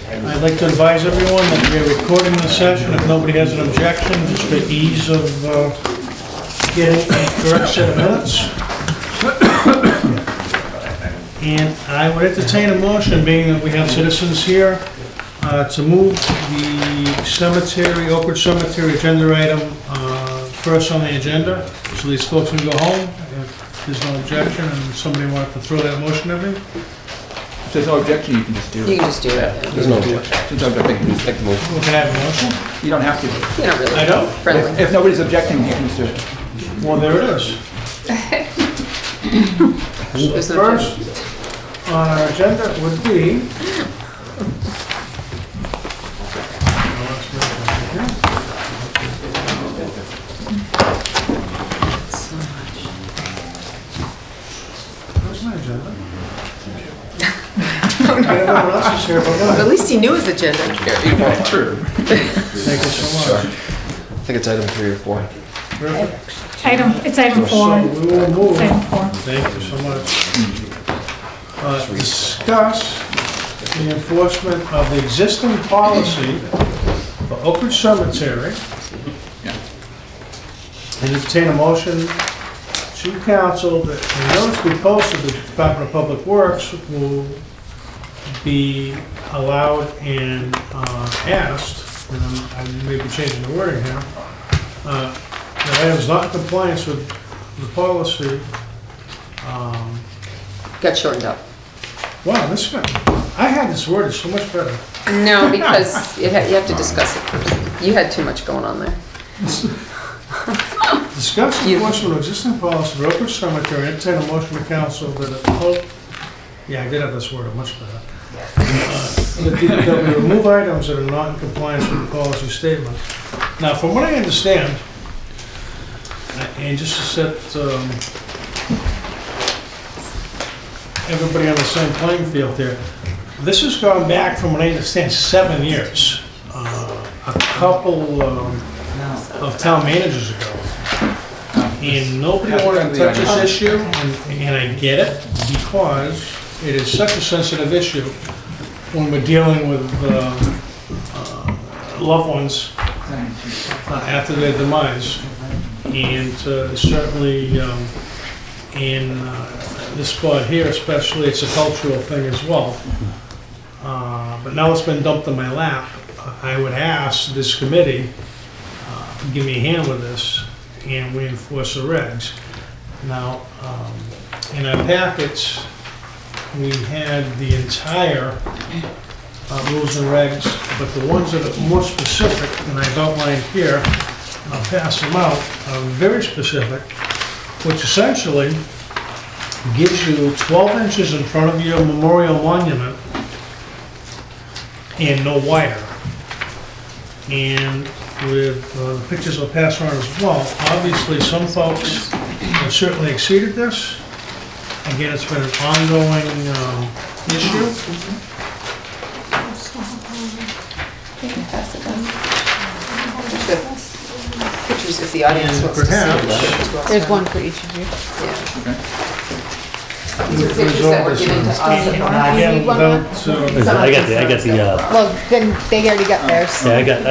I'd like to advise everyone that we are recording the session. If nobody has an objection, just for ease of getting a correct set of minutes. And I would entertain a motion, being that we have citizens here, to move the cemetery, Oak Ridge Cemetery agenda item first on the agenda, so these folks can go home. If there's no objection and somebody wanted to throw that motion at me. If there's no objection, you can just do it. You can just do it. There's no objection. Since I'm making this motion. Well, can I have a motion? You don't have to. You don't really. I don't? Friendly. If nobody's objecting, you can just do it. Well, there it is. There's no First objection. on our agenda would be At least he knew his agenda. Yeah, true. Thank you so much. I think it's item 3 or 4. It's item 4. So we will move. It's item 4. Thank you so much. Discuss the enforcement of the existing policy for Oak Ridge Cemetery. And entertain a motion to council that the notice be posted to the Department of Public Works will be allowed and asked, and I may be changing the wording here, that items not in compliance with the policy. Got shortened up. Wow, this guy, I had this worded so much better. No, because you have to discuss it first. You had too much going on there. Discuss the enforcement of existing policy for Oak Ridge Cemetery, entertain a motion to council that yeah, I did have this worded much better. That we remove items that are not in compliance with the policy statement. Now, from what I understand, and just to set everybody on the same playing field here, this has gone back, from what I understand, 7 years. A couple of town managers ago. And nobody wanted to touch this issue, and I get it, because it is such a sensitive issue when we're dealing with loved ones after their demise. And certainly in this spot here especially, it's a cultural thing as well. But now it's been dumped in my lap. I would ask this committee, give me a hand with this, and we enforce the regs. Now, in our packets, we had the entire rules and regs, but the ones that are more specific, and I've outlined here, I'll pass them out, are very specific, which essentially gives you 12 inches in front of your memorial monument and no wider. And with the pictures I'll pass around as well, obviously some folks have certainly exceeded this. Again, it's been an ongoing issue. Pictures if the audience wants to see it. There's one for each of you. Yeah. These are pictures that were given to us. Again, without, I got the Well, then they already got theirs. yeah, I got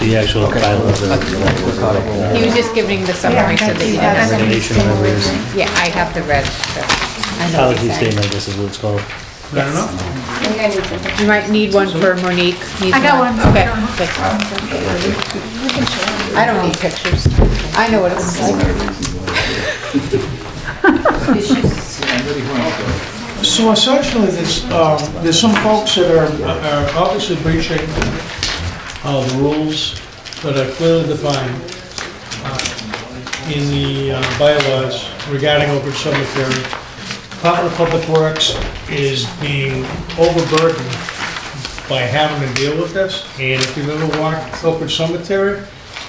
the actual file of the He was just giving the summary so that you had some. recommendation numbers, Yeah, I have the red. So I know what policy you're saying. statement, I guess is what it's called. I don't know. You might need one for Monique. Needs I got one. Okay. I don't need pictures. I know what it looks like. So essentially, there's some folks that are obviously breaching the rules that are clearly defined in the bylaws regarding Oak Ridge Cemetery. Department of Public Works is being overburdened by having to deal with this. And if you've ever walked Oak Ridge Cemetery,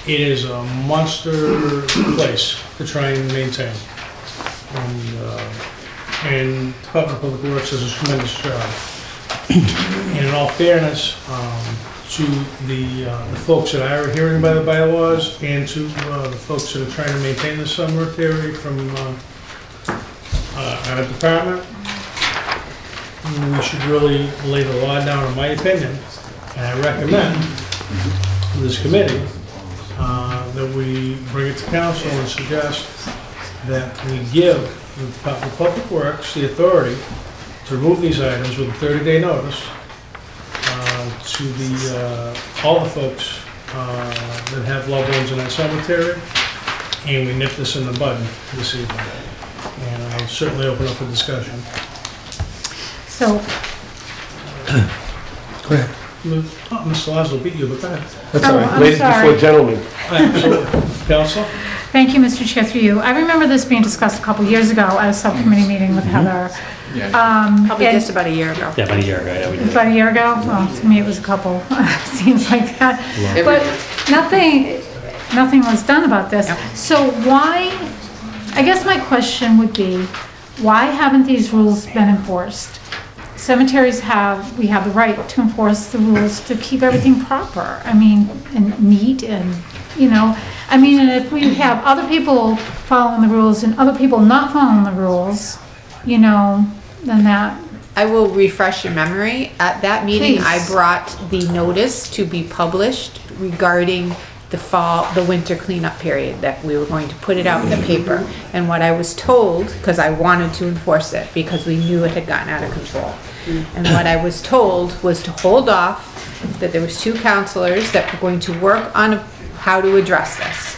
it is a monster place to try and maintain. And Department of Public Works does a tremendous job. And in all fairness to the folks that are adhering by the bylaws and to the folks that are trying to maintain the cemetery from our department, we should really lay the law down, in my opinion, And I recommend to this committee that we bring it to council and suggest that we give the Department of Public Works the authority to remove these items with a 30-day notice to all the folks that have loved ones in that cemetery, and we nip this in the bud this evening. And I'll certainly open up a discussion. So, Go ahead. Mr. Lazo beat you, but go ahead. That's Oh, all right. I'm Ladies sorry. before gentlemen. Absolutely. Council? thank you, Mr. Chair, through you. I remember this being discussed a couple years ago at a subcommittee meeting with Heather. Yeah. Probably and- just about a year ago. Yeah, about a year ago, yeah, we did. About a year ago? Well, to me, it was a couple. Seems like that. But nothing was done about this. So why, I guess my question would be, why haven't these rules been enforced? Cemeteries we have the right to enforce the rules to keep everything proper. I mean, and neat and, I mean, and if we have other people following the rules and other people not following the rules, then that, I will refresh your memory. At that meeting, I Please. brought the notice to be published regarding the winter cleanup period, that we were going to put it out in the paper. And what I was told, because I wanted to enforce it, because we knew it had gotten out of control. And what I was told was to hold off, that there was 2 counselors that were going to work on how to address this.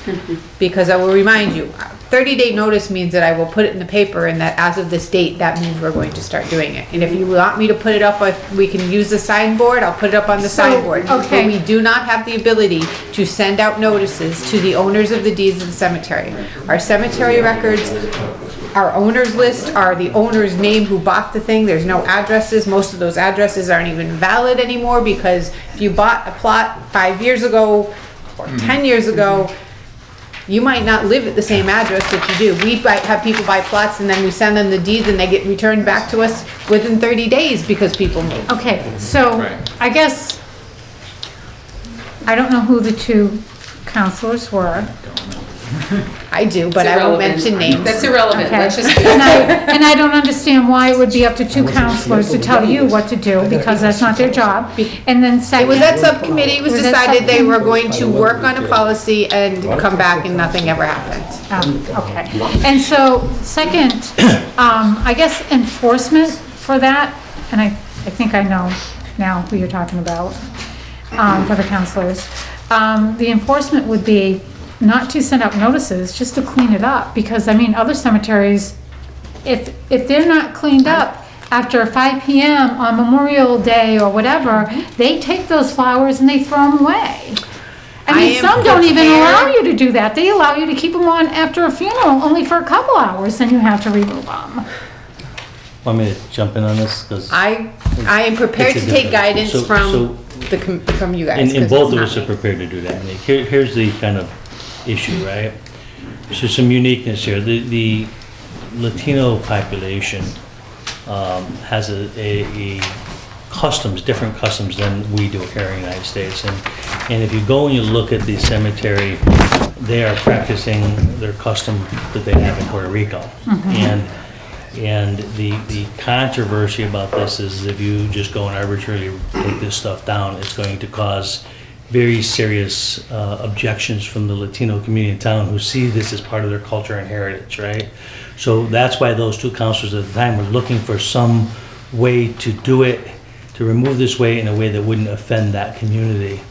Because I will remind you, 30-day notice means that I will put it in the paper, and that as of this date, that means we're going to start doing it. And if you want me to put it up, we can use the signboard, I'll put it up on the signboard. okay. But we do not have the ability to send out notices to the owners of the deeds of the cemetery. Our cemetery records, our owner's list are the owner's name who bought the thing. There's no addresses. Most of those addresses aren't even valid anymore, because if you bought a plot 5 years ago or 10 years ago, you might not live at the same address that you do. We have people buy plots, and then we send them the deeds, and they get returned back to us within 30 days because people move. okay, so Right. I guess, I don't know who the 2 counselors were. I do, but It's I won't irrelevant. mention names. That's irrelevant. Okay. Let's just. And I don't understand why it would be up to 2 counselors to tell you what to do, because that's not their job. And then It second. was at subcommittee, it was Was that decided they were subcommittee? going to work on a policy and come back, and nothing ever happened. Okay. And so, second, I guess enforcement for that, and I think I know now who you're talking about, for the counselors. The enforcement would be not to send out notices, just to clean it up, because, I mean, other cemeteries, if they're not cleaned up after 5 PM on Memorial Day or whatever, they take those flowers and they throw them away. I I mean, am some don't even prepared- allow you to do that. They allow you to keep them on after a funeral, only for a couple hours, then you have to remove them. Want me to jump in on this? 'Cause I am prepared It's a to take different- guidance so- from from you guys. And 'cause both it's of us not are me. prepared to do that. And here's the kind of issue, right? So some uniqueness here. The Latino population has a customs, different customs than we do here in the United States. And if you go and you look at the cemetery, they are practicing their custom that they have in Puerto Rico. And the controversy about this is if you just go and arbitrarily take this stuff down, it's going to cause very serious objections from the Latino community in town who see this as part of their culture and heritage, right? So that's why those 2 counselors at the time were looking for some way to do it, to remove this way in a way that wouldn't offend that community.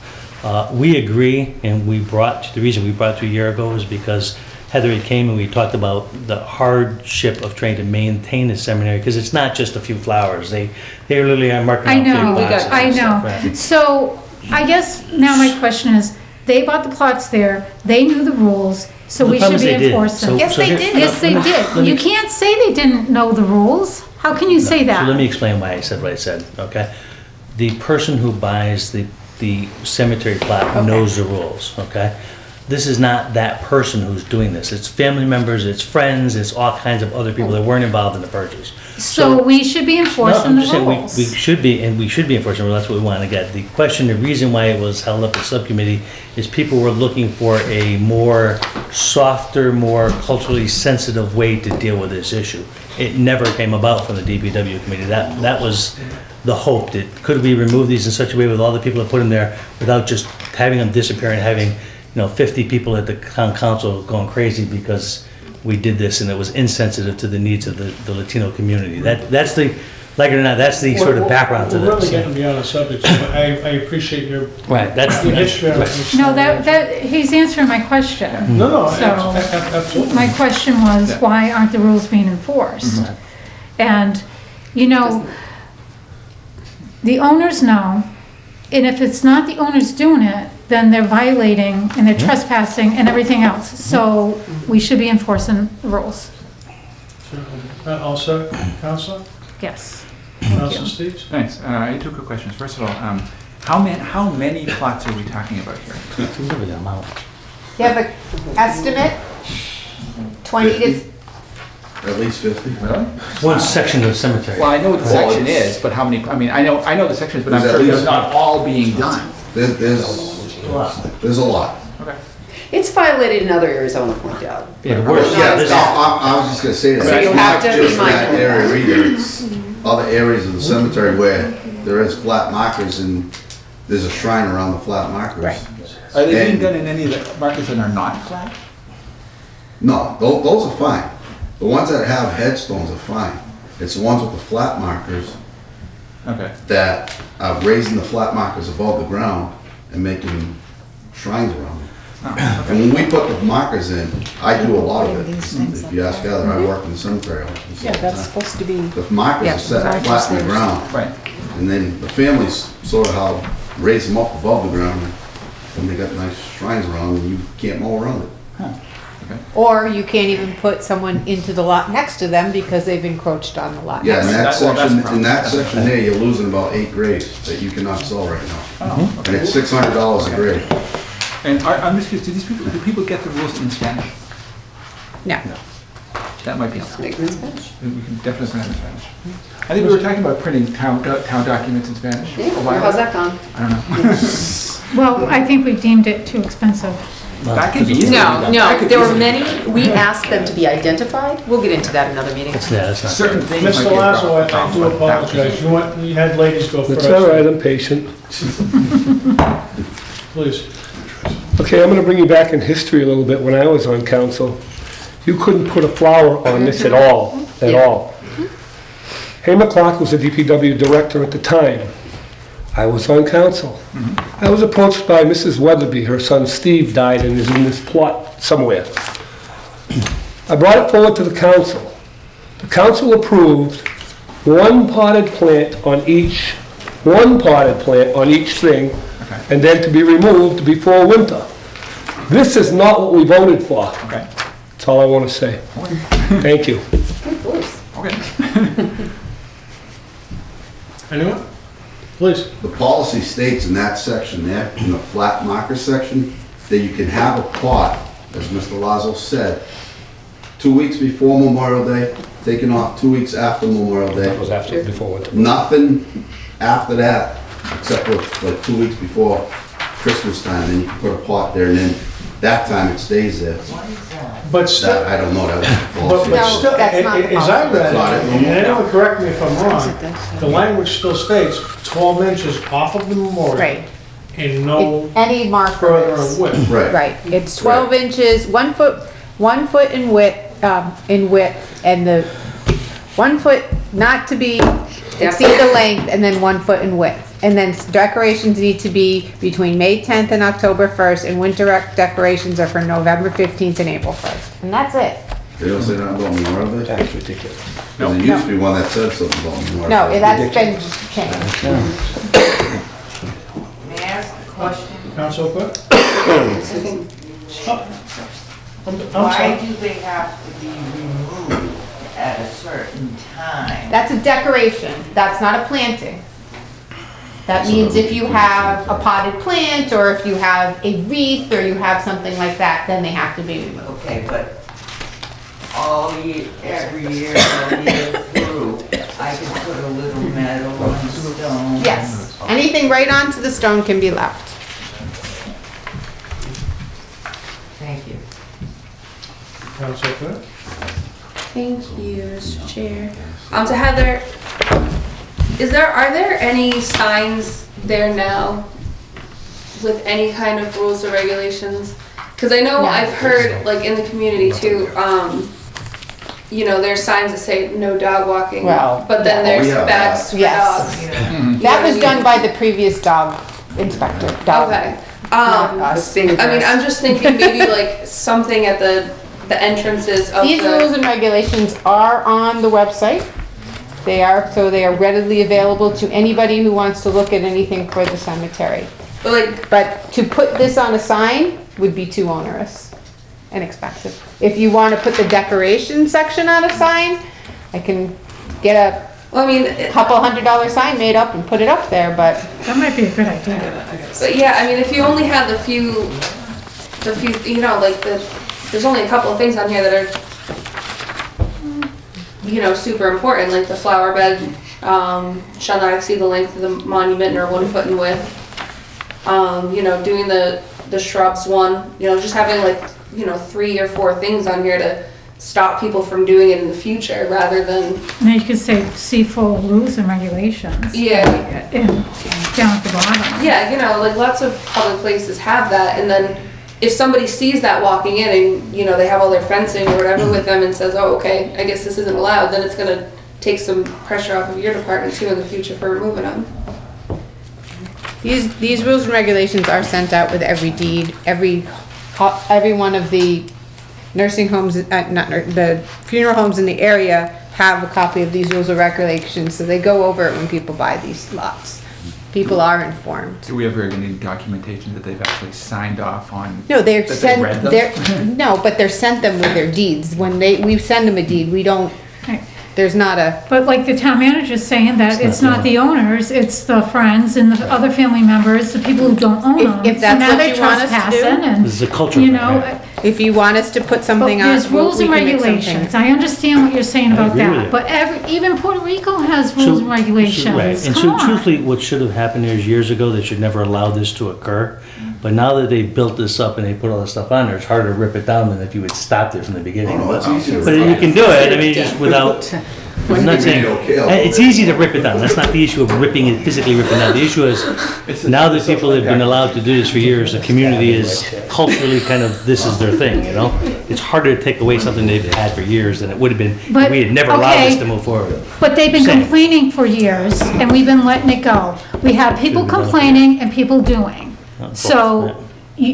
We agree, and the reason we brought it to a year ago is because Heather had came and we talked about the hardship of trying to maintain the seminary, because it's not just a few flowers. They literally are marking I out big know, boxes I and stuff, know. right? So, I guess now my question is, they bought the plots there, they knew the rules, so The we should problem is be they did. enforcing. So- Yes, so they here- did. Yes, they let did. me- You can't say they didn't know the rules. How can you say So let that? me explain why I said what I said, okay? The person who buys the cemetery plot knows the rules, okay? This is not that person who's doing this. It's family members, it's friends, it's all kinds of other people that weren't involved in the purchase. So we should be No, enforcing I'm the just saying, rules. we should be, and we should be enforcing, well, that's what we want to get. The question, the reason why it was held up at subcommittee is people were looking for a more softer, more culturally sensitive way to deal with this issue. It never came about from the DPW committee. That was the hope that could we remove these in such a way with all the people that put them there without just having them disappear and having, 50 people at the town council going crazy because we did this and it was insensitive to the needs of the Latino community. That's the, like it or not, that's the sort of background to this. We're really getting beyond the subject, but I appreciate your Right, that's your history. No, that, he's answering my question. No, So, absolutely. My question was, why aren't the rules being enforced? And, the owners know, and if it's not the owners doing it, then they're violating and they're trespassing and everything else. So we should be enforcing the rules. Also, Counselor? Yes. Counselor Steves? Thanks. I have two quick questions. First of all, how many plots are we talking about here? You have an estimate? 20 to, At least 50. Really? One section of the cemetery. Well, I know what the Well, section it's- is, but how many, I know the sections, but I'm There's at sure they're least- not all being done. There's a lot. Okay. It's violated in other areas, I want to point out. Yeah, worse. Yeah, This- I was just gonna say that. So you It's have not to be just that mindful of area that. either, it's other areas of the cemetery where there is flat markers and there's a shrine around the flat markers. Right. Are they being And- done in any of the markers that are not flat? No, those are fine. The ones that have headstones are fine. It's the ones with the flat markers Okay. that are raising the flat markers above the ground and making shrines around them. Oh, And when we put the markers in, I do a lot of it. If you ask Heather, I work in the cemetery office. Yeah, that's supposed to be. The markers are set flat in the ground, Right. and then the families sort of how raise them up above the ground, and they got nice shrines around them, and you can't mow around it. or you can't even put someone into the lot next to them because they've encroached on the lot. Yeah, in next. that Well, that's a section, problem. in that section there, you're losing about 8 graves that you cannot sell right now. Oh, And it's $600 a grave. And I'm just curious, do people get the rules in Spanish? No. That might be helpful. Make it in Spanish. We can definitely put it in Spanish. I think we were talking about printing town documents in Spanish. Yeah, a while how's ago. that gone? I don't know. Well, I think we deemed it too expensive. That could be easy. No, That no, could there were easily- many, we asked them to be identified. We'll get into that another meeting. Yeah, that's not. Certain things might Mr. be a Lazo, I problem, do but that was- apologize. You had ladies go first. It's all right, I'm patient. Please. Okay, I'm gonna bring you back in history a little bit. When I was on council, you couldn't put a flower on this at all, at all. Hay Clark was the DPW director at the time. I was on council. I was approached by Mrs. Weatherby. Her son Steve died and is in this plot somewhere. I brought it forward to the council. The council approved one potted plant on each thing, and then to be removed before winter. This is not what we voted for. Okay. That's all I want to say. Thank you. Good voice. Okay. Anyone? Please. The policy states in that section there, in the flat marker section, that you can have a plot, as Mr. Lazo said, 2 weeks before Memorial Day, taken off 2 weeks after Memorial Day. That was after, before winter. Nothing after that, except for like 2 weeks before Christmas time, then you can put a plot there, and then that time it stays there. But That, still, I don't know, that was the but policy. No, still, that's not the as I read That's not it, it. and anyone correct me if I'm wrong, the language still states 12 inches off of the memorial. Right. And no Any marker further is, in width. Right. right, it's 12 inches, 1 foot in width, and the 1 foot not to be exceed the length, and then 1 foot in width. And then decorations need to be between May 10th and October 1st, and winter decorations are for November 15th and April 1st. And that's it. They don't say nothing about Memorial Day? That's ridiculous. There used to be one that said something about Memorial No, Day. that's been changed. May I ask a question? Council Clerk? I'm Why sorry. do they have to be removed at a certain time? That's a decoration, that's not a planting. That means if you have a potted plant, or if you have a wreath, or you have something like that, then they have to be removed. Okay, but all year, every year, all year through, I can put a little metal and stone. Yes, anything right onto the stone can be left. Thank you. Council Clerk? Thank you, Mr. Chair. To Heather, Are there any signs there now with any kind of rules or regulations? Because I know I've heard, like, in the community too, you know, there's signs that say no dog walking, but then there's bags for dogs. That was done by the previous dog inspector. Okay. I mean, I'm just thinking maybe like something at the entrances of These rules and regulations are on the website. They are readily available to anybody who wants to look at anything for the cemetery. But to put this on a sign would be too onerous and expensive. If you want to put the decoration section on a sign, I can get a couple $100 sign made up and put it up there, but That might be a good idea. But yeah, I mean, if you only had the few, you know, like there's only a couple of things on here that are, you know, super important, like the flower bed shall not exceed the length of the monument nor 1 foot in width. You know, doing the shrubs one, you know, just having like, you know, 3 or 4 things on here to stop people from doing it in the future rather than. And you could say, see full rules and regulations. Yeah. Down at the bottom. Yeah, you know, like lots of public places have that, and then if somebody sees that walking in and, you know, they have all their fencing or whatever with them and says, oh, okay, I guess this isn't allowed, then it's gonna take some pressure off of your department too in the future for removing them. these rules and regulations are sent out with every deed. Every one of the nursing homes, the funeral homes in the area have a copy of these rules and regulations, so they go over it when people buy these lots. People are informed. Do we ever get any documentation that they've actually signed off on? No, they're that sent. they read them? No, but they're sent them with their deeds. When we send them a deed, we don't. Right. There's not a. But like the town manager's saying that it's not the owners, it's the friends and the other family members, the people who don't own them. If that's So now what they're you want us to do. trespassing and, This is a culture you thing, know, right? If you want us to put But something on, there's rules we and can make regulations. something. I understand what you're saying about agree with that, you. but even Puerto Rico has rules and regulations. Right, and Come so on. truthfully, what should have happened there is years ago, they should never allow this to occur. But now that they built this up and they put all this stuff on there, it's harder to rip it down than if you had stopped it from the beginning. Oh, no, it's easier. But you can do it, I mean, just without, I'm not saying, it's easy to rip it down, that's not the issue of ripping it, physically ripping down. The issue is, now that people have been allowed to do this for years, the community is culturally kind of, this is their thing, you know? It's harder to take away something they've had for years than it would have been if But, we had never allowed this okay. to move forward. But they've been Same. complaining for years, and we've been letting it go. We have people complaining and people doing. So, we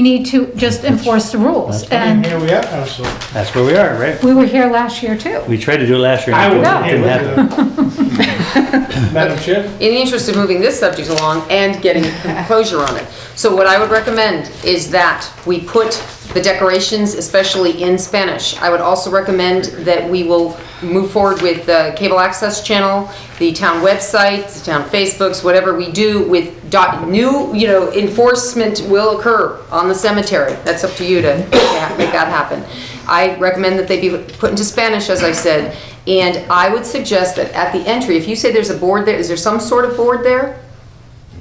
need to just enforce the rules. And And here we are, Council. That's where we are, right? we were here last year too. We tried to do it last year. I and it wasn't here didn't happen. with you. Madam Chair? In the interest of moving this subject along and getting closure on it. So what I would recommend is that we put the decorations, especially in Spanish. I would also recommend that we will move forward with the cable access channel, the town website, the town Facebooks, whatever we do with new, you know, enforcement will occur on the cemetery. That's up to you to make that happen. I recommend that they be put into Spanish, as I said, and I would suggest that at the entry, if you say there's a board there, is there some sort of board there?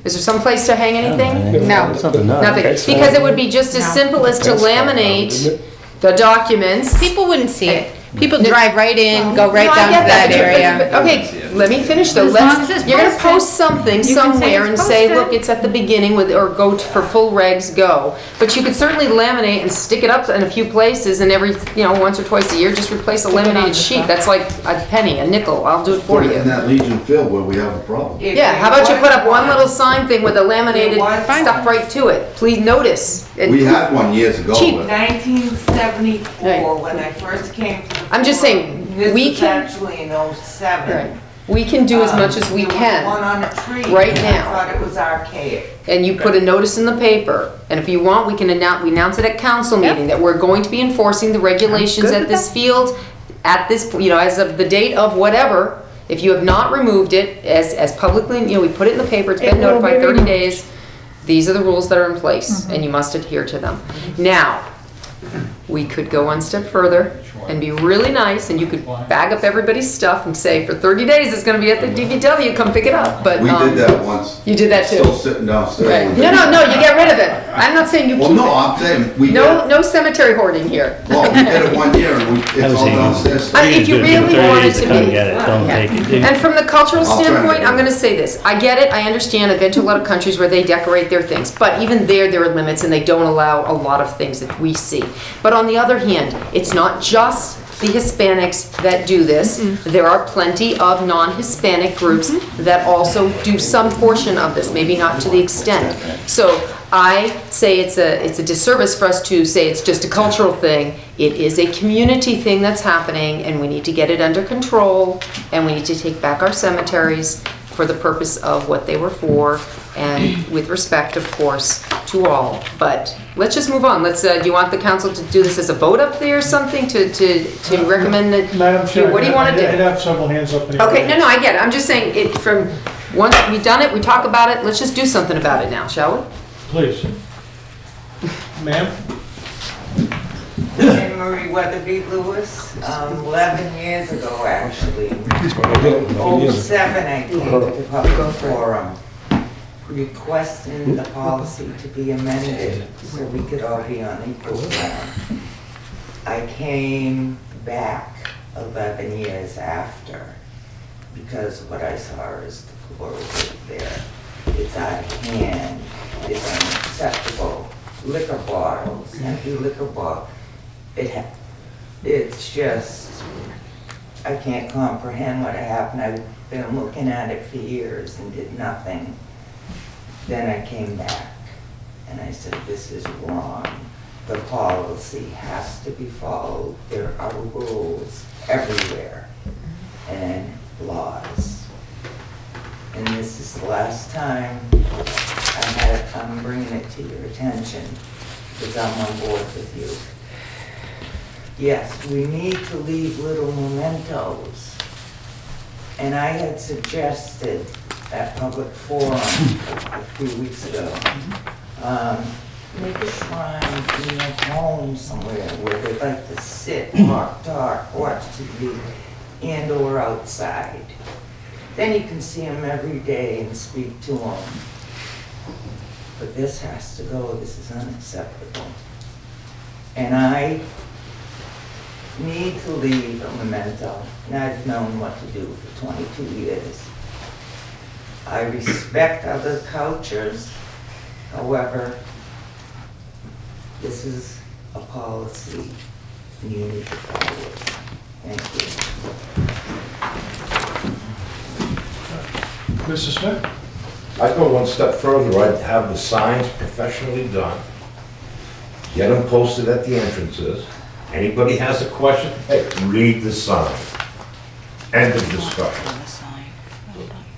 Is there some place to hang anything? No. Something, no. Nothing, because it would be just as simple as to laminate the documents. People wouldn't see it. People drive right in, go right No, I down to get that but- area. but- Okay, let me finish though. As long as it's You're gonna posted. post something You can say somewhere it's and say, posted. look, it's at the beginning with, or go for full regs, go. But you could certainly laminate and stick it up in a few places and every, you know, once or twice a year, just replace a laminated sheet. That's like a penny, a nickel. I'll do it for Put it in you. that Legion field where we have a problem. Yeah, how about you put up one little sign thing with a laminated stuff right to it? Please notice. We had one years ago, Cheap. but 1974, when I first came to the I'm just board. saying, This we was can- actually in '07. Right. We can do as much as we There was can. one on a tree. right and now. I thought it was archaic. And you put a notice in the paper, and if you want, we can announce it at council meeting, that we're going to be enforcing the regulations at this field, at this, you know, as of the date of whatever. If you have not removed it, as publicly, you know, we put it in the paper, it's been It will be notified 30 removed. days. These are the rules that are in place, and you must adhere to them. Now, we could go one step further and be really nice, and you could bag up everybody's stuff and say, for 30 days, it's gonna be at the DPW, come pick it up, but. We did that once. You did that too? Still sitting downstairs. Right. No, you get rid of it. I'm not saying you keep Well, it. no, I'm saying, we did, No cemetery hoarding here. well, we did it 1 year, and it's all downstairs. If you really want it to Come be. get it, don't Yeah. take it. And from the cultural I'll try to standpoint, get it. I'm gonna say this, I get it, I understand, I've been to a lot of countries where they decorate their things, but even there are limits and they don't allow a lot of things that we see. But on the other hand, it's not just the Hispanics that do this. There are plenty of non-Hispanic groups that also do some portion of this, maybe not to the extent. So I say it's a disservice for us to say it's just a cultural thing. It is a community thing that's happening, and we need to get it under control, and we need to take back our cemeteries for the purpose of what they were for, and with respect, of course, to all. But let's just move on. Let's. Do you want the council to do this as a vote up there or something to recommend that? Madam Chair, What do you want to do? I'd have several hands up. in the Okay, audience. no, I get it. I'm just saying it from once we've done it, we talk about it. Let's just do something about it now, shall we? Please. Ma'am? Anne Marie Weatherby Lewis, 11 years ago, actually. 07, I came to the public forum requesting the policy to be amended so we could all be on equal ground. I came back 11 years after because what I saw is the floor was there. It's out of hand, it's unacceptable. Liquor bottles, empty liquor bottles. It's just, I can't comprehend what happened. I've been looking at it for years and did nothing. Then I came back and I said, this is wrong. The policy has to be followed. There are rules everywhere and laws. And this is the last time I'm bringing it to your attention because I'm on board with you. Yes, we need to leave little mementos. And I had suggested at public forum a few weeks ago, make a shrine in your home somewhere where they like to sit, talk, watch TV, and or outside. Then you can see them every day and speak to them. But this has to go, this is unacceptable. And I need to leave a memento, and I've known what to do for 22 years. I respect other cultures, however, this is a policy and you need to follow it. Thank you. Mr. Smith? I'd go one step further. I'd have the signs professionally done. Get them posted at the entrances. Anybody has a question, hey, read the sign. End of discussion.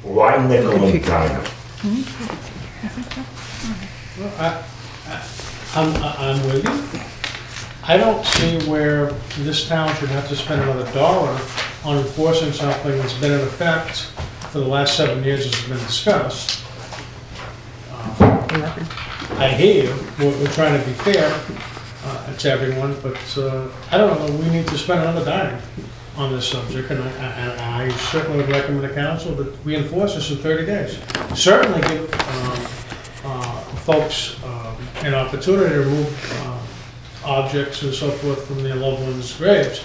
Why nickel and dime? Well, I'm with you. I don't see where this town should have to spend another dollar on enforcing something that's been in effect for the last 7 years as has been discussed. I hear you, we're trying to be fair to everyone, but I don't know, we need to spend another dime on this subject, and I certainly would recommend the council that we enforce this in 30 days. Certainly give folks an opportunity to remove objects and so forth from their loved ones' graves.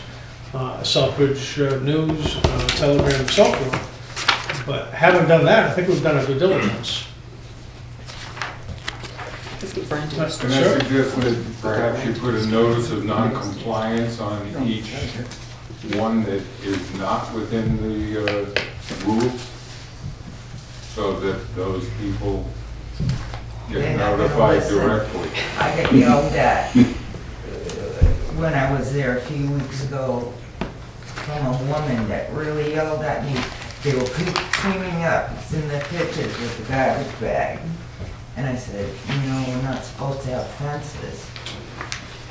Southbridge News, Telegram, and so forth. But having done that, I think we've done a due diligence. And I suggest that perhaps you put a notice of non-compliance on each one that is not within the rules, so that those people get notified directly. I get yelled at when I was there a few weeks ago from a woman that really yelled at me. They were cleaning up, it's in the pictures with the garbage bag. And I said, you know, we're not supposed to have fences.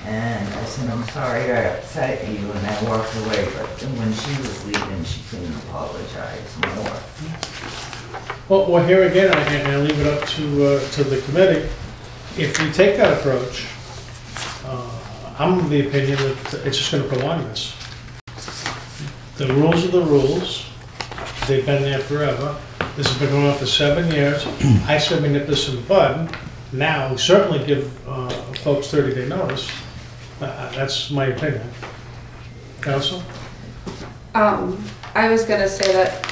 And I said, I'm sorry I upset you, and I walked away. But when she was leaving, she couldn't apologize more. Well, here again, and I leave it up to the committee. If we take that approach, I'm of the opinion that it's just gonna prolong this. The rules are the rules. They've been there forever. This has been going on for 7 years. I said we nip this in the bud. Now, certainly give folks 30-day notice. That's my opinion. Council? I was gonna say that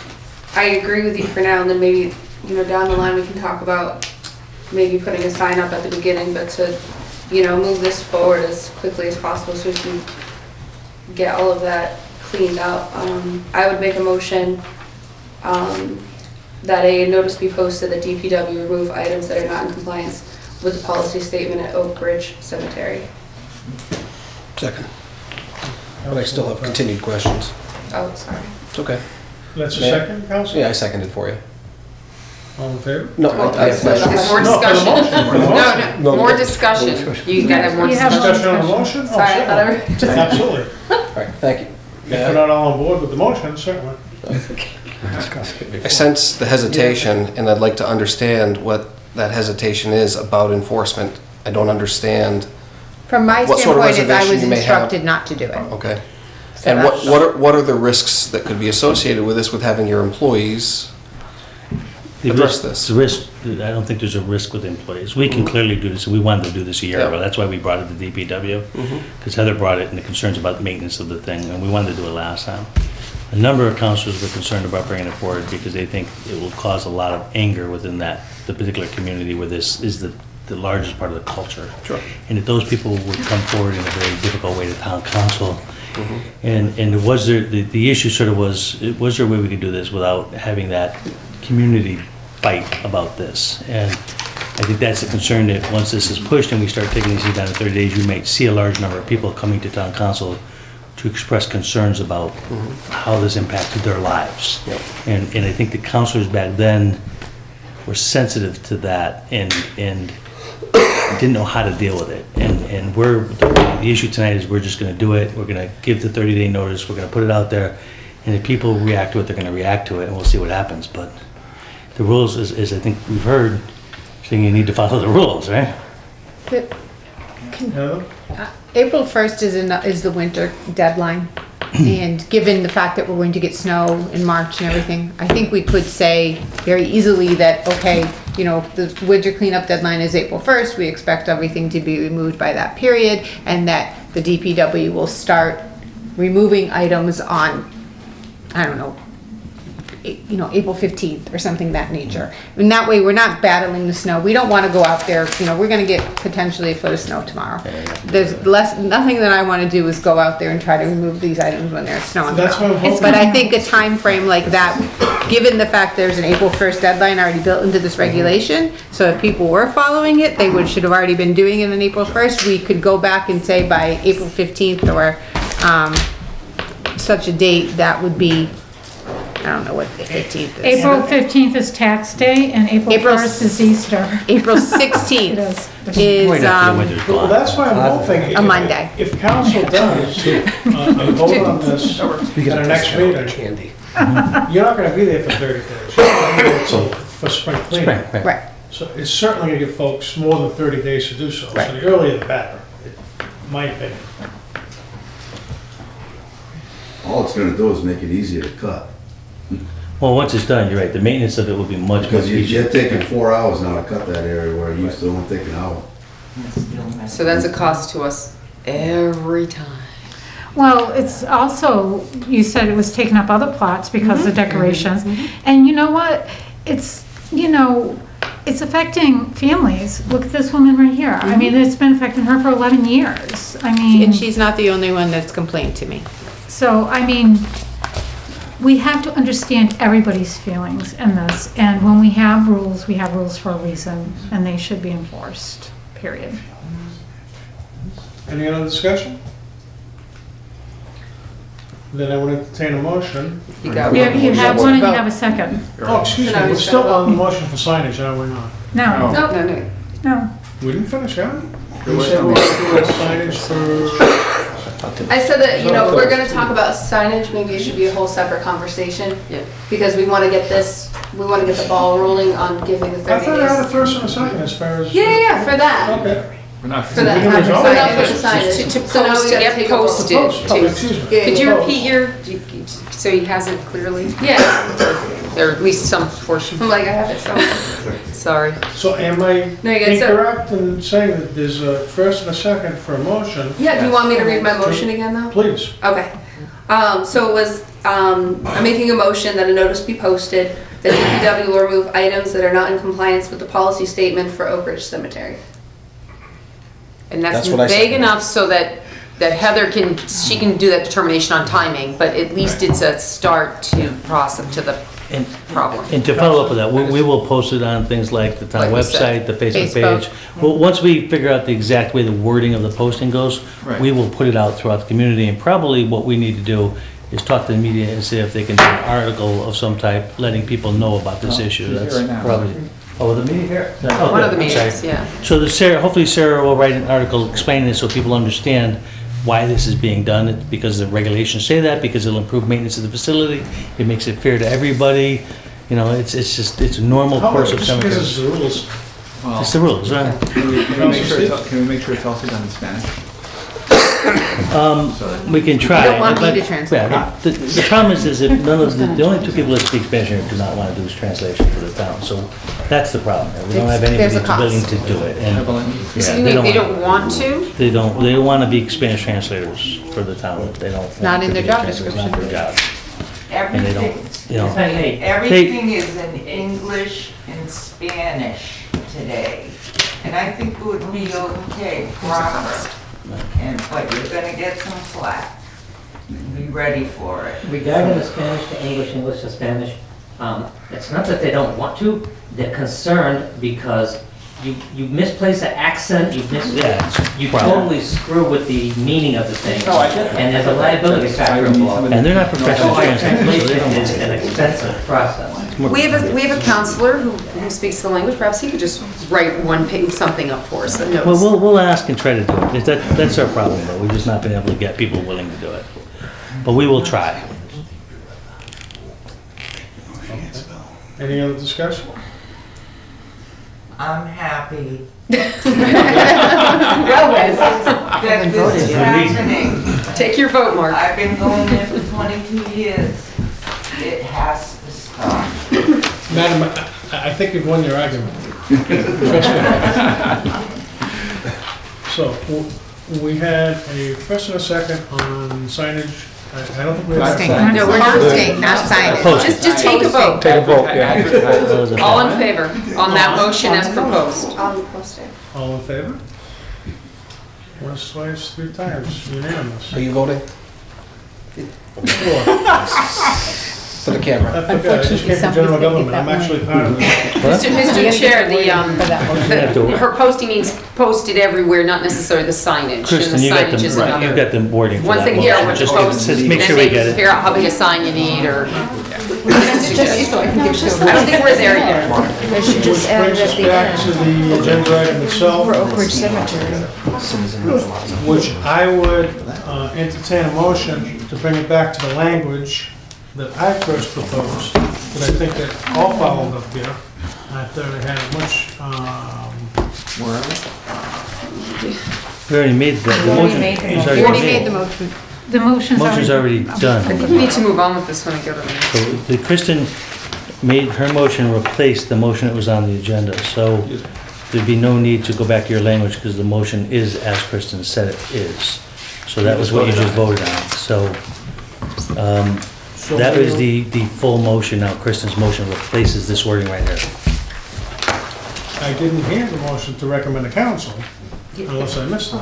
I agree with you for now, and then maybe, you know, down the line we can talk about maybe putting a sign up at the beginning, but to, you know, move this forward as quickly as possible so we can get all of that cleaned up. I would make a motion that a notice be posted that DPW remove items that are not in compliance with the policy statement at Oak Ridge Cemetery. Second. But I still have continued questions. Oh, sorry. It's okay. That's a second, Council? Yeah, I seconded for you. All in favor? No, I have questions. More No, for the discussion. motion, for the motion. No, more discussion. You gotta have more You have discussion. Discussion on the motion? Oh, Sorry, I thought I certainly. just. Absolutely. All right, thank you. If we're not all on board with the motion, certainly. I sense the hesitation, and I'd like to understand what that hesitation is about enforcement. I don't understand. From my What sort of standpoint, is I reservation was you may have? instructed not to do it. Okay. So And that's- what are the risks that could be associated with this, with having your employees The address risk, this? the risk, I don't think there's a risk with employees. We can clearly do this, we wanted to do this a year Yeah. ago, that's why we brought it to DPW. Because Heather brought it and the concerns about the maintenance of the thing, and we wanted to do it last time. A number of councilors were concerned about bringing it forward because they think it will cause a lot of anger within the particular community where this is the largest part of the culture. Sure. And that those people would come forward in a very difficult way to town council. And was there, the issue sort of was there a way we could do this without having that community fight about this? And I think that's the concern, that once this is pushed and we start taking these down in 30 days, you might see a large number of people coming to town council to express concerns about how this impacted their lives. Yep. And I think the councilors back then were sensitive to that and didn't know how to deal with it. And the issue tonight is we're just gonna do it, we're gonna give the 30-day notice, we're gonna put it out there, and if people react to it, they're gonna react to it, and we'll see what happens. But the rules, is I think we've heard, saying you need to follow the rules, right? Heather? April 1st is the winter deadline, and given the fact that we're going to get snow in March and everything, I think we could say very easily that, okay, you know, the winter cleanup deadline is April 1st, we expect everything to be removed by that period, and that the DPW will start removing items on, I don't know, you know, April 15th or something of that nature. And that way we're not battling the snow. We don't want to go out there, you know, we're going to get potentially a foot of snow tomorrow. There's nothing that I want to do is go out there and try to remove these items when there's snow on the That's ground. what I'm hoping. But I think a time frame like that, given the fact there's an April 1st deadline already built into this regulation, so if people were following it, they should have already been doing it on April 1st. We could go back and say by April 15th or such a date, that would be, I don't know what the 15th is. April 15th is tax day and April April 1st is Easter. April It 16th is. is Right after the winter's Well, gone. that's why I'm hoping. a Monday. If council does a vote on this at our next meeting, Candy. you're not gonna be there for 30 days. You're gonna be there till- for spring cleanup. Right. Right. So it's certainly gonna give folks more than 30 days to do so. So Right. the earlier the better, in my opinion. All it's gonna do is make it easier to cut. Well, once it's done, you're right, the maintenance of it will be much, much Because you're easier. taking 4 hours now to cut that area where it used to only take an hour. So that's a cost to us every time. Well, it's also, you said it was taking up other plots because of decorations. And you know what? It's, you know, it's affecting families. Look at this woman right here. I mean, it's been affecting her for 11 years. I mean. And she's not the only one that's complained to me. So, I mean, we have to understand everybody's feelings in this. And when we have rules for a reason, and they should be enforced, period. Any other discussion? Then I would entertain a motion. You got You one. you have one and you have a second. Oh, excuse me, we're still on the motion for signage, are we not? No, No, no. We didn't finish, have we? We said we were doing signage for, I said that, you know, if we're gonna talk about signage, maybe it should be a whole separate conversation. Yeah. Because we wanna get we wanna get the ball rolling on giving the I 30 thought I had a days. first and a second as far as. Yeah, for that. Okay. We're not. For that We're not signage. To So now post, we to gotta get take a vote. posted. Oh, excuse me. Could you repeat your, so he has it clearly? Yeah, Or at least some portion. I'm like, I have it somewhere. Sorry. So am I No, you get so- incorrect in saying that there's a first and a second for a motion? Yeah, do you want me to read my motion again though? Please. Okay. So it was, I'm making a motion that a notice be posted that DPW will remove items that are not in compliance with the policy statement for Oak Ridge Cemetery. And that's That's what I vague said. enough so that Heather she can do that determination on timing, but at least it's a start to process, to the And, problem. and to follow up with that, we will post it on things like the town Like we said. website, the Facebook Facebook. page. Well, once we figure out the exact way the wording of the posting goes, Right. we will put it out throughout the community, and probably what we need to do is talk to the media and see if they can do an article of some type, letting people know about this Oh, issue. she's That's here right now. probably, oh, the media here? Oh, One of the good. I'm sorry. meetings, yeah. So hopefully Sarah will write an article explaining it so people understand why this is being done. It's because the regulations say that, because it'll improve maintenance of the facility, it makes it fair to everybody. You know, it's a normal course of Just because cemetery. it's the rules. Well, It's the rules, right? can we make sure it's also done in Spanish? We can try. You don't want me but- to translate yeah, the problem is that none of the only two people that speak Spanish here do not want to do this translation for the town, so that's the problem. We don't have anybody There's a that's willing cost. to do it. And, So yeah, you mean they don't want to? They don't want to be Spanish translators for the town. They don't. want not in to their be job translators. It's not their job. And they don't, you know. Everything is in English and Spanish today. And I think it would be okay, proper. But you're gonna get some flack. Be ready for it. Regarding the Spanish to English, English to Spanish, it's not that they don't want to, they're concerned because you misplace an accent, you totally screw with the meaning of the thing. No, I get that. And there's a liability factor involved. And they're not professional translators, so they Translation don't. is an expensive process. We have a counselor who speaks the language. Perhaps he could just write one page, something up for us that knows. Well, we'll ask and try to do it. That's our problem, though. We've just not been able to get people willing to do it. But we will try. Any other discussion? I'm happy. That this is happening. Take your vote, Mark. I've been going there for 22 years. It has to stop. Madam, I think you've won your argument. So, we had a first and a second on signage. I don't think we have. Posting. No, we're posting, not signing. Posting. Just take a vote. Take a vote, yeah. All in favor on that motion as proposed. On the posting. All in favor? Once, twice, three times, unanimous. Are you voting? Four. For the camera. I forgot, I just came from general government, I'm actually part of it. Mr. Chair, For that motion. her posting means posted everywhere, not necessarily the signage. And the Kristen, you got signage is the, another. you've got the wording for Once that they figure out motion. what to Just post, just then make sure we they get can it. figure out how big a sign you need, or. I don't think we're there yet. They should just add it at Which the brings us back to end. the agenda item itself, For Oak Ridge Cemetery. which I would entertain a motion to bring it back to the language that I first proposed, but I think that all followed up here. I thought it had much, Where are we? We already made the motion. It's We already made the motion. The Motion's already I done. think we need to move on with this one and go to the next. So the Kristen made her motion replace the motion that was on the agenda, so there'd be no need to go back to your language because the motion is as Kristen said it is. So that was what you just voted on, so, that was the full motion. Now Kristen's motion replaces this wording right here. I didn't hear the motion to recommend a council, unless I missed it.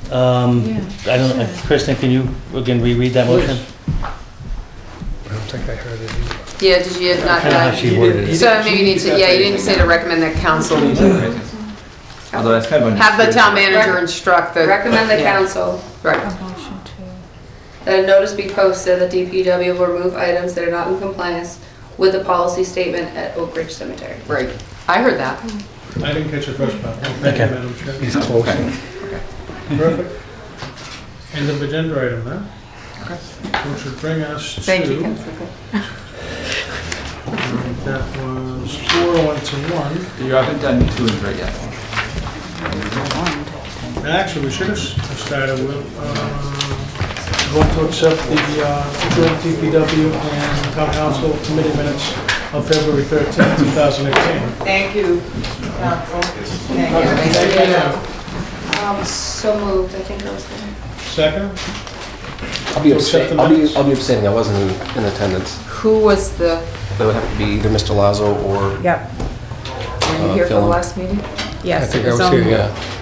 I don't, Kristen, can you again reread that motion? I don't think I heard it either. Yeah, did you not? I don't know how she worded it. So maybe you need to, yeah, you didn't say to recommend that council Although that's kind of have the town manager instruct the. Recommend the Yeah. council Right. Motion to. that a notice be posted that DPW will remove items that are not in compliance with the policy statement at Oak Ridge Cemetery. Right. I heard that. I didn't catch your first part. Thank you, Okay. Madam Chair. It's close. Perfect. End of agenda item then. Which would bring us to. Thank you, Councilor. That was 4-1 to 1. You haven't done 2 and 3 yet. Actually, we should have started with, going to accept the joint DPW and Town Council Committee minutes of February 13th, 2018. Thank you, council. Thank you. So moved, I think I was there. Second? I'll be To accept the minutes? I'll be abstaining, I wasn't in attendance. Who was the, That would have to be either Mr. Lazo or, Yep, were you here for the Phil. last meeting? yes. I think it I was on- here, yeah.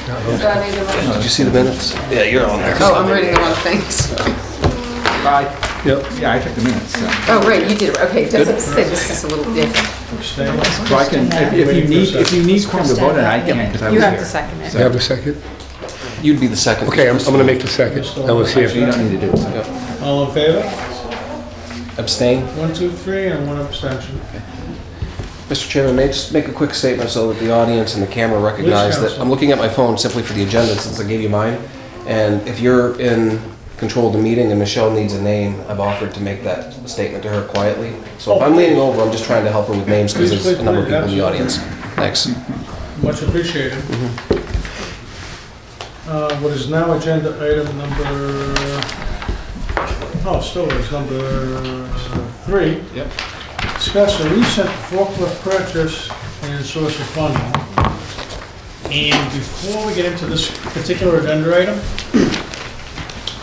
Do I need a motion? did you see the minutes? Yeah, you're on there. Oh, I'm reading the wrong things. Yep. Yeah, I took the minutes, so. Oh, right, you did, okay, doesn't say this is a little different. Abstain? So I can, if you need quorum to vote on it, I can, because I was You here. have to second it. You have a second? You'd be the second. Okay, I'm gonna make the second. I was Actually, you here. don't need to do it. Yep. All in favor? Abstain? 1, 2, 3, and 1 abstention. Mr. Chairman, may I just make a quick statement so that the audience and the camera recognize that Counsel. I'm looking at my phone simply for the agenda since I gave you mine. And if you're in control of the meeting and Michelle needs a name, I've offered to make that statement to her quietly. So if I'm leaning over, I'm just trying to help her with names because there's a number of people in the audience. Thanks. Much appreciated. What is now agenda item number, still is number 3. Yep. Discuss a recent forklift purchase and source of funding. And before we get into this particular agenda item,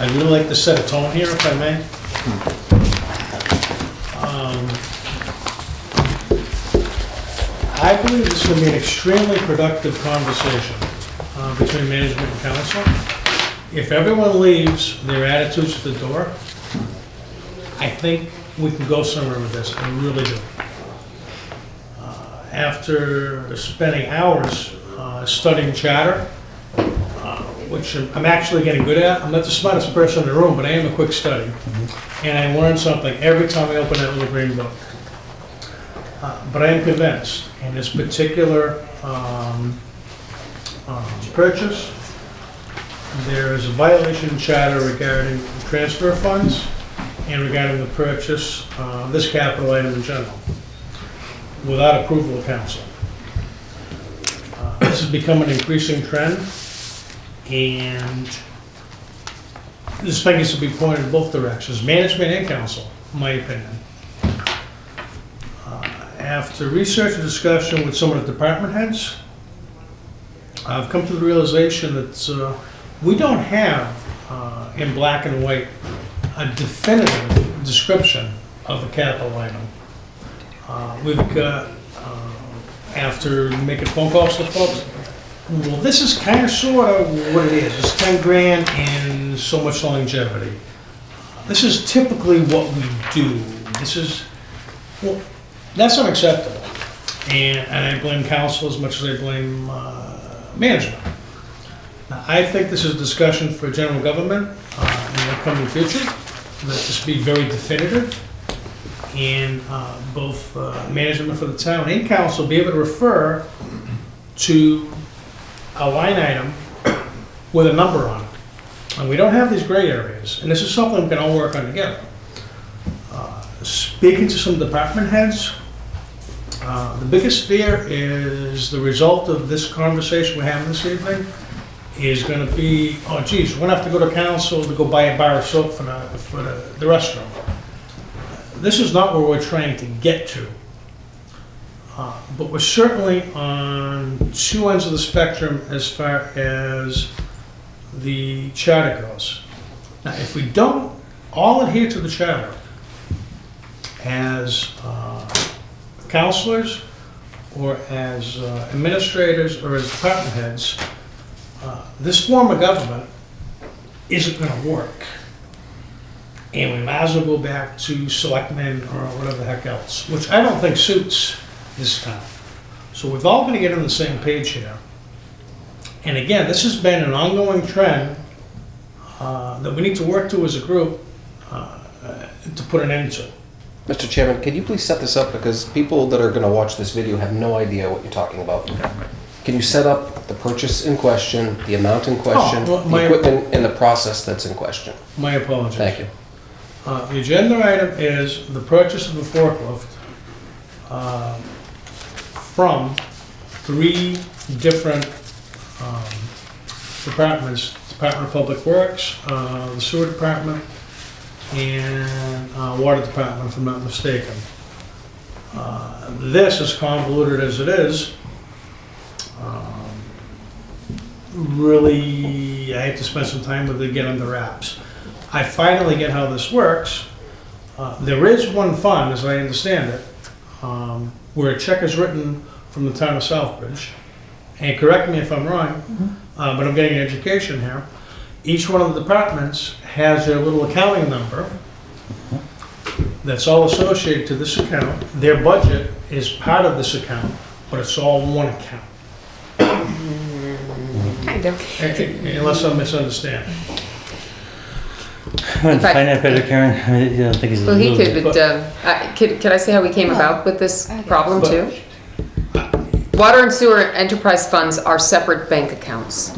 I'd really like to set a tone here, if I may. I believe this is going to be an extremely productive conversation between management and council. If everyone leaves their attitudes at the door, I think we can go somewhere with this, I really do. After spending hours studying charter, which I'm actually getting good at, I'm not the smartest person in the room, but I am a quick study. And I learn something every time I open that little green book. But I am convinced in this particular purchase, there is a violation in charter regarding transfer funds and regarding the purchase of this capital item in general, without approval of council. This has become an increasing trend, and this thing is to be pointed in both directions, management and council, in my opinion. After research and discussion with some of the department heads, I've come to the realization that we don't have, in black and white, a definitive description of a capital item. We've got, after making phone calls to folks, well, this is kind of sort of what it is. It's 10 grand and so much longevity. This is typically what we do. This is, well, that's unacceptable. And I blame council as much as I blame management. Now, I think this is a discussion for general government in the upcoming future. Let this be very definitive, and both management for the town and council be able to refer to a line item with a number on it. And we don't have these gray areas, and this is something we can all work on together. Speaking to some department heads, the biggest fear is the result of this conversation we're having this evening is going to be, oh geez, we're going to have to go to council to go buy a bar of soap for the restroom. This is not where we're trying to get to. But we're certainly on two ends of the spectrum as far as the charter goes. Now, if we don't all adhere to the charter as counselors or as administrators or as department heads, this form of government isn't going to work. And we might as well go back to selectmen or whatever the heck else, which I don't think suits this time. So we've all got to get on the same page here. And again, this has been an ongoing trend that we need to work to as a group to put an end to. Mr. Chairman, can you please set this up because people that are going to watch this video have no idea what you're talking about. Can you set up the purchase in question, the amount in question, well, the equipment, and the process that's in question? My apologies. Thank you. The agenda item is the purchase of a forklift from 3 different departments, Department of Public Works, the Sewer Department, and Water Department, if I'm not mistaken. This, as convoluted as it is, really, I had to spend some time with it to get under wraps. I finally get how this works. There is one fund, as I understand it, where a check is written from the town of Southbridge, and correct me if I'm wrong, but I'm getting an education here. Each one of the departments has their little accounting number that's all associated to this account. Their budget is part of this account, but it's all one account. Kind of. Unless I'm misunderstanding. Find that better, Karen. I mean, I don't think it's a Well, he little bit- could I say how we came about with this problem too? Water and sewer enterprise funds are separate bank accounts.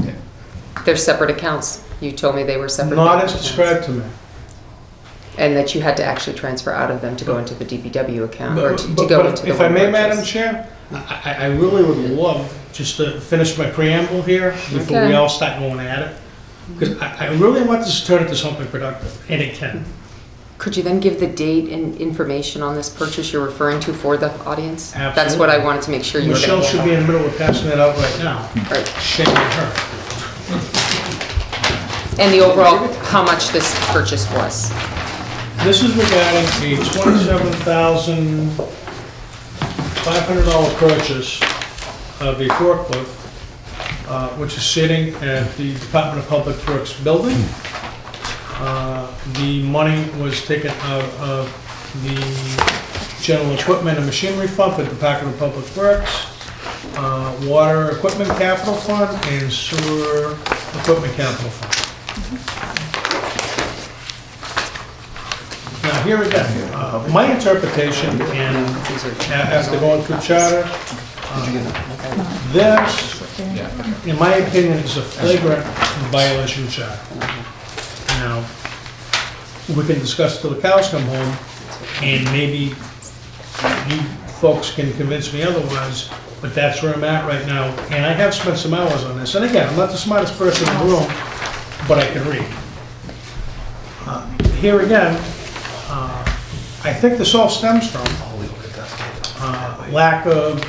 They're separate accounts. You told me they were separate. Not bank as accounts. described to me. And that you had to actually transfer out of them to go into the DPW account, or to But- go but into the. if I one may, purchase. Madam Chair, I really would love just to finish my preamble here before we Okay. all start going at it. Because I really want this to turn into something productive, and it can. Could you then give the date and information on this purchase you're referring to for the audience? That's Absolutely. what I wanted to make sure you were Michelle gonna should be in the middle of passing that out right now. Right. Shame on her. And the overall, how much this purchase was. This is regarding a $27,500 purchase of a forklift, which is sitting at the Department of Public Works building. The money was taken out of the general equipment and machinery fund for the Department of Public Works, water equipment capital fund, and sewer equipment capital fund. Now, here again, my interpretation, and after going through charter, this, in my opinion, is a flagrant violation of charter. Now, we can discuss till the cows come home, and maybe you folks can convince me otherwise, but that's where I'm at right now, and I have spent some hours on this. And again, I'm not the smartest person in the room, but I can read. Here again, I think this all stems from lack of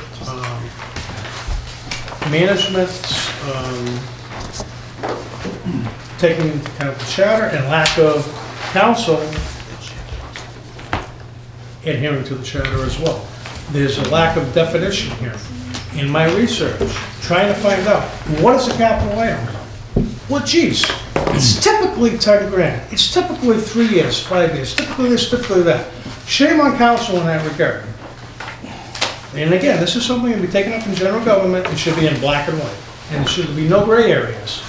management taking into account the charter, and lack of council adhering to the charter as well. There's a lack of definition here. In my research, trying to find out, what is a capital item? Well, geez, it's typically 10 grand. It's typically 3 years, 5 years, typically this, typically that. Shame on council in that regard. And again, this is something that will be taken up in general government. It should be in black and white. And there should be no gray areas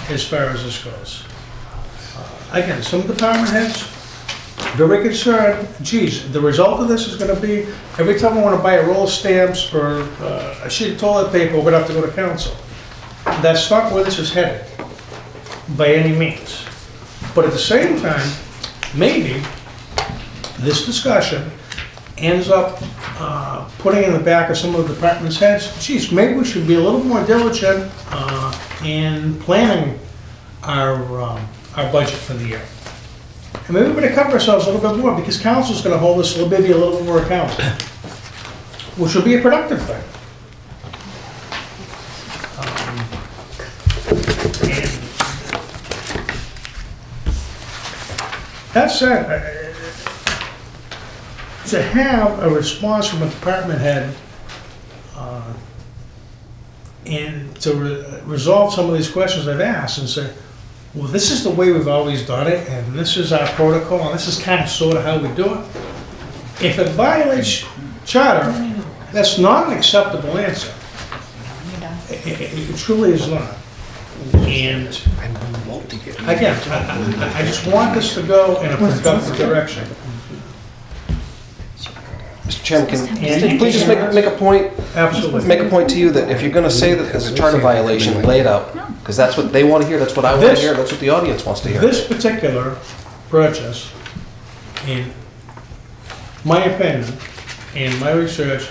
as far as this goes. Again, some department heads, very concerned, geez, the result of this is going to be, every time I want to buy a roll of stamps or a sheet of toilet paper, we're going to have to go to council. That's not where this is headed, by any means. But at the same time, maybe this discussion ends up putting in the back of some of the department's heads, geez, maybe we should be a little more diligent in planning our budget for the year. And maybe we're going to cover ourselves a little bit more, because council's going to hold us maybe a little bit more accountable, which will be a productive thing. And that said, to have a response from a department head and to resolve some of these questions I've asked and say, well, this is the way we've always done it, and this is our protocol, and this is kind of sort of how we do it. If it violates charter, that's not an acceptable answer. It truly is not. And again, I just want this to go in a productive direction. Mr. Chairman, can you please just make a point? Absolutely. Make a point to you that if you're going to say that there's a charter violation, lay it out. Because that's what they want to hear, that's what I want to hear, that's what the audience wants to hear. This particular purchase, in my opinion, in my research,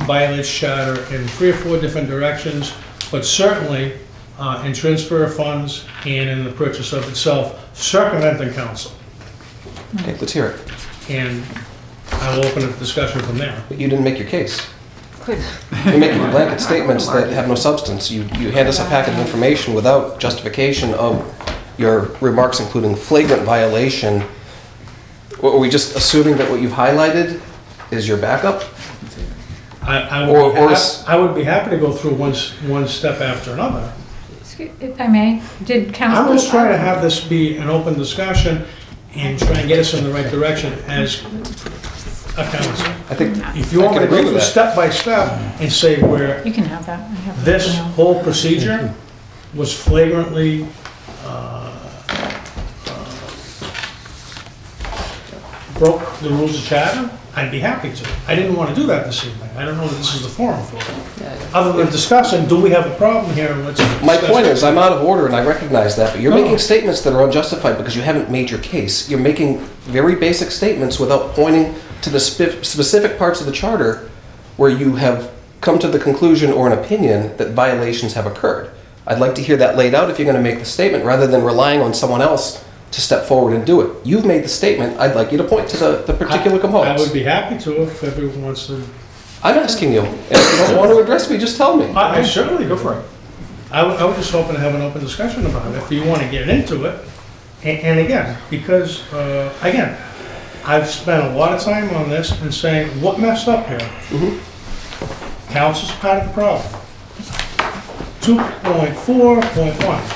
violates charter in 3 or 4 different directions, but certainly in transfer of funds and in the purchase of itself, circumventing council. Okay, let's hear it. And I will open a discussion from there. But you didn't make your case. You're making blanket statements that have no substance. You hand us a packet of information without justification of your remarks, including flagrant violation. Are we just assuming that what you've highlighted is your backup? I would be happy to go through one step after another. If I may, did council? I'm just trying to have this be an open discussion and try and get us in the right direction as a council. I think if you want me to go through step by step and say where you can have that. I have this whole procedure was flagrantly broke the rules of charter, I'd be happy to. I didn't want to do that this evening. I don't know that this is the forum for it. Other than discussing, do we have a problem here? And let's My point is, I'm out of order and I recognize that, but you're making statements that are unjustified because you haven't made your case. You're making very basic statements without pointing to the specific parts of the charter where you have come to the conclusion or an opinion that violations have occurred. I'd like to hear that laid out if you're going to make the statement, rather than relying on someone else to step forward and do it. You've made the statement. I'd like you to point to the particular components. I would be happy to if everyone wants to. I'm asking you. And if you don't want to address me, just tell me. I certainly go for it. I was just hoping to have an open discussion about it if you want to get into it. And again, because, again, I've spent a lot of time on this and saying, what messed up here? Council's part of the problem. 2.4.1.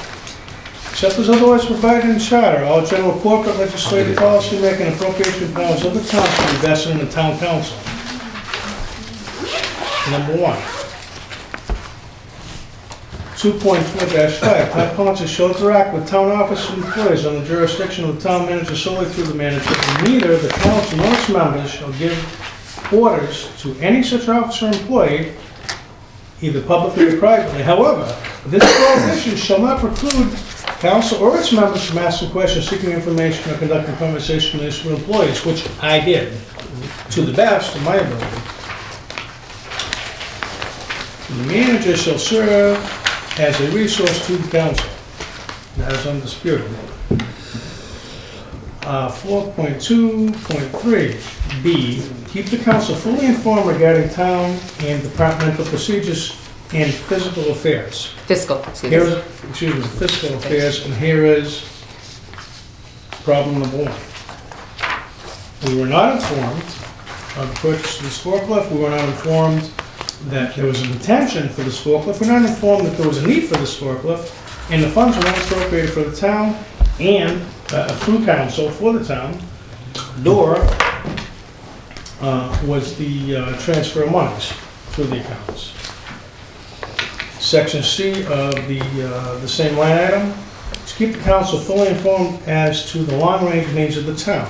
Except as otherwise provided in charter, all general corporate legislative policy making appropriation powers of the town should be vested in the town council. Number 1. 2.4-5, town council shall interact with town office employees on the jurisdiction of the town manager solely through the manager, and neither the council nor its members shall give orders to any such officer or employee, either publicly or privately. However, this prohibition shall not preclude council or its members from asking questions, seeking information, or conducting conversation with employees, which I did, to the best of my ability. The manager shall serve as a resource to the council. That is undisputed. 4.2.3B, keep the council fully informed regarding town and departmental procedures and fiscal affairs. Fiscal affairs, and here is problem number 1. We were not informed of the purchase of this forklift. We were not informed that there was an intention for this forklift. We were not informed that there was a need for this forklift, and the funds were not appropriated for the town and through council for the town, nor was the transfer of monies through the accounts. Section C of the same line item, to keep the council fully informed as to the long-range needs of the town.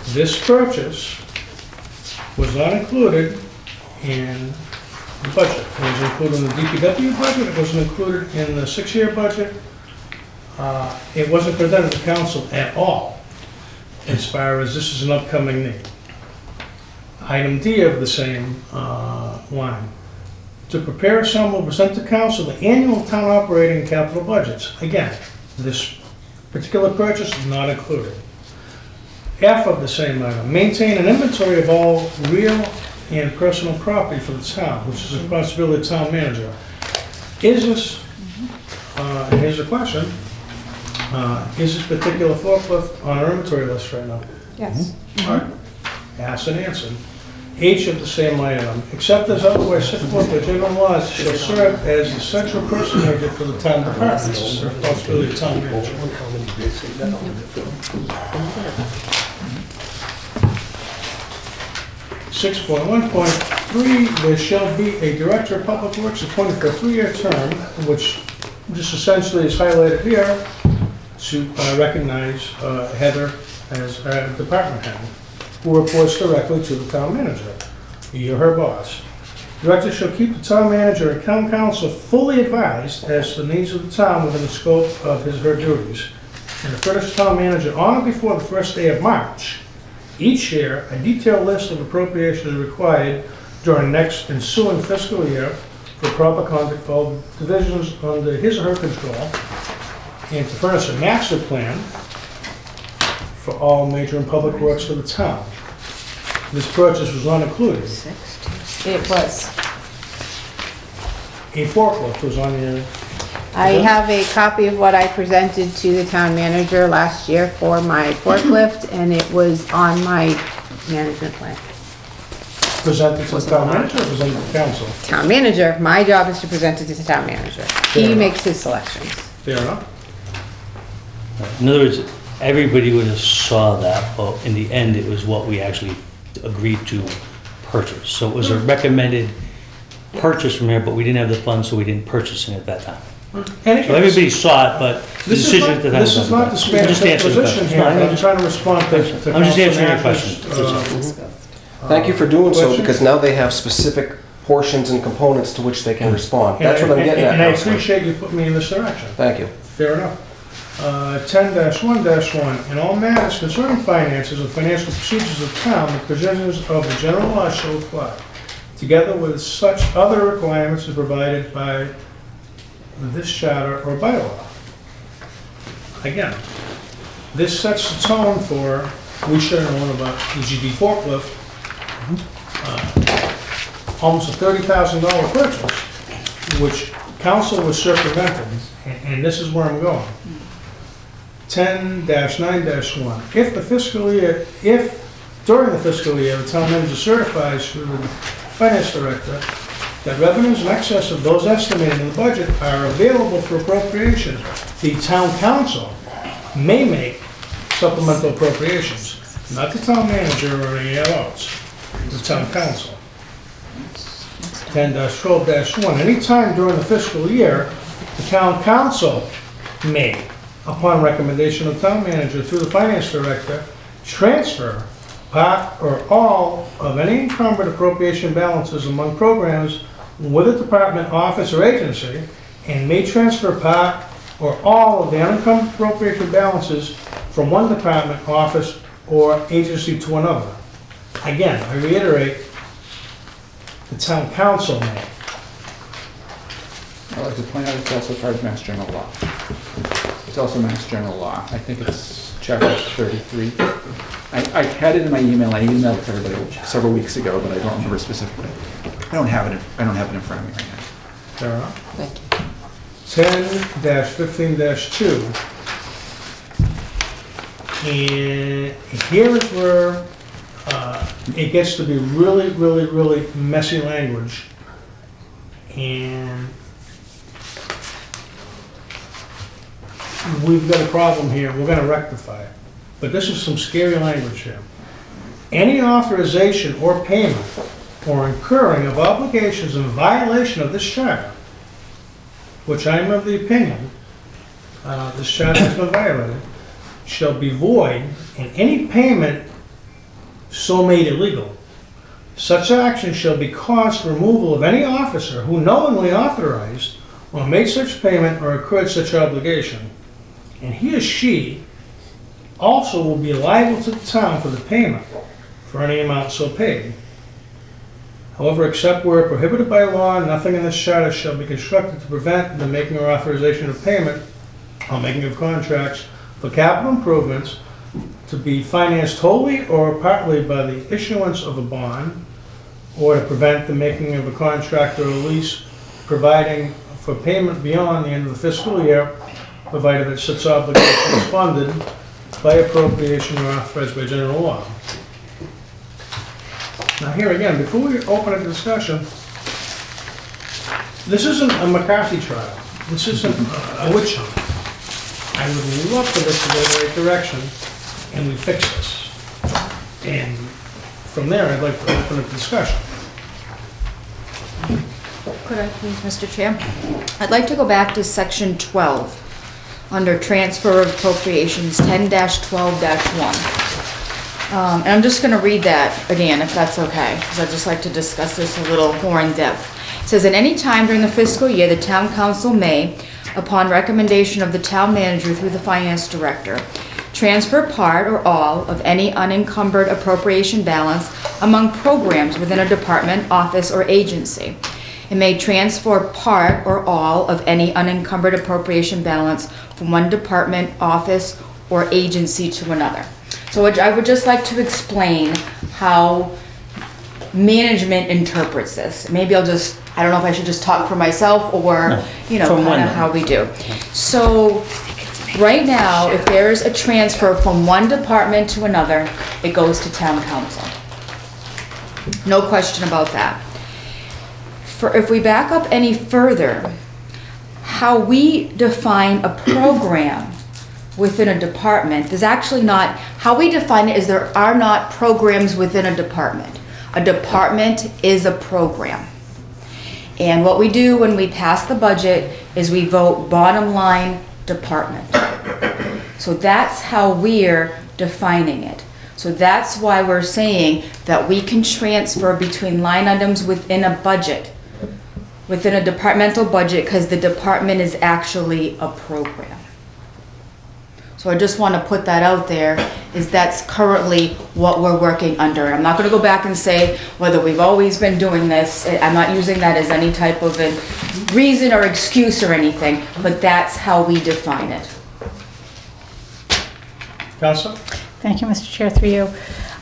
This purchase was not included in the budget. It was included in the DPW budget. It wasn't included in the 6-year budget. It wasn't presented to council at all as far as this is an upcoming need. Item D of the same line. To prepare, assemble, present to council the annual town operating and capital budgets. Again, this particular purchase is not included. F of the same item. Maintain an inventory of all real and personal property for the town, which is a responsibility of the town manager. Is this, here's a question, is this particular forklift on our inventory list right now? Yes. Asked and answered. H of the same item, except as otherwise set forth by general laws, shall serve as the central personager for the town departments. This is the responsibility of the town manager. 6.1.3, there shall be a director of public works appointed for a 3-year term, which just essentially is highlighted here to recognize Heather as a department head, who reports directly to the town manager. You're her boss. Director shall keep the town manager and town council fully advised as to the needs of the town within the scope of his or her duties. And to furnish the town manager on or before the first day of March, each year, a detailed list of appropriations required during the next ensuing fiscal year for proper conduct for all divisions under his or her control, and to furnish a master plan for all major and public works for the town. This purchase was not included. It was. A forklift was on the, I have a copy of what I presented to the town manager last year for my forklift, and it was on my management plan. presented to the town manager or presented to the council? Town manager, my job is to present it to the town manager. He makes his selections. Fair enough. In other words, everybody would have saw that, but in the end, it was what we actually agreed to purchase. So it was a recommended purchase from here, but we didn't have the funds, so we didn't purchase it at that time. So everybody saw it, but the decision at the time was This is not the I'm just Spanish answering the position question. here, No, but I'm trying to respond to I'm just answering your Councilman question. Ash's, Thank you for doing so, question? because now they have specific portions and components to which they can respond. That's what I'm getting at. And I Councilman. appreciate you putting me in this direction. Thank you. Fair enough. 10-1-1, in all matters concerning finances and financial procedures of town, the provisions of the general law shall apply, together with such other requirements as provided by this charter or bylaw. Again, this sets the tone for, we should have known about the GD forklift, almost a $30,000 purchase, which council was circumvented, and this is where I'm going. 10-9-1, if during the fiscal year, the town manager certifies through the finance director that revenues in excess of those estimated in the budget are available for appropriation, the town council may make supplemental appropriations, not the town manager or any else, the town council. 10-12-1, anytime during the fiscal year, the town council may, upon recommendation of town manager through the finance director, transfer part or all of any encumbered appropriation balances among programs with a department, office, or agency, and may transfer part or all of the unencumbered appropriation balances from one department, office, or agency to another. Again, I reiterate, the town council may. I'd like to point out it's also part of Mass General Law. It's also Mass General Law. I think it's chapter 33. I had it in my email. I emailed it to everybody several weeks ago, but I don't remember specifically. I don't have it in front of me right now. Fair enough. Thank you. 10-15-2. And here is where it gets to be really, really, really messy language. And we've got a problem here. We're going to rectify it. But this is some scary language here. Any authorization or payment or incurring of obligations in violation of this charter, which I am of the opinion this charter has been violated, shall be void, and any payment so made illegal. Such action shall be caused for removal of any officer who knowingly authorized or made such payment or incurred such obligation, and he or she also will be liable to the town for the payment for any amount so paid. However, except where prohibited by law, nothing in this charter shall be constructed to prevent the making or authorization of payment or making of contracts for capital improvements to be financed wholly or partly by the issuance of a bond, or to prevent the making of a contract or a lease providing for payment beyond the end of the fiscal year, provided that such obligation is funded by appropriation or authorized by general law. Now here again, before we open a discussion, this isn't a McCarthy trial. This isn't a witch hunt. I would love for this to go the right direction and we fix this. And from there, I'd like to open a discussion. Could I please, Mr. Chair? I'd like to go back to section 12, under transfer of appropriations, 10-12-1. And I'm just going to read that again, if that's okay, because I'd just like to discuss this a little more in depth. It says, at any time during the fiscal year, the town council may, upon recommendation of the town manager through the finance director, transfer part or all of any unencumbered appropriation balance among programs within a department, office, or agency, It may transfer part or all of any unencumbered appropriation balance from one department, office, or agency to another. So I would just like to explain how management interprets this. Maybe I don't know if I should just talk for myself or, you know, kind of how we do. So right now, if there's a transfer from one department to another, it goes to town council. No question about that. If we back up any further, how we define a program within a department, there's actually not, how we define it is there are not programs within a department. A department is a program. And what we do when we pass the budget is we vote bottom line department. So that's how we're defining it. So that's why we're saying that we can transfer between line items within a budget, within a departmental budget, because the department is actually a program. So I just want to put that out there, is that's currently what we're working under. I'm not going to go back and say whether we've always been doing this. I'm not using that as any type of a reason or excuse or anything, but that's how we define it. Council? Thank you, Mr. Chair, through you.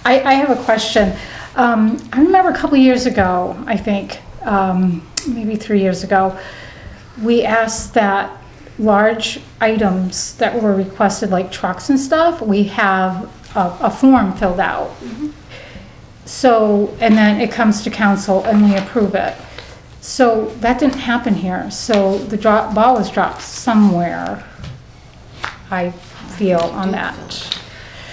I have a question. I remember a couple years ago, I think, maybe 3 years ago, we asked that large items that were requested, like trucks and stuff, we have a form filled out. So, and then it comes to council and we approve it. So that didn't happen here. So the ball was dropped somewhere, I feel, on that.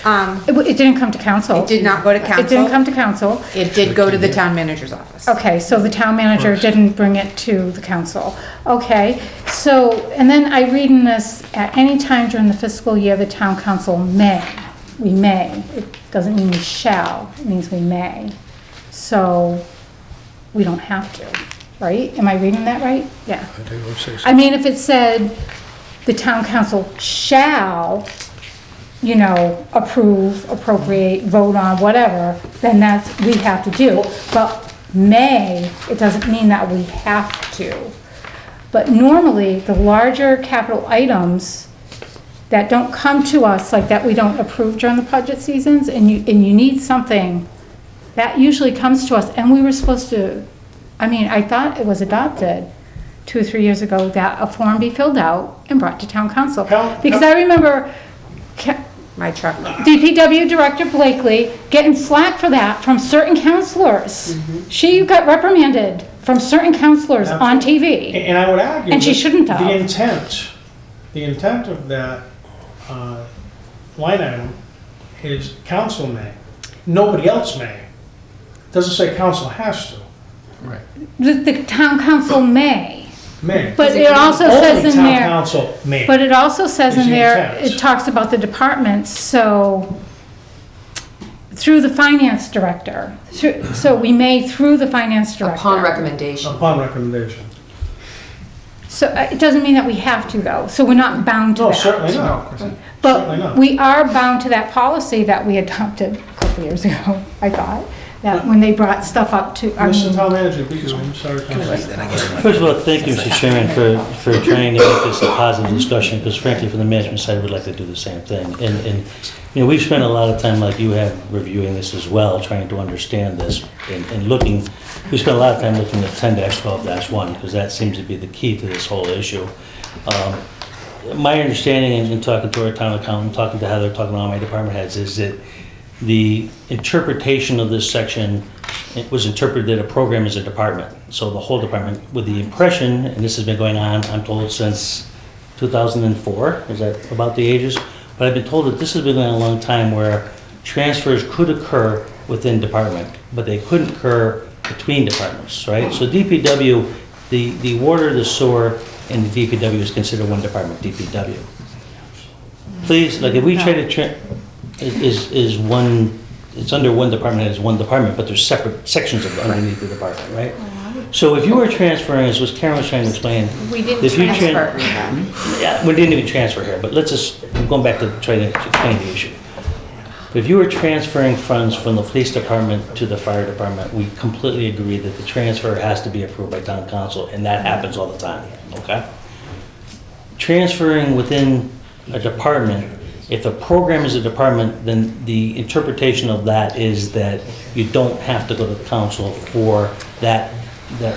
It didn't come to council. It did not go to council. It didn't come to council. It did go to the town manager's office. Okay, so the town manager didn't bring it to the council. Okay, so, and then I read in this, at any time during the fiscal year, the town council may. We may. It doesn't mean we shall. It means we may. So we don't have to, right? Am I reading that right? Yeah. I mean, if it said the town council shall, you know, approve, appropriate, vote on, whatever, then that's, we have to do. But may, it doesn't mean that we have to. But normally, the larger capital items that don't come to us, like that we don't approve during the budget seasons, and you need something, that usually comes to us, and we were supposed to, I mean, I thought it was adopted 2 or 3 years ago that a form be filled out and brought to town council. Because I remember my truck. DPW Director Blakely getting slack for that from certain counselors. She got reprimanded from certain counselors on TV. And I would argue and she shouldn't have. The intent of that line item is council may. Nobody else may. It doesn't say council has to. Right. The town council may. May. But it also says in there. Council may. But it also says in the there, intent. it talks about the departments, so through the finance director. So we may through the finance director. Upon recommendation. Upon recommendation. So it doesn't mean that we have to, though, so we're not bound to that. No, certainly not. But Certainly not. we are bound to that policy that we adopted a couple years ago, I thought, that when they brought stuff up to, I Mr. mean, Town Manager, please, I'm sorry. First of all, thank you, Mr. Chairman, for trying to make this a positive discussion, because frankly, from the management side, we'd like to do the same thing. And you know, we've spent a lot of time, like you have, reviewing this as well, trying to understand this and looking. We spent a lot of time looking at 10-12-1, because that seems to be the key to this whole issue. My understanding in talking to our town accountant, talking to Heather, talking to all my department heads, is that the interpretation of this section, it was interpreted that a program is a department. So the whole department, with the impression, and this has been going on, I'm told, since 2004, is that about the ages? But I've been told that this has been going on a long time, where transfers could occur within department, but they couldn't occur between departments, right? So DPW, the water, the sewer, and the DPW is considered one department, DPW. Please, like if we try to, is one, it's under one department, it's one department, but there's separate sections of it underneath the department, right? So if you were transferring, as Karen was trying to explain. We didn't if you transfer. Yeah, we didn't even transfer here, but let's just, I'm going back to trying to explain the issue. If you were transferring funds from the police department to the fire department, we completely agree that the transfer has to be approved by town council, and that happens all the time, okay? Transferring within a department, if the program is a department, then the interpretation of that is that you don't have to go to the council for that,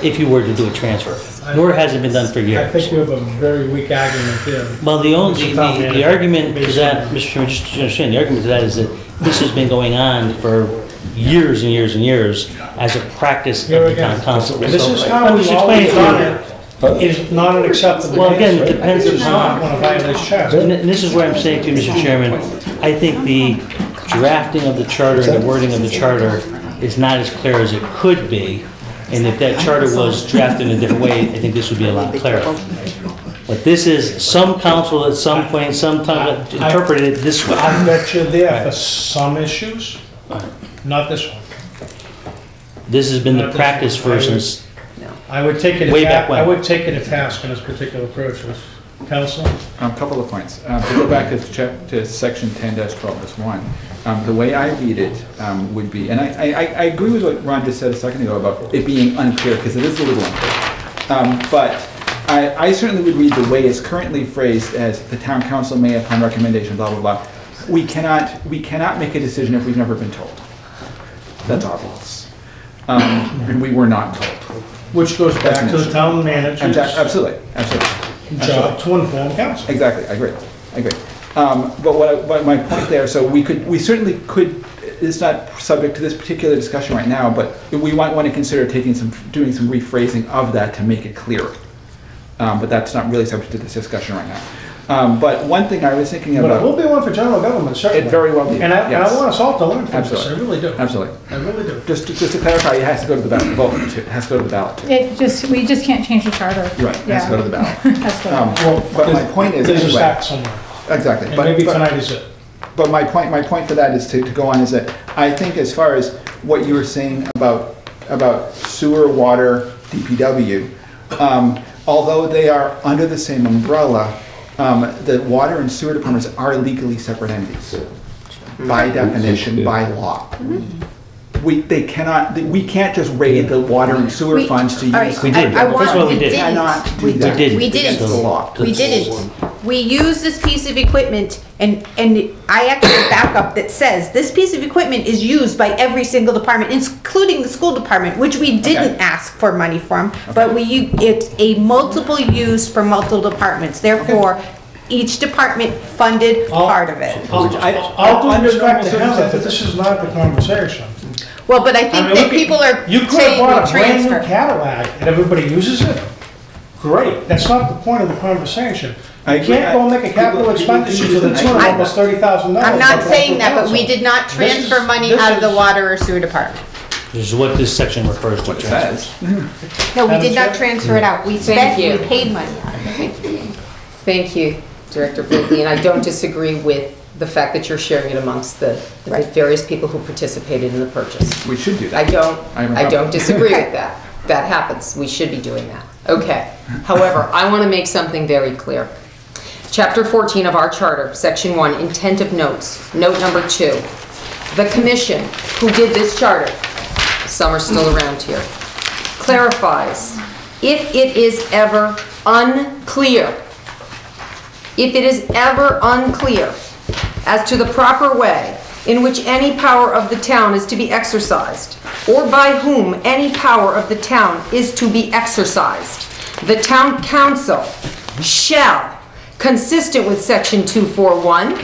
if you were to do a transfer. Nor has it been done for years. I think you have a very weak argument there. Well, the argument to that, Mr. Chairman, just to understand, the argument to that is that this has been going on for years and years and years as a practice of the town council. This is how we've always done it. Is not an acceptable. Well, again, it depends upon upon. one of violates charter. And this is what I'm saying to you, Mr. Chairman. I think the drafting of the charter and the wording of the charter is not as clear as it could be. And if that charter was drafted in a different way, I think this would be a lot clearer. But this is, some council at some point, sometime interpreted it this way. I bet you're there for some issues, not this one. This has been the practice for since I would take it way back when. I would take it a task in this particular process. Council? A couple of points. To go back to section 10-12-1, the way I read it would be, and I agree with what Ron just said a second ago about it being unclear, because it is a little unclear. But I certainly would read the way it's currently phrased as the town council may, upon recommendation, blah, blah, blah. We cannot make a decision if we've never been told. That's obvious. And we were not told. Which goes back to the town manager's Absolutely. job to inform council. Exactly, I agree. But what my point there, so we certainly could, it's not subject to this particular discussion right now, but we might want to consider doing some rephrasing of that to make it clearer. But that's not really subject to this discussion right now. But one thing I was thinking about. But it will be one for general government, certainly. It very well be. And I yes. want us all to learn from this, I Absolutely. really do. Absolutely. I really do. Just to clarify, it has to go to the ballot. Vote. It has to go to the ballot. We just can't change the charter. Right. It has to go to the ballot. Has to go. But my point is There's a anyway. stack somewhere. Exactly. And maybe tonight is it. But my point for that is to go on is that I think as far as what you were saying about sewer, water, DPW, although they are under the same umbrella, the water and sewer departments are legally separate entities by definition, by law. We can't just raid the water and sewer funds to use. We did. First of all, we did. Cannot do that. We didn't. Against the law. We didn't. We use this piece of equipment, and I actually have backup that says this piece of equipment is used by every single department, including the school department, which we didn't ask for money from, but it's a multiple use for multiple departments. Therefore, each department funded part of it. I'll do respect to him, but this is not the conversation. Well, but I think that people are You could have saying bought we a brand new transfer. Cadillac and everybody uses it. Great, that's not the point of the conversation. I You agree. can't go make a capital People expenditure use to the it. tune of almost $30,000. I'm not saying that, but we did not transfer money out of the water or sewer department. This is what this section refers to. What it says. No, we did not transfer it out. We spent, we you. paid money out of it. Thank you, Director Blakely, and I don't disagree with the fact that you're sharing it amongst the various people who participated in the purchase. We should do that. I don't disagree with that. That happens. We should be doing that. Okay. However, I want to make something very clear. Chapter 14 of our charter, section 1, intent of notes, note number 2. The commission who did this charter, some are still around here, clarifies if it is ever unclear as to the proper way in which any power of the town is to be exercised, or by whom any power of the town is to be exercised, the town council shall, consistent with section 241,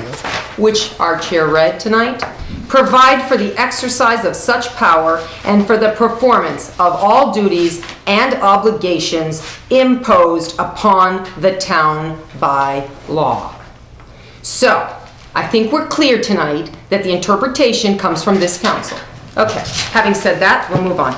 which our chair read tonight, provide for the exercise of such power and for the performance of all duties and obligations imposed upon the town by law. So, I think we're clear tonight that the interpretation comes from this council. Okay, having said that, we'll move on.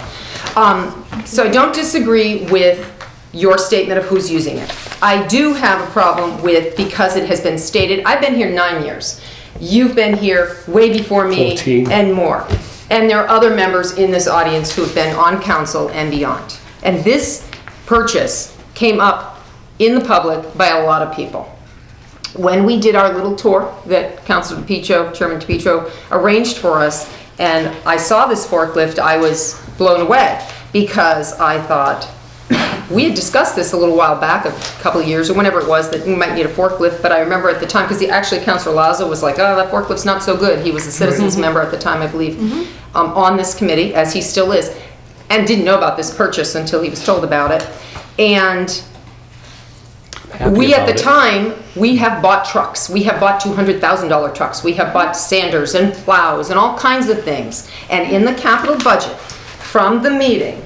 So I don't disagree with your statement of who's using it. I do have a problem with, because it has been stated, I've been here 9 years. You've been here way before me 14. and more. And there are other members in this audience who have been on council and beyond. And this purchase came up in the public by a lot of people. when we did our little tour that Councilor DePietro, Chairman DePietro, arranged for us, and I saw this forklift, I was blown away, because I thought, we had discussed this a little while back, a couple of years, or whenever it was, that we might need a forklift, but I remember at the time, because actually Councilor Lazo was like, oh, that forklift's not so good. He was a citizens member at the time, I believe, on this committee, as he still is, and didn't know about this purchase until he was told about it. And we, at the time, we have bought trucks. We have bought $200,000 trucks. We have bought sanders and plows and all kinds of things. And in the capital budget, from the meeting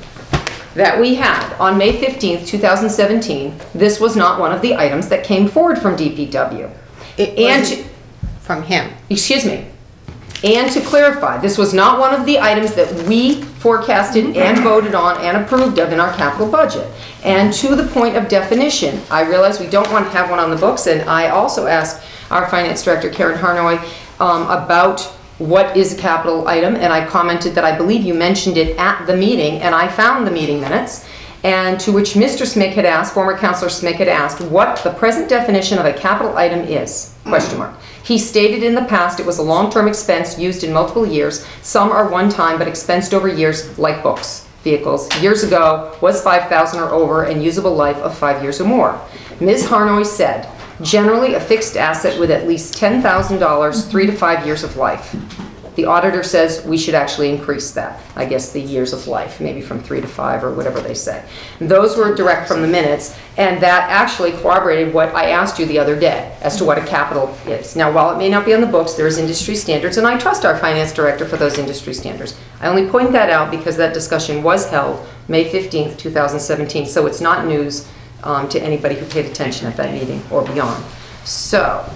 that we had on May 15th, 2017, this was not one of the items that came forward from DPW. From him. Excuse me. And to clarify, this was not one of the items that we forecasted and voted on and approved of in our capital budget. And to the point of definition, I realize we don't want to have one on the books, and I also asked our finance director, Karen Harnoy, about what is a capital item, and I commented that I believe you mentioned it at the meeting, and I found the meeting minutes, and to which Mr. Smick had asked, former Councilor Smick had asked, what the present definition of a capital item is, question mark. He stated in the past it was a long-term expense used in multiple years. Some are one-time but expensed over years, like books, vehicles. Years ago was 5,000 or over and usable life of 5 years or more. Ms. Harnoy said, generally a fixed asset with at least $10,000, 3 to 5 years of life. The auditor says we should actually increase that, I guess the years of life, maybe from 3 to 5 or whatever they say. Those were direct from the minutes, and that actually corroborated what I asked you the other day as to what a capital is. Now, while it may not be on the books, there is industry standards, and I trust our finance director for those industry standards. I only point that out because that discussion was held May 15th, 2017, so it's not news to anybody who paid attention at that meeting or beyond. So,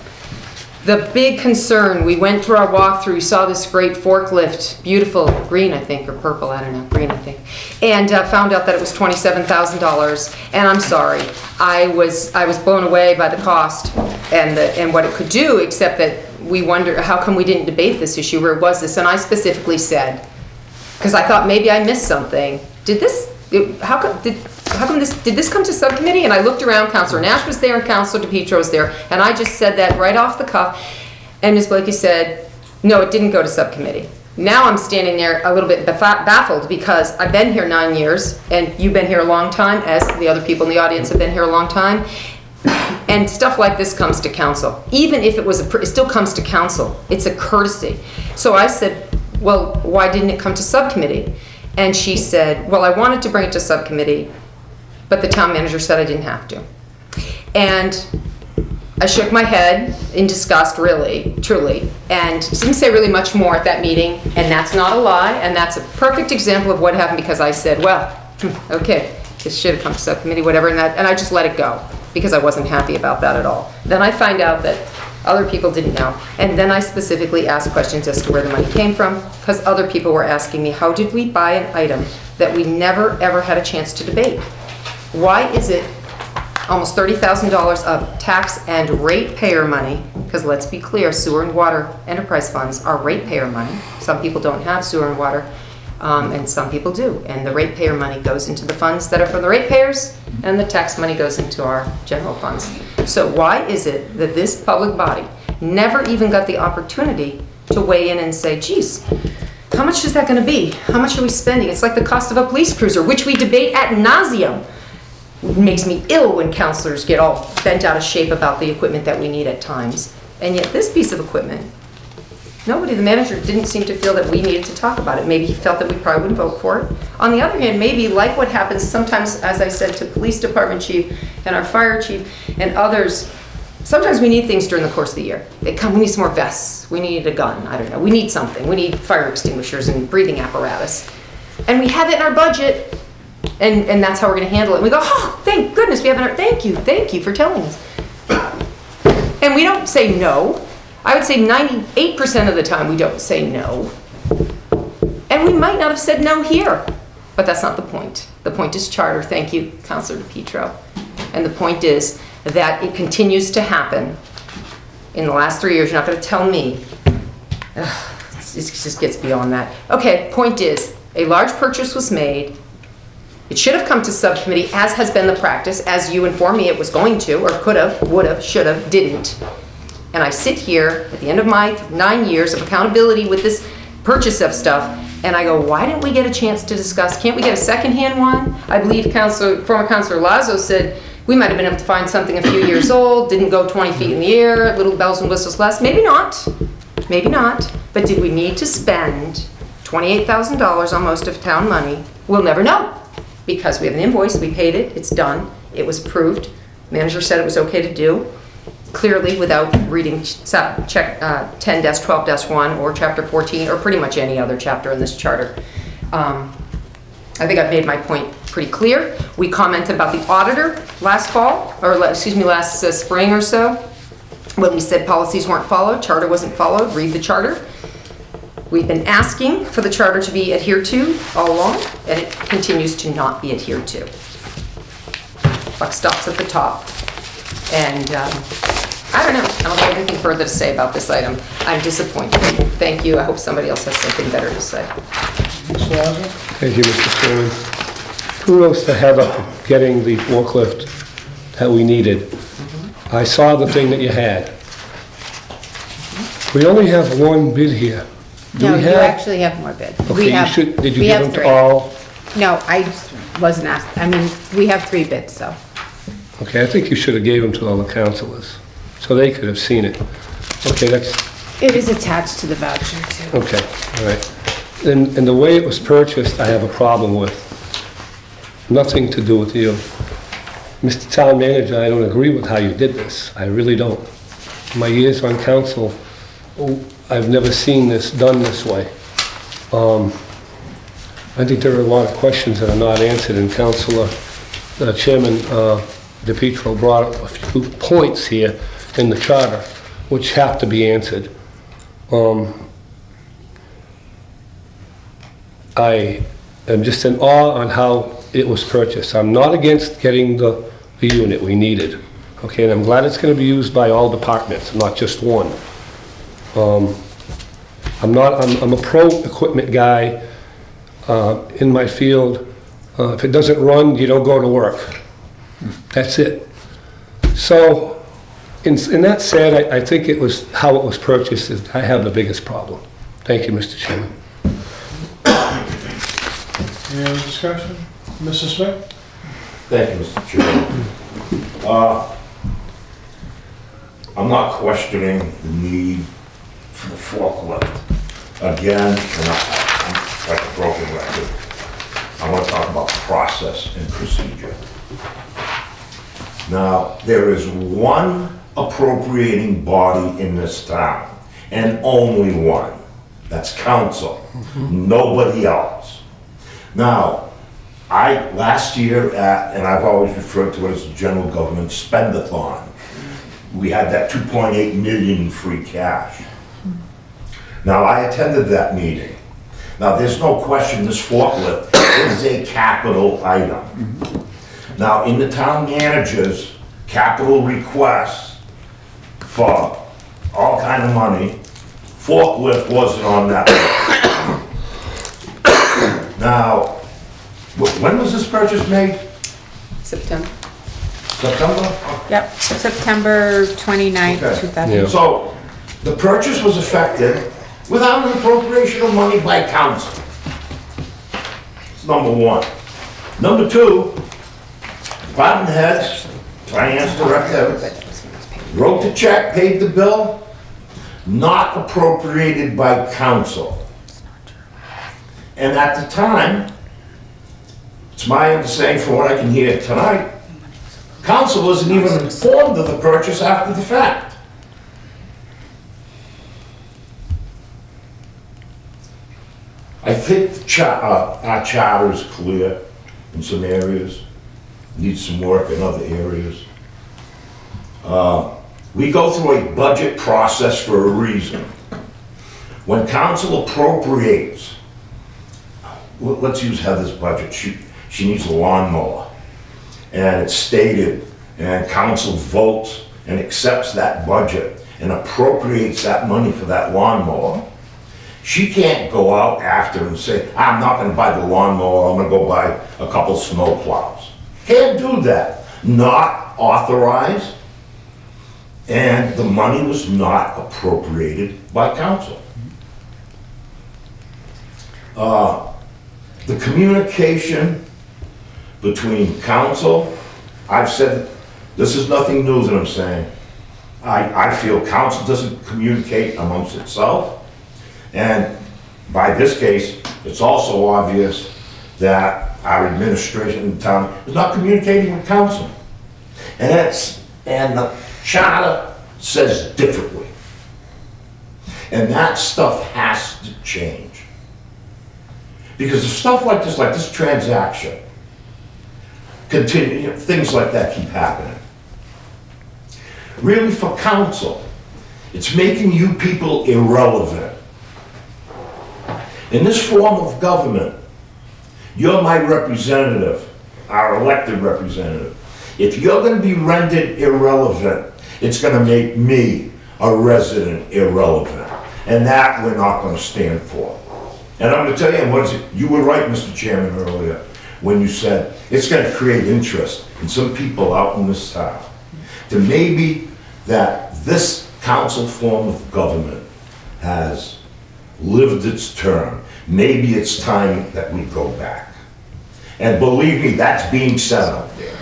the big concern, we went through our walkthrough, we saw this great forklift, beautiful, green I think, or purple, I don't know, green I think, and found out that it was $27,000, and I'm sorry, I was blown away by the cost and what it could do, except that we wonder, how come we didn't debate this issue, where was this, and I specifically said, because I thought maybe I missed something, did this come to subcommittee? And I looked around, Councilor Nash was there and Councilor DePietro was there, and I just said that right off the cuff, and Ms. Blakey said, no, it didn't go to subcommittee. Now I'm standing there a little bit baffled because I've been here 9 years, and you've been here a long time, as the other people in the audience have been here a long time, and stuff like this comes to council. Even if it still comes to council. It's a courtesy. So I said, well, why didn't it come to subcommittee? And she said, well, I wanted to bring it to subcommittee, but the town manager said I didn't have to. And I shook my head in disgust, really, truly, and didn't say really much more at that meeting, and that's not a lie, and that's a perfect example of what happened because I said, well, okay, this should have come to subcommittee, whatever, and I just let it go because I wasn't happy about that at all. Then I find out that other people didn't know, and then I specifically asked questions as to where the money came from because other people were asking me, how did we buy an item that we never ever had a chance to debate? Why is it almost $30,000 of tax and ratepayer money, because let's be clear, sewer and water enterprise funds are ratepayer money. Some people don't have sewer and water, and some people do. And the ratepayer money goes into the funds that are for the ratepayers, and the tax money goes into our general funds. So why is it that this public body never even got the opportunity to weigh in and say, geez, how much is that going to be? How much are we spending? It's like the cost of a police cruiser, which we debate ad nauseum. It makes me ill when councilors get all bent out of shape about the equipment that we need at times. And yet this piece of equipment, the manager didn't seem to feel that we needed to talk about it. Maybe he felt that we probably wouldn't vote for it. On the other hand, maybe like what happens sometimes, as I said, to police department chief and our fire chief and others, sometimes we need things during the course of the year. We need some more vests. We need a gun. I don't know. We need something. We need fire extinguishers and breathing apparatus. And we have it in our budget. And that's how we're going to handle it. And we go, oh, thank goodness we have it. Thank you for telling us. And we don't say no. I would say 98% of the time we don't say no. And we might not have said no here. But that's not the point. The point is charter. Thank you, Councilor DePietro. And the point is that it continues to happen. In the last 3 years, you're not going to tell me. It just gets beyond that. Okay, point is, a large purchase was made. It should have come to subcommittee, as has been the practice, as you informed me it was going to, or could have, would have, should have, didn't. And I sit here at the end of my 9 years of accountability with this purchase of stuff, and I go, why didn't we get a chance to discuss? Can't we get a secondhand one? I believe former Councilor Lazo said we might have been able to find something a few years old, didn't go 20 feet in the air, little bells and whistles less. Maybe not, maybe not. But did we need to spend $28,000 on most of town money? We'll never know, because we have an invoice, we paid it, it's done, it was approved. Manager said it was okay to do, clearly without reading check 10-12-1 or chapter 14 or pretty much any other chapter in this charter. I think I've made my point pretty clear. We commented about the auditor last fall, or excuse me, last spring or so, when we said policies weren't followed, charter wasn't followed, read the charter. We've been asking for the charter to be adhered to all along, and it continues to not be adhered to. Buck stops at the top. And I don't know. I don't have anything further to say about this item. I'm disappointed. Thank you. I hope somebody else has something better to say. Mr. Lazo? Thank you, Mr. Chairman. Kudos to Heather for getting the forklift that we needed. I saw the thing that you had. We only have one bid here. Do No, we you have? actually have more bids. Okay, did you we give have them to 3. all? No, I wasn't asked. I mean, we have 3 bids, so. Okay, I think you should have gave them to all the councilors, so they could have seen it. Okay, that's, It is attached to the voucher too. okay, all right. And the way it was purchased, I have a problem with. Nothing to do with you. Mr. Town Manager, I don't agree with how you did this. I really don't. My years on council, I've never seen this done this way. I think there are a lot of questions that are not answered, and Councilor Chairman DePietro brought up a few points here in the charter which have to be answered. I am just in awe on how it was purchased. I'm not against getting the unit we needed, okay, and I'm glad it's going to be used by all departments, not just one. I'm a pro-equipment guy in my field. If it doesn't run, you don't go to work. That's it. So, in that said, I think it was how it was purchased is I have the biggest problem. Thank you, Mr. Chairman. Any other discussion? Mr. Smith? Thank you, Mr. Chairman. I'm not questioning the need for the forklift. Again, and I'm like a broken record. I want to talk about process and procedure. Now, there is one appropriating body in this town, and only one. That's council. Nobody else. Now, last year and I've always referred to it as the general government spend-a-thon. We had that 2.8 million in free cash. Now, I attended that meeting. Now, there's no question this forklift is a capital item. Now, in the town manager's capital requests for all kind of money, forklift wasn't on that list. Now, when was this purchase made? September. September? Yep, September 29th, Okay. 2000. So, the purchase was effected without an appropriation of money by council. That's number one. Number two, department heads, finance director, wrote the check, paid the bill, not appropriated by council. And at the time, it's my understanding from what I can hear tonight, council wasn't even informed of the purchase after the fact. I think our charter is clear in some areas, needs some work in other areas. We go through a budget process for a reason. When council appropriates, let's use Heather's budget, she needs a lawnmower. And it's stated, and council votes and accepts that budget and appropriates that money for that lawnmower. She can't go out after and say, I'm not gonna buy the lawnmower, I'm gonna go buy a couple snow plows. Can't do that. Not authorized, and the money was not appropriated by council. The communication between council, I've said, this is nothing new that I'm saying. I feel council doesn't communicate amongst itself. And by this case, it's also obvious that our administration in town is not communicating with council. And the charter says differently. And that stuff has to change. Because of stuff like this transaction, continue, things like that keep happening. Really, for council, it's making you people irrelevant. In this form of government, you're my representative, our elected representative. If you're going to be rendered irrelevant, it's going to make me, a resident, irrelevant. And that we're not going to stand for. And I'm going to tell you, what is it? You were right, Mr. Chairman, earlier, when you said it's going to create interest in some people out in this town. To maybe that this council form of government has lived its term. Maybe it's time that we go back. And believe me, that's being said out there.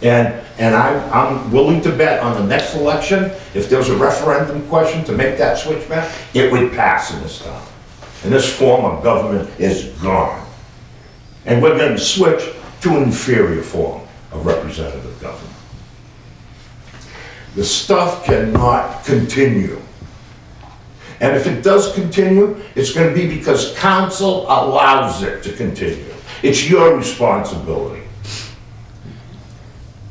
And I'm willing to bet on the next election, if there was a referendum question to make that switch back, it would pass in this town. And this form of government is gone. And we're going to switch to an inferior form of representative government. The stuff cannot continue. And if it does continue, it's going to be because council allows it to continue. It's your responsibility.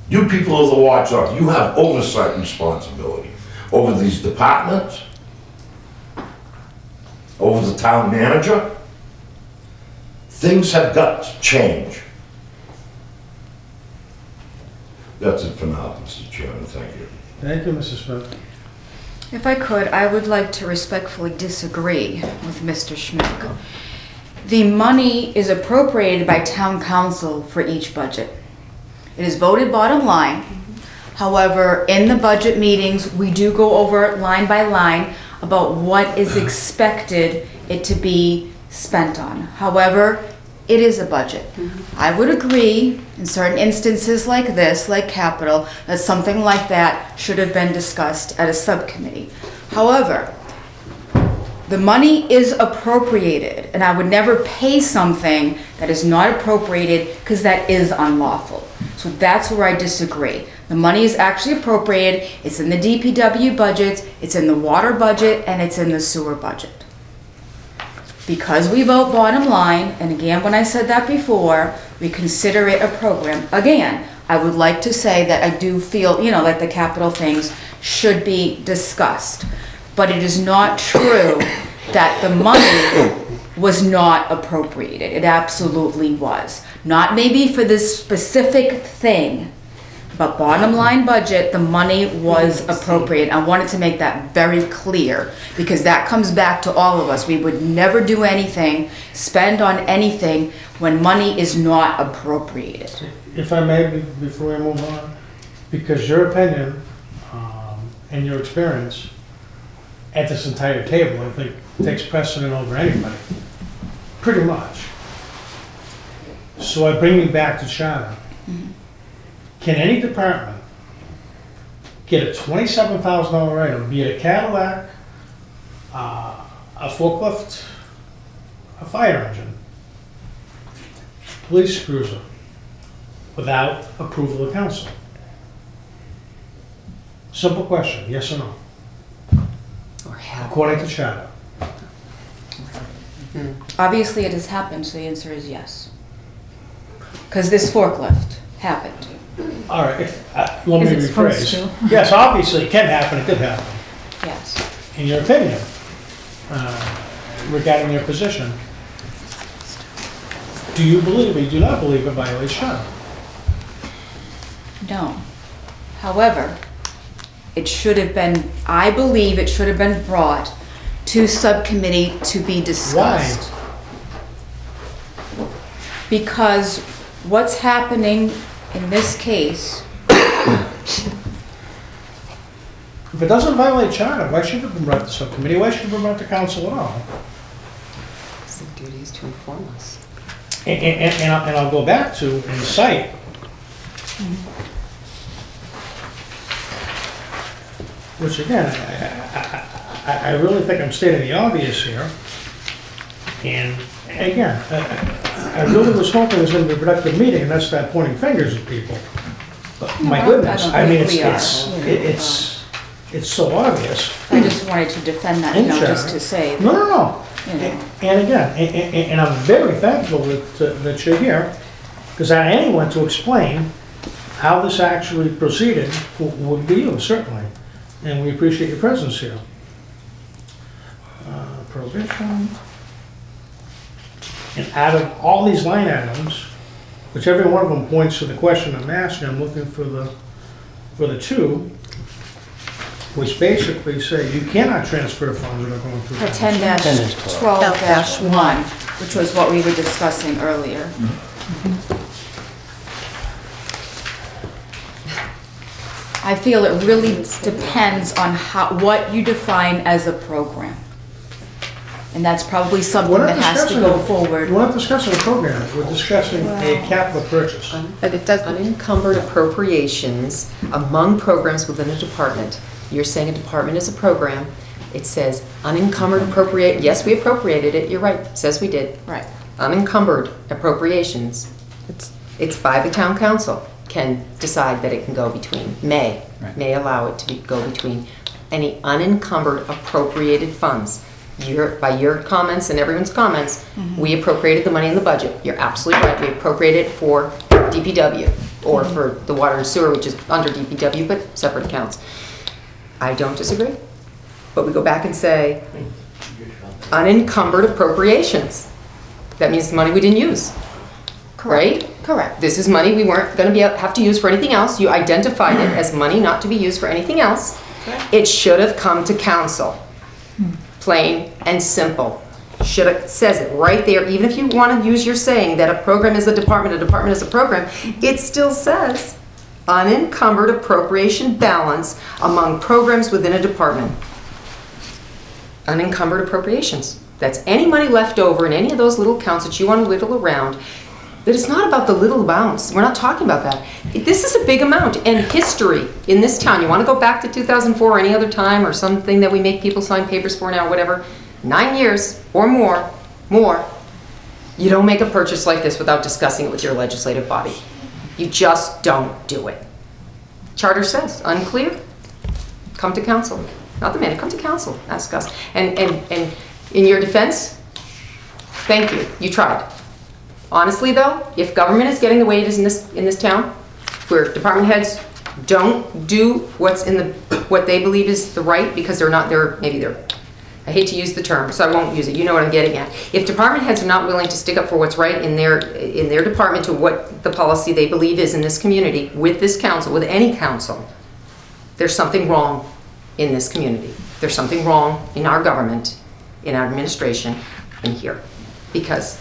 You people of the watchdog, you have oversight responsibility over these departments, over the town manager. Things have got to change. That's it for now, Mr. Chairman. Thank you. Thank you, Mrs. Smith. If I could, I would like to respectfully disagree with Mr. Schmidt. The money is appropriated by town council for each budget. It is voted bottom line. However, in the budget meetings, we do go over line by line about what is expected it to be spent on. However, it is a budget. I would agree in certain instances like this, like capital, that something like that should have been discussed at a subcommittee. However, the money is appropriated, and I would never pay something that is not appropriated because that is unlawful. So that's where I disagree. The money is actually appropriated. It's in the DPW budget, it's in the water budget, and it's in the sewer budget. Because we vote bottom line, and again, when I said that before, we consider it a program. Again, I would like to say that I do feel, that the capital things should be discussed. But it is not true that the money was not appropriated. It absolutely was. Not maybe for this specific thing, but bottom line budget, the money was appropriate. I wanted to make that very clear because that comes back to all of us. We would never do anything, spend on anything when money is not appropriated. If I may, before we move on, because your opinion and your experience at this entire table, I think, takes precedent over anybody, pretty much. So I bring you back to charter. Can any department get a $27,000 item, be it a Cadillac, a forklift, a fire engine, police cruiser, without approval of council? Simple question, yes or no? According to charter. Obviously it has happened, so the answer is yes. Because this forklift happened. All right, let me Is it supposed rephrase. Yes, obviously it can happen, it did happen. Yes. In your opinion, regarding your position, do you believe or do not believe it violates charter? No. However, it should have been, I believe it should have been brought to subcommittee to be discussed. Because what's happening in this case, If it doesn't violate charter, why should it have been brought to subcommittee? Why should it have been brought to council at all? It's their duty is to inform us. And I'll go back to and cite. Which again, I really think I'm stating the obvious here. And again, I really was hoping it was going to be a productive meeting and not start pointing fingers at people. But my goodness, I mean, it's so obvious. I just wanted to defend that, just to say. No, no, no. You know. And again, and I'm very thankful that you're here, because anyone to explain how this actually proceeded would be you, certainly. And we appreciate your presence here. Prohibition. And out of all these line items, which every one of them points to the question I'm asking, I'm looking for the two, which basically say you cannot transfer funds that are going through. For 10-12-1, which was what we were discussing earlier. I feel it really depends on what you define as a program. And that's probably something that has to go forward. We're not discussing a program, we're discussing a capital purchase. But it does unencumbered appropriations among programs within a department. You're saying a department is a program. It says unencumbered appropriate, yes, we appropriated it, you're right, it says we did. Right. Unencumbered appropriations, it's by the town council, can decide that it can go between, may allow it to go between any unencumbered appropriated funds. By your comments and everyone's comments, we appropriated the money in the budget. You're absolutely right, we appropriated it for DPW, or for the water and sewer, which is under DPW, but separate accounts. I don't disagree, but we go back and say unencumbered appropriations. That means the money we didn't use. Correct. Right? Correct. This is money we weren't going to have to use for anything else. You identified it as money not to be used for anything else. Correct. It should have come to council. Plain and simple. It says it right there. Even if you want to use your saying that a program is a department is a program, it still says unencumbered appropriation balance among programs within a department. Unencumbered appropriations. That's any money left over in any of those little accounts that you want to whittle around. But it's not about the little amounts. We're not talking about that. This is a big amount. And history in this town, you want to go back to 2004 or any other time, or something that we make people sign papers for now, whatever, 9 years or more, you don't make a purchase like this without discussing it with your legislative body. You just don't do it. Charter says, unclear, come to council. Not the minute, come to council, ask us. And in your defense, thank you, you tried. Honestly though, if government is getting the way it is in this town, where department heads don't do what they believe is the right because I hate to use the term, so I won't use it, you know what I'm getting at. If department heads are not willing to stick up for what's right in their department to what the policy they believe is in this community, with this council, with any council, there's something wrong in this community. There's something wrong in our government, in our administration, and here. Because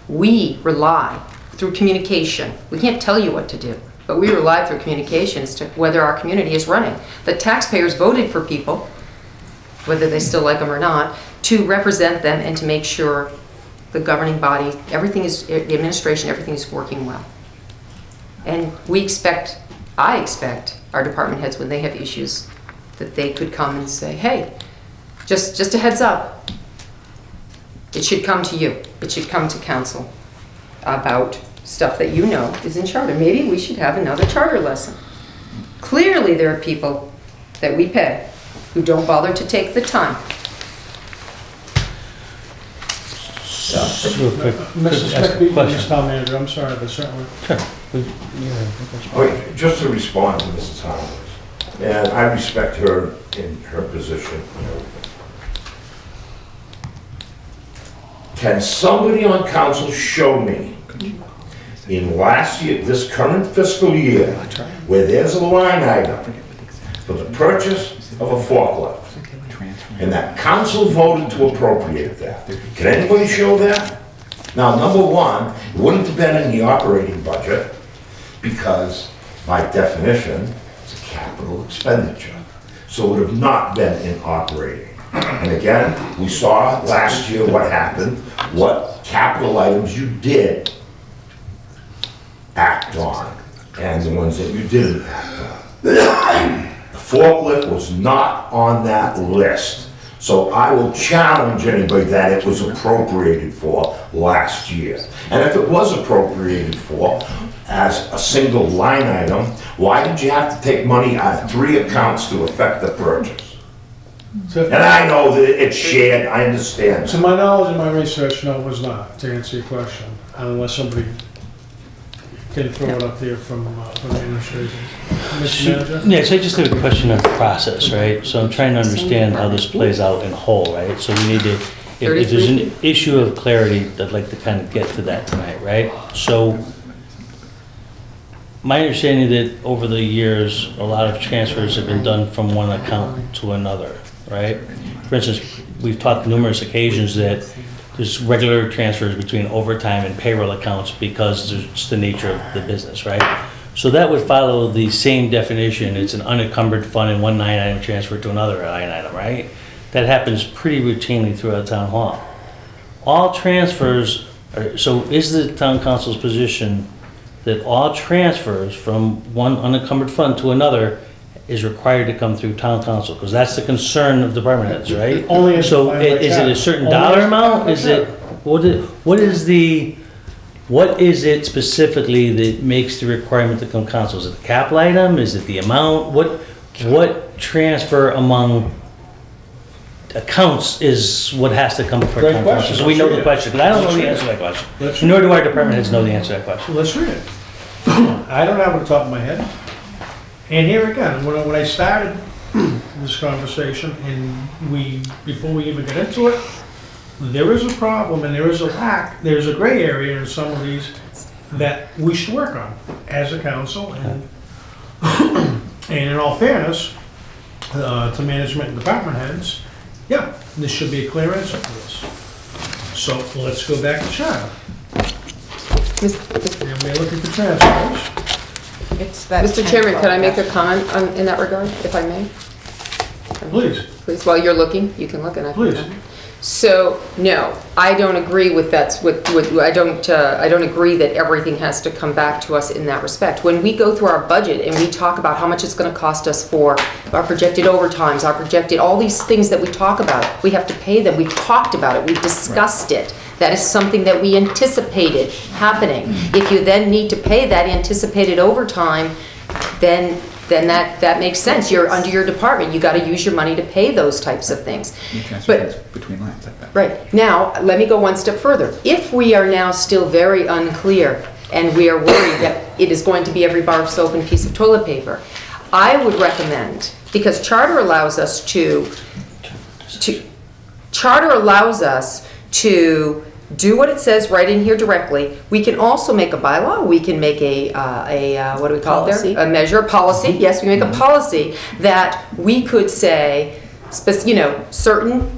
we rely through communication. We can't tell you what to do, but we rely through communication as to whether our community is running. The taxpayers voted for people, whether they still like them or not, to represent them and to make sure the governing body, the administration, everything is working well. And I expect our department heads, when they have issues, that they could come and say, hey, just a heads up, it should come to you. It should come to council about stuff that you know is in charter. Maybe we should have another charter lesson. Clearly there are people that we pay who don't bother to take the time. So. Mrs. Town Manager, I'm sorry, but certainly. Wait, just to respond to Mrs. Howard, and I respect her in her position. Can somebody on council show me in last year, this current fiscal year, where there's a line item for the purchase of a forklift and that council voted to appropriate that. Can anybody show that? Now, number one, it wouldn't have been in the operating budget because by definition, it's a capital expenditure. So it would have not been in operating. And again, we saw last year what happened, what capital items you did act on, and the ones that you didn't act on. The forklift was not on that list. So I will challenge anybody that it was appropriated for last year. And if it was appropriated for as a single line item, why did you have to take money out of 3 accounts to effect the purchase? And I know that it's shared, I understand. To my knowledge and my research, no, it was not, to answer your question, unless somebody can throw it up there from the administration. Mr. Manager? Yes, I just have a question on the process, right? So I'm trying to understand how this plays out in whole, right? So we need to, if there's an issue of clarity, I'd like to kind of get to that tonight, right? So my understanding that over the years, a lot of transfers have been done from one account to another, right? For instance, we've talked numerous occasions that there's regular transfers between overtime and payroll accounts because it's the nature of the business, right? So that would follow the same definition. It's an unencumbered fund and one line item transfer to another line item, right? That happens pretty routinely throughout town hall. All transfers, so is the town council's position that all transfers from one unencumbered fund to another is required to come through town council? Because that's the concern of department heads, right? Only if So defined by is it a cap. certain Only dollar if amount? defined by Is it, what is it specifically that makes the requirement to come council? Is it the capital item? Is it the amount? What transfer among accounts is what has to come before Great town council? question. So we know the Let's question, because I don't know Let's the read answer to it. that question. Let's Nor do our department heads know the answer to that question. Let's read it. I don't have it on the top of my head. And here again, when I started this conversation, and before we even get into it, there is a problem and there is a lack, there's a gray area in some of these that we should work on as a council. And in all fairness, to management and department heads, yeah, this should be a clear answer for this. So let's go back to China. And we're looking for transfers. It's that. Mr. Chairman, could I make a comment in that regard, if I may? Please. Please, while you're looking, you can look and I can. Please. So, no, I don't agree with that, I don't agree that everything has to come back to us in that respect. When we go through our budget and we talk about how much it's gonna cost us for our projected overtimes, our projected, all these things that we talk about, we have to pay them, we've talked about it, we've discussed it. That is something that we anticipated happening. If you then need to pay that anticipated overtime, then that makes sense. You're under your department. You got to use your money to pay those types of things. But between lines like that. right now, let me go one step further. If we are now still very unclear and we are worried that it is going to be every bar of soap and piece of toilet paper, I would recommend, because charter allows us to do what it says right in here directly. We can also make a bylaw. We can make a what do we call it there? A measure, a policy. Yes, we make a policy that we could say, certain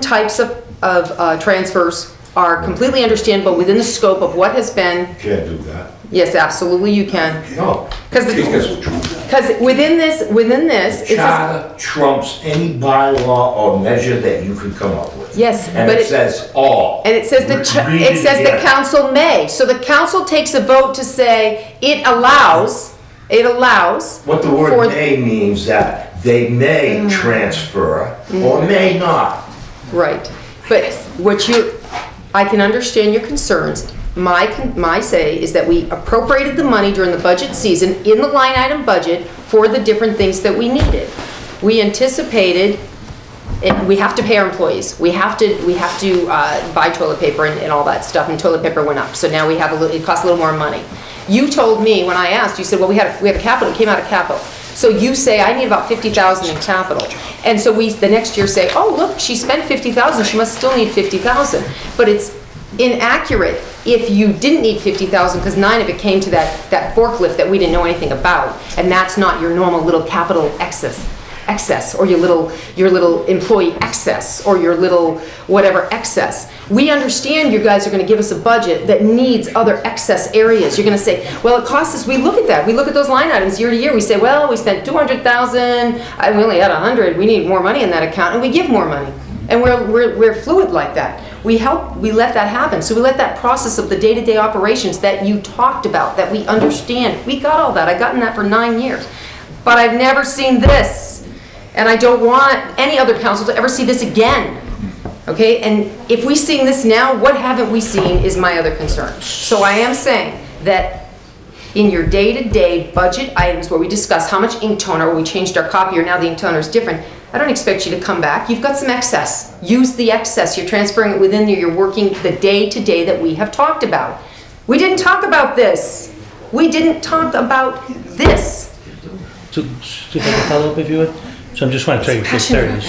types of transfers are completely understandable within the scope of what has been. Can't do that. Yes, absolutely you can. No. Because within this, it says. Charter trumps any bylaw or measure that you could come up with. Yes, and but it says all. And it says the council may. So the council takes a vote to say it allows. What the word may means that they may transfer or may not. Right, but I can understand your concerns. My say is that we appropriated the money during the budget season in the line item budget for the different things that we needed. We anticipated, we have to pay our employees. We have to buy toilet paper and all that stuff, and toilet paper went up. So now it costs a little more money. You told me when I asked, you said, well, we have a capital, it came out of capital. So you say, I need about 50,000 in capital. And so we, the next year say, oh, look, she spent 50,000, she must still need 50,000. But it's inaccurate if you didn't need 50,000 because 9 of it came to that forklift that we didn't know anything about. And that's not your normal little capital excess. excess, or your little employee excess, or your little whatever excess. We understand you guys are going to give us a budget that needs other excess areas. You're going to say, well, it costs us. We look at that. We look at those line items year to year. We say, well, we spent 200,000. We only had 100. We need more money in that account, and we give more money. And we're fluid like that. We let that happen. So we let that process of the day-to-day operations that you talked about, that we understand. We got all that. I've gotten that for 9 years. But I've never seen this. And I don't want any other council to ever see this again. Okay? And if we've seen this now, what haven't we seen is my other concern. So I am saying that in your day-to-day budget items where we discuss how much ink toner, we changed our copier, now the ink toner is different, I don't expect you to come back. You've got some excess. Use the excess. You're transferring it within there. You're working the day-to-day that we have talked about. We didn't talk about this. We didn't talk about this. So if I can follow up if you would? So I'm just want to try to get clarity.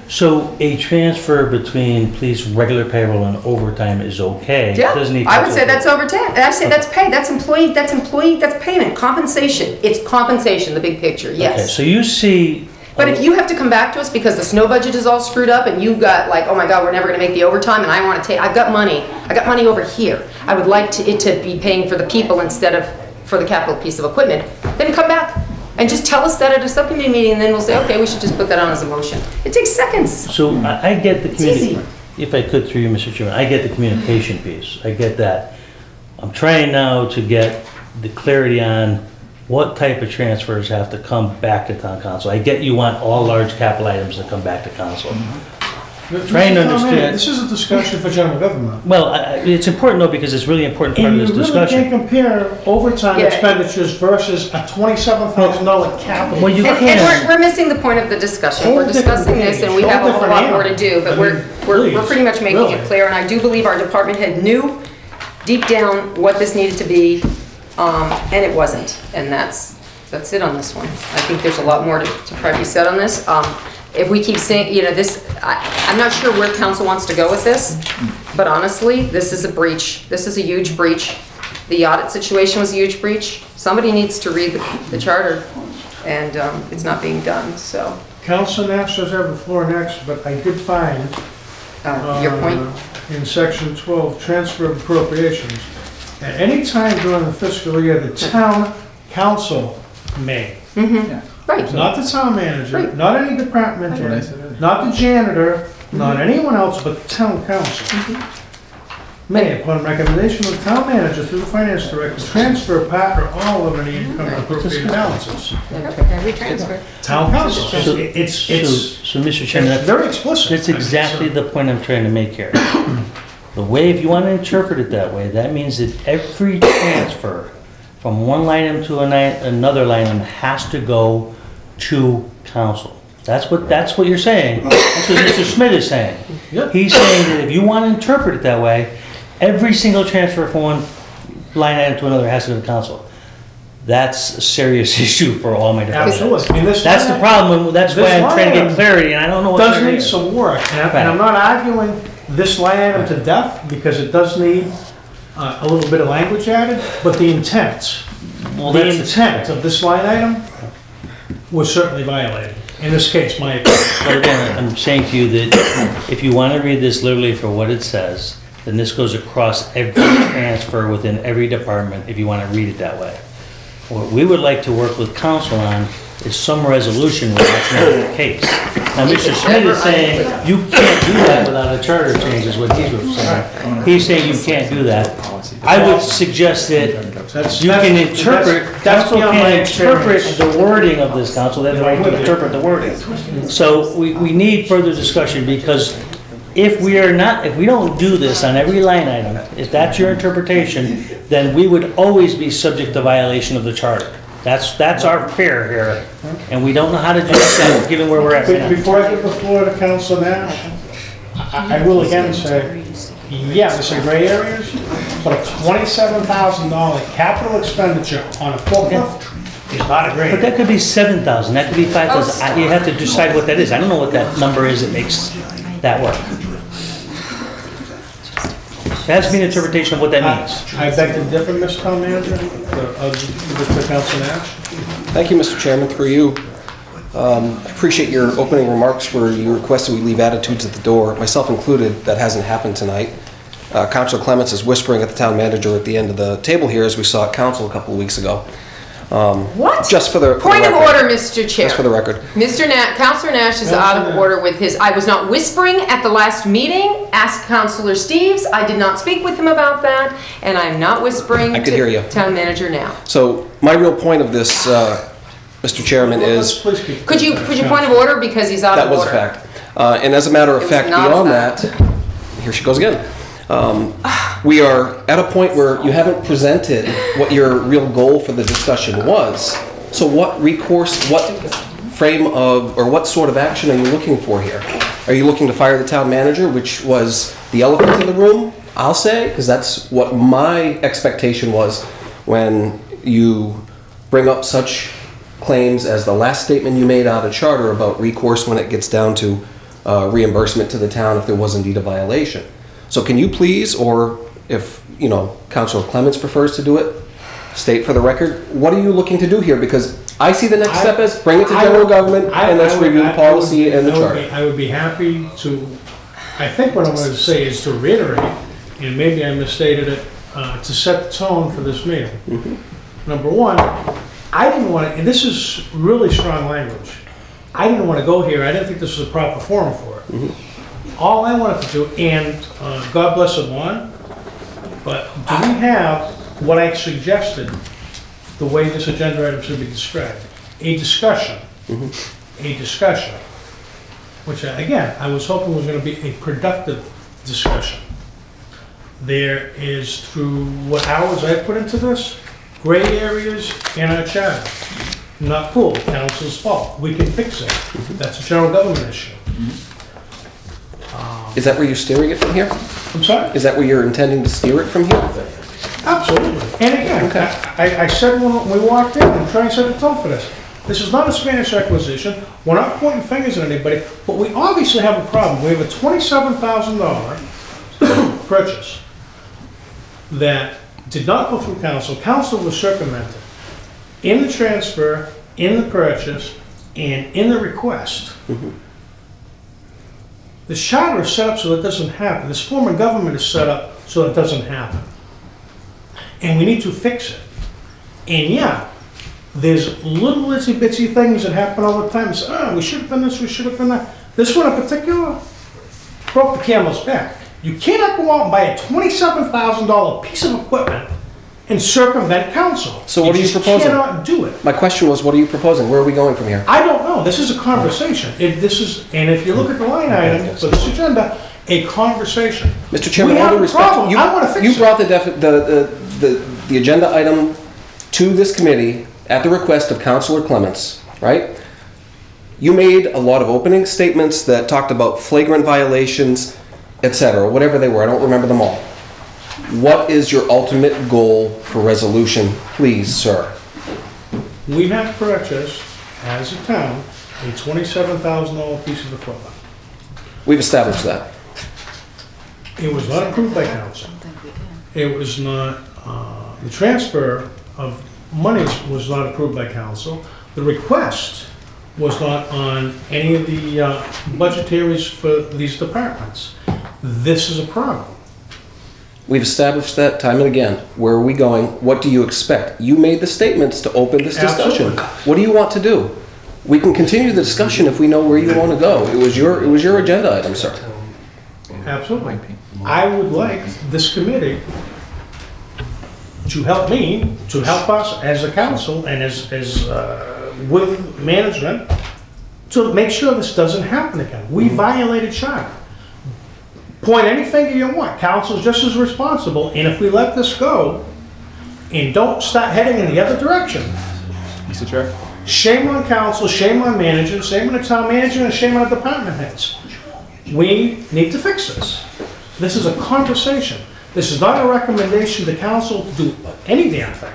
So a transfer between police regular payroll and overtime is okay? Yeah, Doesn't need I would say that's overtime. I say that's pay. That's employee, that's payment, compensation. It's compensation, the big picture, yes. Okay, so you see... But if you have to come back to us because the snow budget is all screwed up and you've got like, oh my God, we're never gonna make the overtime and I want to take, I've got money over here. I would like it to be paying for the people instead of for the capital piece of equipment. Then come back and just tell us that at a subcommittee meeting and then we'll say, okay, we should just put that on as a motion. It takes seconds. So I get the easy. If I could through you, Mr. Chairman, I get the communication piece. I get that. I'm trying now to get the clarity on what type of transfers have to come back to town council. I get you want all large capital items to come back to council. Trying to understand. This is a discussion for general government. Well, it's important though because it's really important part of this discussion. And you really can't compare overtime expenditures versus a $27,000 capital. Well, you can. And we're missing the point of the discussion. We're discussing this and we have a whole lot more to do, but we're pretty much making it clear. And I do believe our department head knew deep down what this needed to be. And it wasn't, and that's it on this one. I think there's a lot more to probably be said on this. If we keep saying, you know, this, I'm not sure where council wants to go with this, but honestly, this is a breach. This is a huge breach. The audit situation was a huge breach. Somebody needs to read the charter, and it's not being done, so. Council Nash does have the floor next, but I did find your point in section 12, transfer of appropriations. At any time during the fiscal year, the town council may. Right. Not the town manager, not any department head, not the janitor, not anyone else, but the town council. May, upon recommendation of the town manager through the finance director, transfer part or all of any income appropriated balances. Every transfer. Town council. So Mr. Chairman, it's very explicit. That's exactly the point I'm trying to make here. The way, if you want to interpret it that way, that means that every transfer from one line item to another line item has to go to council. That's what you're saying. That's what Mr. Smith is saying. Yep. He's saying that if you want to interpret it that way, every single transfer from one line item to another has to go to council. That's a serious issue for all my departments. Absolutely. That's the problem. That's why I'm trying to get clarity, and I don't know what does need some work. And I'm not arguing this line item to death because it does need a little bit of language added, but the intent, the intent of this line item was certainly violated. In this case, my opinion. But again, I'm saying to you that if you want to read this literally for what it says, then this goes across every transfer within every department if you want to read it that way. What we would like to work with council on is some resolution where that's not the case. Now, Mr. Smith is saying you can't do that without a charter change, is what he's saying. He's saying you can't do that. I would suggest that you can interpret, council can interpret the wording of this, council, that's why you interpret the wording. So we need further discussion because if we don't do this on every line item, if that's your interpretation, then we would always be subject to violation of the charter. That's our fear here, and we don't know how to do that given where we're at now. Before I give the floor to Council Nash, I will again say, yeah, there's some gray areas, but a $27,000 capital expenditure on a forklift is not a gray area. But that could be 7,000, that could be 5,000. You have to decide what that is. I don't know what that number is that makes that work. That has to be an interpretation of what that means. I beg to differ, Mr. Town Manager, to Council Nash. Thank you, Mr. Chairman, through you. I appreciate your opening remarks where you requested we leave attitudes at the door, myself included. That hasn't happened tonight. Councilor Clements is whispering at the town manager at the end of the table here, as we saw at council a couple of weeks ago. What? Just for the Point of record. order, Mr. Chair. Just for the record. Councilor Nash is out of order with his, I was not whispering at the last meeting. Ask Councilor Steves. I did not speak with him about that, and I'm not whispering I could hear you. to town manager now. So my real point of this, Mr. Chairman, is Could you point of order because he's out that of was order? a fact. And as a matter of It was fact, not a beyond fact. that, here she goes again. We are at a point where you haven't presented what your real goal for the discussion was. So what recourse, what frame of, or what sort of action are you looking for here? Are you looking to fire the town manager, which was the elephant in the room, I'll say, because that's what my expectation was when you bring up such claims as the last statement you made out of charter about recourse when it gets down to reimbursement to the town if there was indeed a violation. So can you please, or if, you know, Councilor Clements prefers to do it, state for the record, what are you looking to do here? Because I see the next step as bring it to general government and let's review the policy and the charter. I would be happy to, I think what I'm going to say is to reiterate, and maybe I misstated it, to set the tone for this meeting. Number one, I didn't want to, and this is really strong language, I didn't want to go here, I didn't think this was a proper forum for it. All I wanted to do, and God bless Yvonne, but do we have what I suggested, the way this agenda item should be described? A discussion. A discussion. Which, again, I was hoping was going to be a productive discussion. There is, through what hours I put into this, gray areas in our charter. Not cool, council's fault. We can fix it. That's a general government issue. Is that where you're steering it from here? I'm sorry? Is that where you're intending to steer it from here? Absolutely. And again, I said when we walked in, I'm trying to set the tone for this. This is not a Spanish acquisition. We're not pointing fingers at anybody, but we obviously have a problem. We have a $27,000 purchase that did not go through council. Council was circumvented in the transfer, in the purchase, and in the request. The charter is set up so that doesn't happen. This form of government is set up so that doesn't happen. And we need to fix it. And yeah, there's little itsy bitsy things that happen all the time. So, we should have done this, we should have done that. This one in particular broke the camel's back. You cannot go out and buy a $27,000 piece of equipment and circumvent council. So what are you proposing? You cannot do it. My question was, what are you proposing? Where are we going from here? I don't know. This is a conversation. And if you look at the line item for this agenda, a conversation. Mr. Chairman, we all have due a respect, problem. I want to fix you it. brought the agenda item to this committee at the request of Councilor Clements, right? You made a lot of opening statements that talked about flagrant violations, etc., whatever they were. I don't remember them all. What is your ultimate goal for resolution, please, sir? We have purchased, as a town, a $27,000 piece of equipment. We've established that. It was not approved by council. It was not, the transfer of monies was not approved by council. The request was not on any of the budgetaries for these departments. This is a problem. We've established that time and again. Where are we going? What do you expect? You made the statements to open this discussion. Absolutely. What do you want to do? We can continue the discussion if we know where you want to go. It was your agenda item, sir. Absolutely. I would like this committee to help me, to help us as a council and as with management to make sure this doesn't happen again. We violated charter. Point any finger you want. Council's just as responsible, and if we let this go and don't start heading in the other direction, Mr. Chair? shame on council, shame on management, shame on the town manager, and shame on the department heads. We need to fix this. This is a conversation. This is not a recommendation to council to do any damn thing.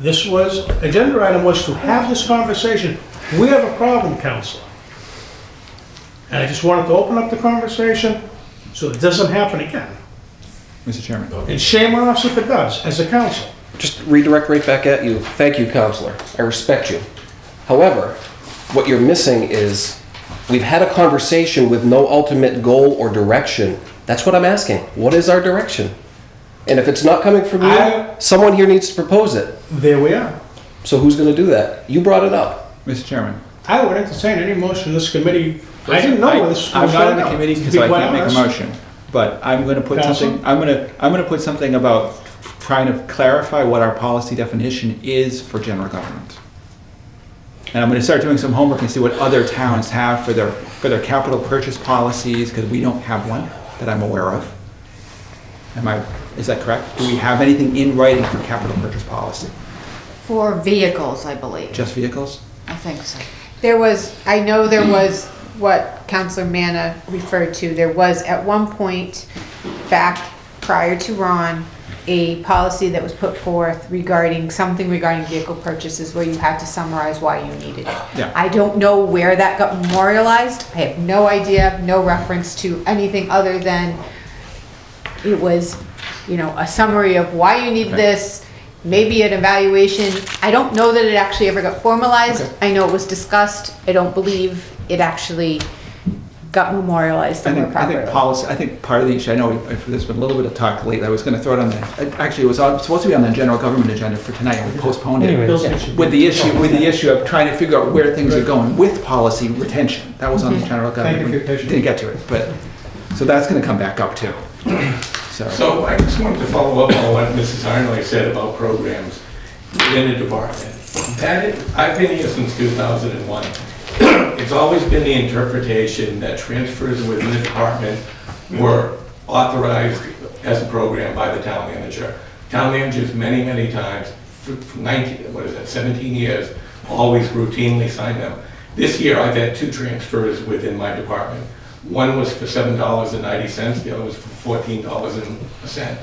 This was, agenda item was to have this conversation. We have a problem, council. And I just wanted to open up the conversation so it doesn't happen again. Mr. Chairman. And shame on us if it does, as a council. Just redirect right back at you. Thank you, Counselor. I respect you. However, what you're missing is, we've had a conversation with no ultimate goal or direction. That's what I'm asking. What is our direction? And if it's not coming from you, someone here needs to propose it. There we are. So who's gonna do that? You brought it up. Mr. Chairman. I would entertain any motion in this committee. I didn't know this. I'm not in the committee, so I can't make a motion. But I'm gonna put something, I'm gonna put something about trying to clarify what our policy definition is for general government. And I'm gonna start doing some homework and see what other towns have for their capital purchase policies, because we don't have one that I'm aware of. Is that correct? Do we have anything in writing for capital purchase policy? For vehicles, I believe. Just vehicles? I think so. I know there was what Councilor Manna referred to. There was at one point back prior to Ron, a policy that was put forth regarding vehicle purchases where you had to summarize why you needed it. Yeah. I don't know where that got memorialized. I have no idea, no reference to anything other than it was, a summary of why you need this, maybe an evaluation. I don't know that it actually ever got formalized. Okay. I know it was discussed. I don't believe it actually got memorialized somewhere properly. I think part of the issue, I know there's been a little bit of talk lately, I was gonna throw it on actually it was supposed to be on the general government agenda for tonight, and we postponed it. With the issue of trying to figure out where things are going with policy retention. That was on the general government. Didn't get to it, but, so that's gonna come back up too. So I just wanted to follow up on what Mrs. Arnold said about programs within the department. I've been here since 2001. It's always been the interpretation that transfers within the department were authorized as a program by the town manager. Town managers many times, for 17 years, always routinely sign them. This year I've had 2 transfers within my department. One was for $7.90, the other was for $14.01.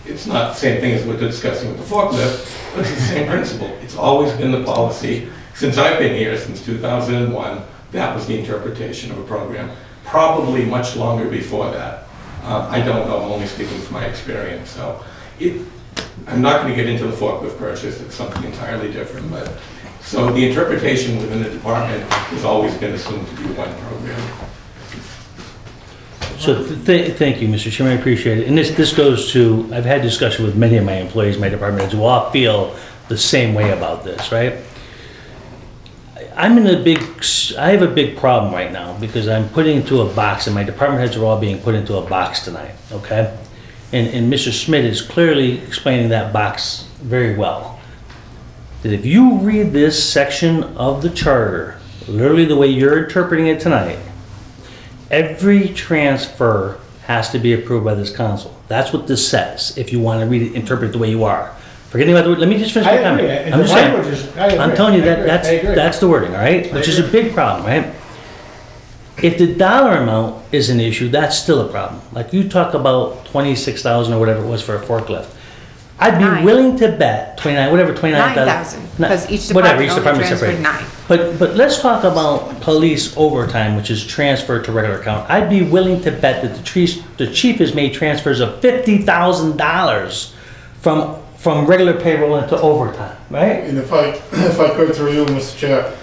It's not the same thing as what we're discussing with the forklift, but it's the same principle. It's always been the policy. Since I've been here, since 2001, that was the interpretation of a program. Probably much longer before that. I don't know, I'm only speaking from my experience. So I'm not going to get into the forklift purchase, it's something entirely different. But so the interpretation within the department has always been assumed to be one program. So thank you, Mr. Chairman, I appreciate it. And this goes to, I've had discussion with many of my employees, my department, who all feel the same way about this, right? I have a big problem right now because I'm putting into a box, and my department heads are all being put into a box tonight, okay? And Mr. Schmidt is clearly explaining that box very well. That if you read this section of the charter, literally the way you're interpreting it tonight, every transfer has to be approved by this council. That's what this says, if you want to read it, interpret it the way you are. Forgetting about the word, let me just finish my comment. I'm just saying, I'm telling you that's the wording, all right? Which is a big problem, right? If the dollar amount is an issue, that's still a problem. Like you talk about 26,000 or whatever it was for a forklift. I'd be willing to bet 29,000. 9,000, because each department only transferred 9. But let's talk about police overtime, which is transferred to regular account. I'd be willing to bet that the chief has made transfers of $50,000 from regular payroll into overtime, right? And if I could through you, Mr. Chair,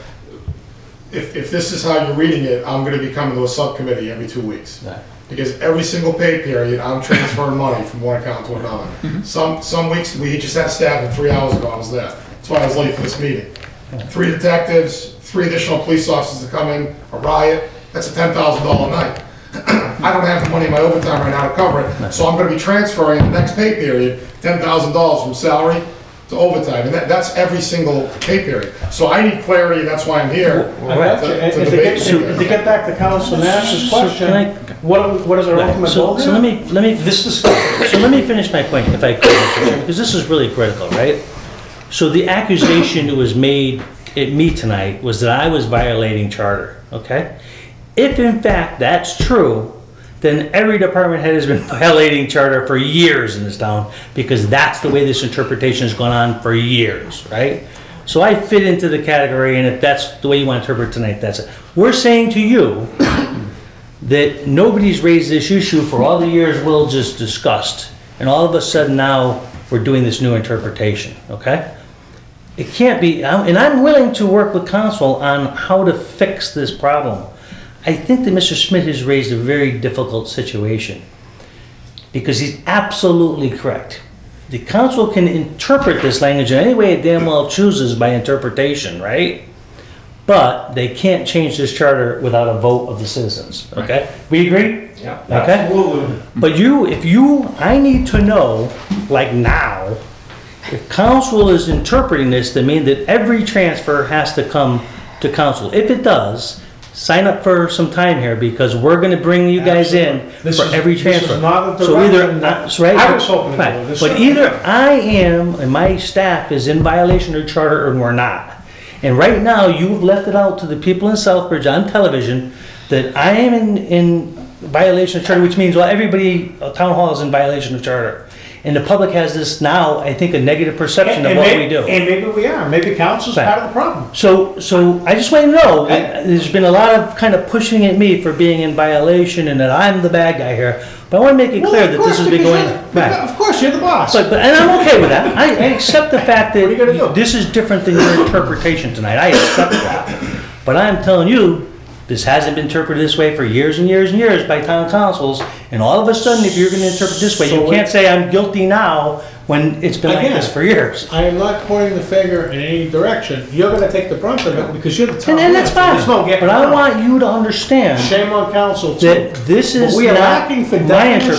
if this is how you're reading it, I'm going to be coming to a subcommittee every 2 weeks. Right. Because every single pay period, I'm transferring money from one account to another. Some weeks, we just had stabbing 3 hours ago, I was there. That's why I was late for this meeting. 3 detectives, 3 additional police officers to come in, a riot, that's a $10,000 night. I don't have the money in my overtime right now to cover it, so I'm going to be transferring in the next pay period $10,000 from salary to overtime, and that's every single pay period. So I need clarity, that's why I'm here. To get back to Councilor Nash's question, what is our ultimate goal? So let me finish my point, if I could, because this is really critical, right? So the accusation that was made at me tonight was that I was violating charter, okay? If in fact that's true, then every department head has been violating charter for years in this town, because that's the way this interpretation has gone on for years, right? So I fit into the category, and if that's the way you want to interpret tonight, that's it. We're saying to you that nobody's raised this issue for all the years Will just discussed, and all of a sudden now we're doing this new interpretation, okay? It can't be, and I'm willing to work with council on how to fix this problem. I think that Mr. Smith has raised a very difficult situation because he's absolutely correct. The council can interpret this language in any way it damn well chooses by interpretation, right? But they can't change this charter without a vote of the citizens, okay? We agree? Yeah, Okay? absolutely. But I need to know, like now, if council is interpreting this to mean that every transfer has to come to council. If it does, sign up for some time here because we're gonna bring you guys in for every transfer. This is not a So either, direction right? I was hoping to Right. do. This But is- either I am and my staff is in violation of charter or we're not. And right now, you've left it out to the people in Southbridge on television that I am in violation of charter, which means, well, everybody, town hall is in violation of charter. And the public has this now, I think, a negative perception of what we do. And maybe we are, maybe council's part of the problem. So I just want to know, that there's been a lot of kind of pushing at me for being in violation and that I'm the bad guy here. But I want to make it clear that this has been going. Of course, you're the boss. And I'm okay with that. I accept the fact that this is different than your interpretation tonight. I accept that. But I'm telling you, this hasn't been interpreted this way for years and years and years by town councils. And all of a sudden, if you're going to interpret this way, you can't say I'm guilty now when it's been like this for years. I am not pointing the finger in any direction. You're gonna take the brunt of it because you're the town And that's manager. fine. There's no getting But I around. want you to understand Shame on council too. that this But is we are not lacking for my definition.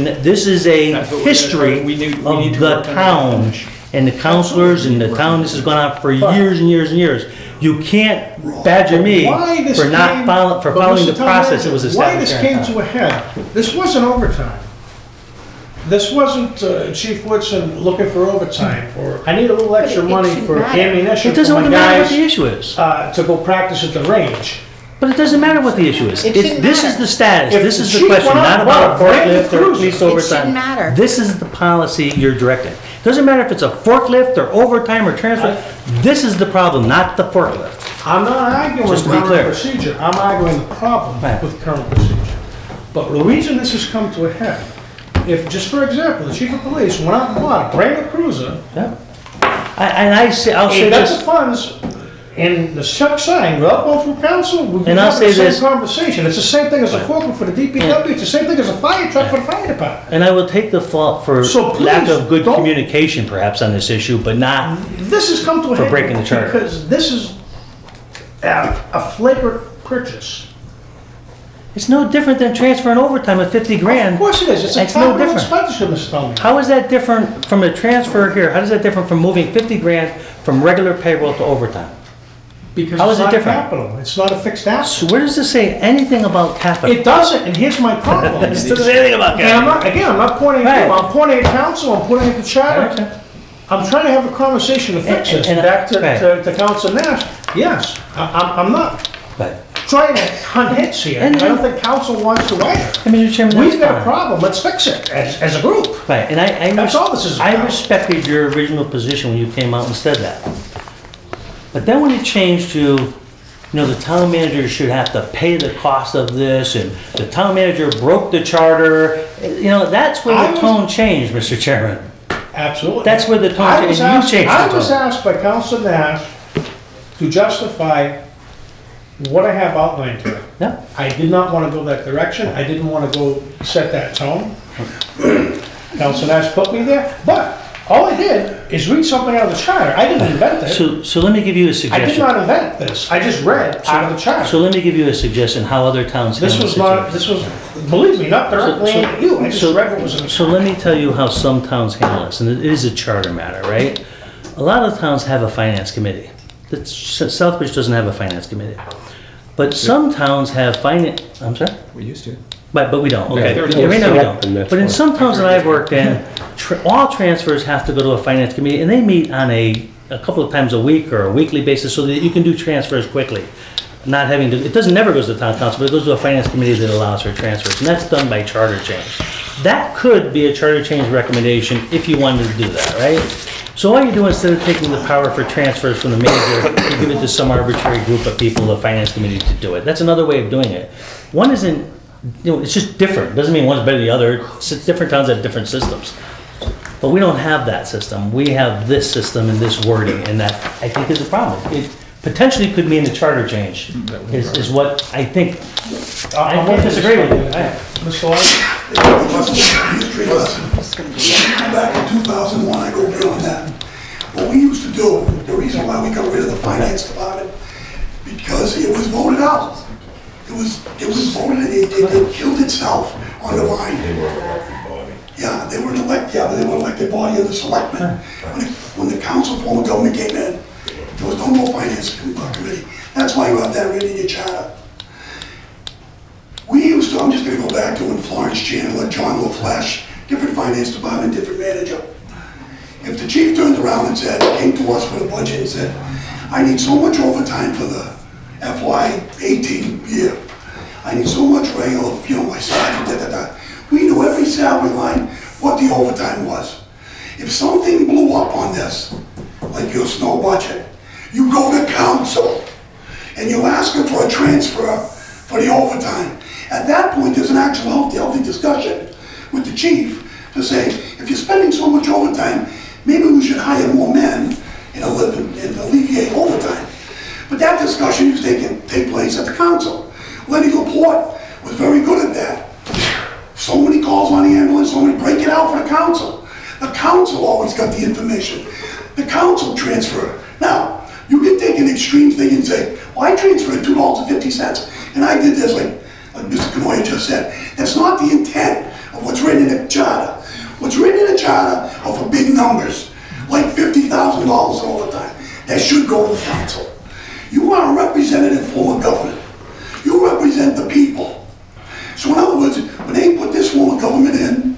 interpretation. This is a history of the town and the councilors and the town. This has gone on for years and years and years. You can't badger me Why this for not came- following the Mr. Town process that was Manager, Why established. this here in came town. to a head, this wasn't overtime. This wasn't Chief Woodson looking for overtime, or I need a little extra money shouldn't for matter. ammunition It doesn't for my matter what the guys issue is. to go practice at the range. But it doesn't matter what the issue is. It It's- shouldn't This matter. is the status, If this the is the chief question, went out not and bought about a brand new forklift or cruiser, police it overtime. shouldn't matter. This is the policy you're directing. Doesn't matter if it's a forklift or overtime or transfer, this is the problem, not the forklift. I'm not arguing Just to be current clear. procedure, I'm arguing the problem Right. with current procedure. But the reason this has come to a head, if, just for example, the chief of police went out and bought a brand new cruiser, Yeah. I'll say he got the this, funds, and the check signed, without going through council, we And I'll have say the same this. conversation. It's the same thing as a forklift for the DPW, it's the same thing as a fire truck for the fire department. and I will take the fault for So lack please, of good don't- communication perhaps on this issue, but not, This has come to a For head. breaking the charter. Because this is a flagrant purchase. it's no different than transferring overtime of 50 grand. Of course it is, it's a It's no capital different. expenditure, Mr. Tillman. How is that different from a transfer here? How is that different from moving 50 grand from regular payroll to overtime? Because How it's is it not different? capital, it's not a fixed asset. So where does this say anything about capital? It doesn't, and here's my problem. It doesn't say anything about And I'm not, again, I'm not pointing at you, Right. I'm pointing at council, I'm pointing at the charter. I'm trying to have a conversation to fix this, And- back to, right. to Council Nash. Yes, I'm not Right. trying to hunt hits here, I And- don't think council wants to either. And Mr. Chairman, that's We've got a fine. problem, let's fix it, as a group. Right, and That's all this is I about. respected your original position when you came out and said that. But then when it changed to, the town manager should have to pay the cost of this, and the town manager broke the charter, that's where I the was- tone changed, Mr. Chairman. Absolutely. That's where the tone I changed, was and you asked- changed I the was tone. asked by Council Nash to justify what I have outlined here. Yeah. I did not want to go that direction, I didn't want to go set that tone. Council Nash put me there, but all I did is read something out of the charter, I didn't invent it. So let me give you a I did suggestion. not invent this, I just read out of the charter. So let me give you a suggestion how other towns This handle was the not, situation. this was, believe me, not directly aimed at you, I just read what was in the So let me tell you how some towns handle this, and it is a charter matter, right? A lot of towns have a finance committee. Southbridge doesn't have a finance committee. But some towns have finance, I'm sorry? We used to. But we don't, okay. they're Yeah, right now we set up, and don't. that's But in why. some towns that I've worked in, all transfers have to go to a finance committee, and they meet on a couple of times a week or a weekly basis so that you can do transfers quickly. Not having to, it doesn't never goes to town council, but it goes to a finance committee that allows for transfers, and that's done by charter change. That could be a charter change recommendation if you wanted to do that, right? So all you do instead of taking the power for transfers from the manager, you give it to some arbitrary group of people, the finance committee to do it. That's another way of doing it. One isn't, it's just different. Doesn't mean one's better than the other. Different towns have different systems. But we don't have that system. We have this system and this wording, and that I think is a problem. It potentially could mean a charter change, is what I think. I can't disagree with you. Mr. Lyon? Back in 2001, I go beyond that. What we used to do, the reason why we got rid of the finance department, because it was voted out. It was voted, it killed itself on the vine. Yeah, they were an elected body of the selectmen. When the council form of government came in, there was no more finance committee. That's why you have that written in your charter. We used to, I'm just gonna go back to when Florence Chandler, John LaFleche, different finance department, different manager. If the chief turned around and said, came to us with a budget and said, I need so much overtime for the FY18 year. I need so much regular, my sergeant, We knew every salary line what the overtime was. If something blew up on this, like your snow budget, you go to council and you ask them for a transfer for the overtime. At that point, there's an actual healthy discussion with the chief to say, if you're spending so much overtime, maybe we should hire more men and alleviate overtime. But that discussion used to take place at the council. Lenny Laporte was very good at that. So many calls on the ambulance, so many break it out for the council. The council always got the information. The council transfer. Now, you can take an extreme thing and say, well, I transferred $2.50 and I did this like Mr. Canoia just said. That's not the intent of what's written in the charter. What's written in the charter are for big numbers, like $50,000 overtime. That should go to the council. You are a representative form of government. You represent the people. So in other words, when they put this form of government in,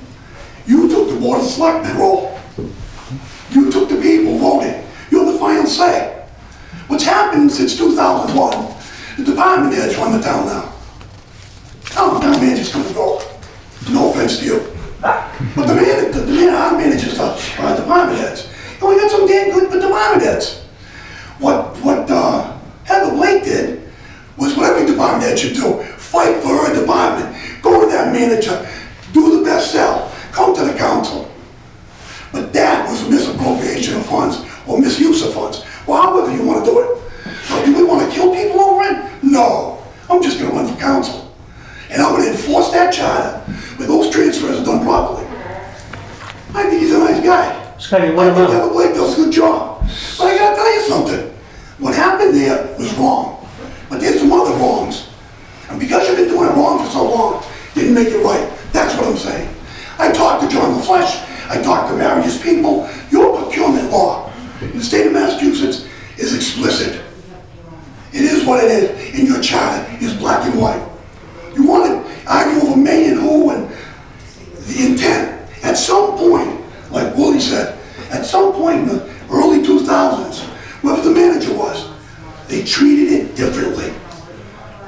you took the Board of Selectmen role. You took the people voting. You're the final say. What's happened since 2001, the department heads run the town now. Town manager's come and go. No offense to you. But our managers are department heads. And we got some damn good department heads. What Heather Blake did was what every department head should do. Fight for her department. Go to that manager. Do the best sell. Come to the council. But that was a misappropriation of funds or misuse of funds. Well, however you want to do it. So do we want to kill people over it? No. I'm just going to run for council. And I'm going to enforce that charter where those transfers are done properly. I think he's a nice guy. Scotty, what I think Heather Blake does a good job. But I got to tell you something. What happened there was wrong. But there's some other wrongs. And because you've been doing it wrong for so long, didn't make it right. That's what I'm saying. I talked to John LaFleche. I talked to various people. Your procurement law in the state of Massachusetts is explicit. It is what it is. And your charter is black and white. You want to argue over May and who and the intent. At some point, like Willie said, at some point in the early 2000s, whoever the manager was, they treated it differently.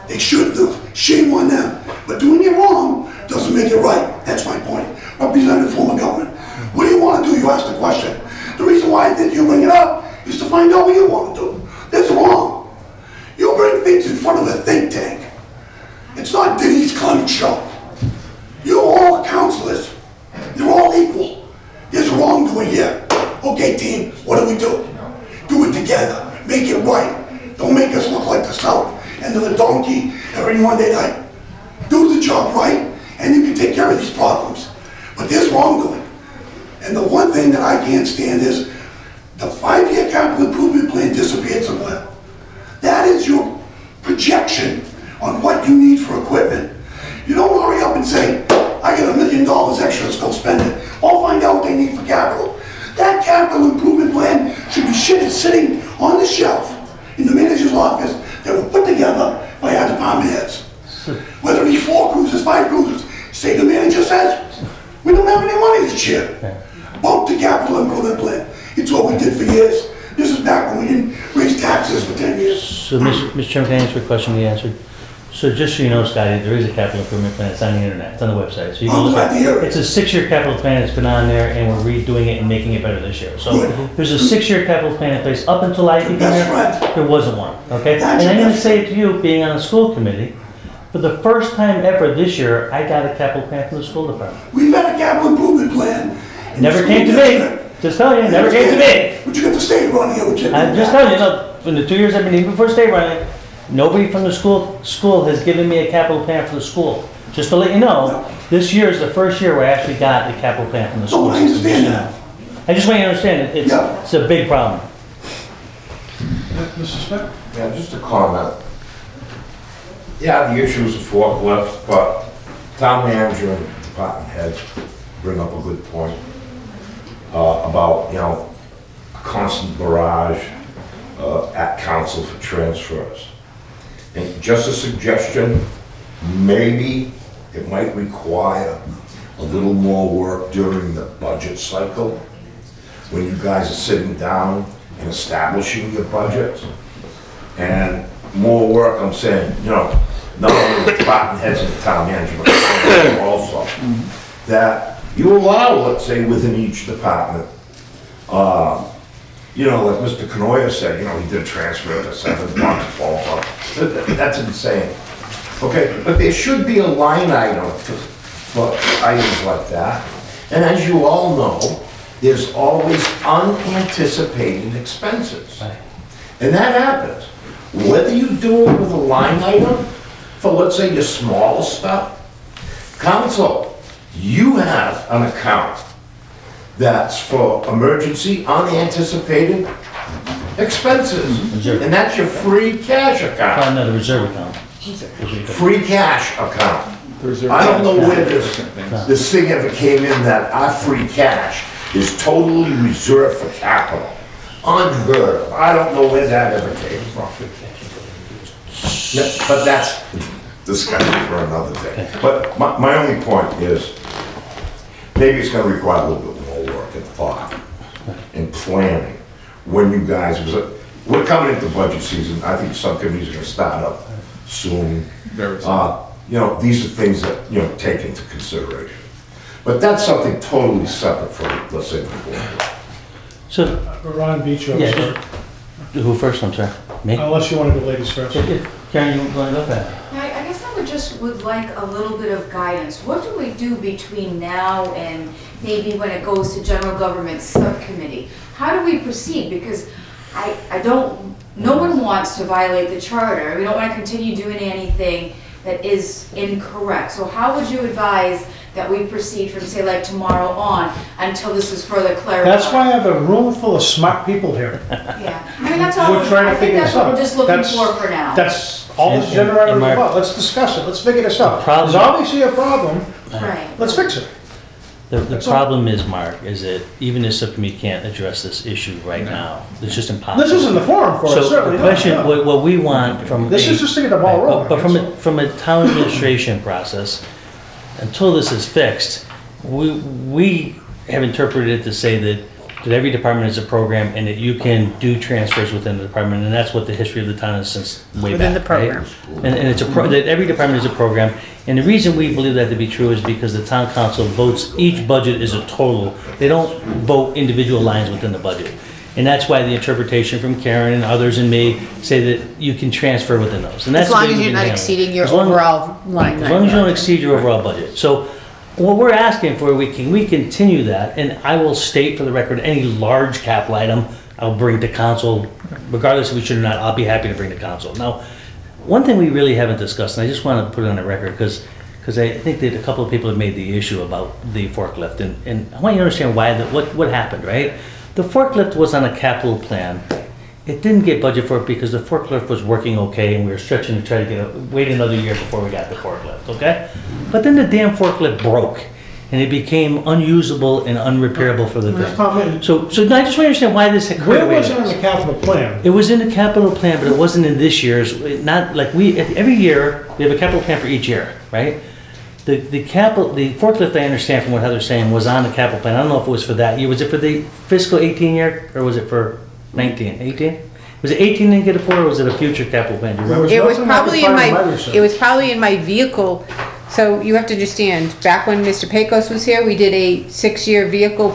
They shouldn't have. Shame on them. But doing it wrong doesn't make it right. That's my point. Representative form of government. What do you want to do? You ask the question. The reason why I think you bring it up is to find out what you want to do. That's wrong. You bring things in front of a think tank. It's not Denise Clement's show. You're all counselors. You're all equal. There's wrongdoing here. Okay, team, what do we do? Do it together. Make it right. Don't make us look like the South and the donkey every Monday night. Do the job right, and you can take care of these problems. But there's wrongdoing. And the one thing that I can't stand is the 5-year capital improvement plan disappeared somewhere. That is your projection on what you need for equipment. You don't hurry up and say, I got $1 million extra, let's go spend it. I'll find out what they need for capital. That capital improvement plan should be sitting on the shelf in the manager's office that were put together by our department heads. Whether it be 4 cruisers, 5 cruisers, say the manager says, we don't have any money this year. Bump the capital improvement plan. It's what we did for years. This is back when we didn't raise taxes for 10 years. So, Mr. Chairman, can I answer a question you answered? So just so you know, Scotty, there is a capital improvement plan. It's on the internet. It's on the website. So you can look at it. It's a 6-year capital plan that's been on there, and we're redoing it and making it better this year. So there's a 6-year capital plan in place. Up until I became there wasn't one. Okay? And I'm going to say it to you, being on a school committee, for the first time ever this year, I got a capital plan from the school department. We've had a capital improvement plan, Never came to me. Just telling you, never came to me. But you got the state running it, which I'm just telling you, look, in the 2 years I've been even before state running, nobody from the school has given me a capital plan for the school. Just to let you know, this year is the first year where I actually got a capital plan from the school. I understand that. I just want you to understand it. It's a big problem. Mr. Smith? Yeah, just a comment. Yeah, the issue is a forklift, but town manager and department heads bring up a good point about, you know, a constant barrage at council for transfers. And just a suggestion, maybe it might require a little more work during the budget cycle when you guys are sitting down and establishing your budget. And more work, I'm saying, you know, not only the department heads and the town manager, but the town manager also, that you allow, let's say, within each department, you know, like Mr. Canoia said, you know, he did a transfer to $7, $12. That's insane. Okay, but there should be a line item for items like that. And as you all know, there's always unanticipated expenses. And that happens. Whether you do it with a line item for, let's say, your smaller stuff, council, you have an account that's for emergency, unanticipated expenses. And that's your free cash account. Another reserve account. Free cash account. I don't know where this thing ever came in that our free cash is totally reserved for capital. Unheard of. I don't know where that ever came from. But that's discussion for another day. But my only point is, maybe it's gonna require a little bit more work and thought and planning when you guys, we're coming into budget season. I think subcommittees are gonna start up soon. You know, these are things that, you know, take into consideration. But that's something totally separate from, let's say, before. So, Ron Beecher. Yeah, who first, I'm sorry? Me? Unless you want to go ladies first. Karen, you want to go back? I guess I would like a little bit of guidance. What do we do between now and maybe when it goes to General Government Subcommittee? How do we proceed? Because no one wants to violate the charter. We don't want to continue doing anything that is incorrect. So how would you advise that we proceed from, say, like tomorrow on until this is further clarified? That's why I have a room full of smart people here. Yeah, I mean, that's all, We're trying to I think figure that's this what out. we're just looking That's- for now. That's all this generator is about. Let's discuss it. Let's figure this out. There's obviously a problem. Right. Let's fix it. The problem is, Mark, is that even this subcommittee can't address this issue right now. It's just impossible. This isn't the forum for it, So certainly the not, question, no. what we want from. This is just to get the ball rolling. But from a town administration process, until this is fixed, we have interpreted it to say that every department is a program and that you can do transfers within the department, and that's what the history of the town is since way Within back. the program. Right? And it's that every department is a program, and the reason we believe that to be true is because the town council votes, each budget is a total. They don't vote individual lines within the budget. And that's why the interpretation from Karen and others and me say that you can transfer within those. And that's As long the way as we've you're been not handling it. exceeding your As long- overall line. As long as you don't exceed your overall budget. So what we're asking for, we continue that, and I will state for the record, any large capital item, I'll bring to council, regardless if we should or not, I'll be happy to bring to council. Now, one thing we really haven't discussed, and I just want to put it on the record, because I think that a couple of people have made the issue about the forklift, and I want you to understand why, what happened, right? The forklift was on a capital plan. It didn't get budget for it because the forklift was working okay, and we were stretching to try to wait another year before we got the forklift, okay? But then the damn forklift broke, and it became unusable and unrepairable for the thing. So I just want to understand why this occurred. Where was it in the capital plan? It was in the capital plan, but it wasn't in this year's. Not like every year we have a capital plan for each year, right? The forklift, I understand from what Heather's saying, was on the capital plan. I don't know if it was for that year. Was it for the fiscal 18 year, or was it for 19? 18? Was it 18 didn't get it for, or was it a future capital plan? Do you remember? It was probably in my vehicle. So you have to understand, back when Mr. Pecos was here, we did a 6-year vehicle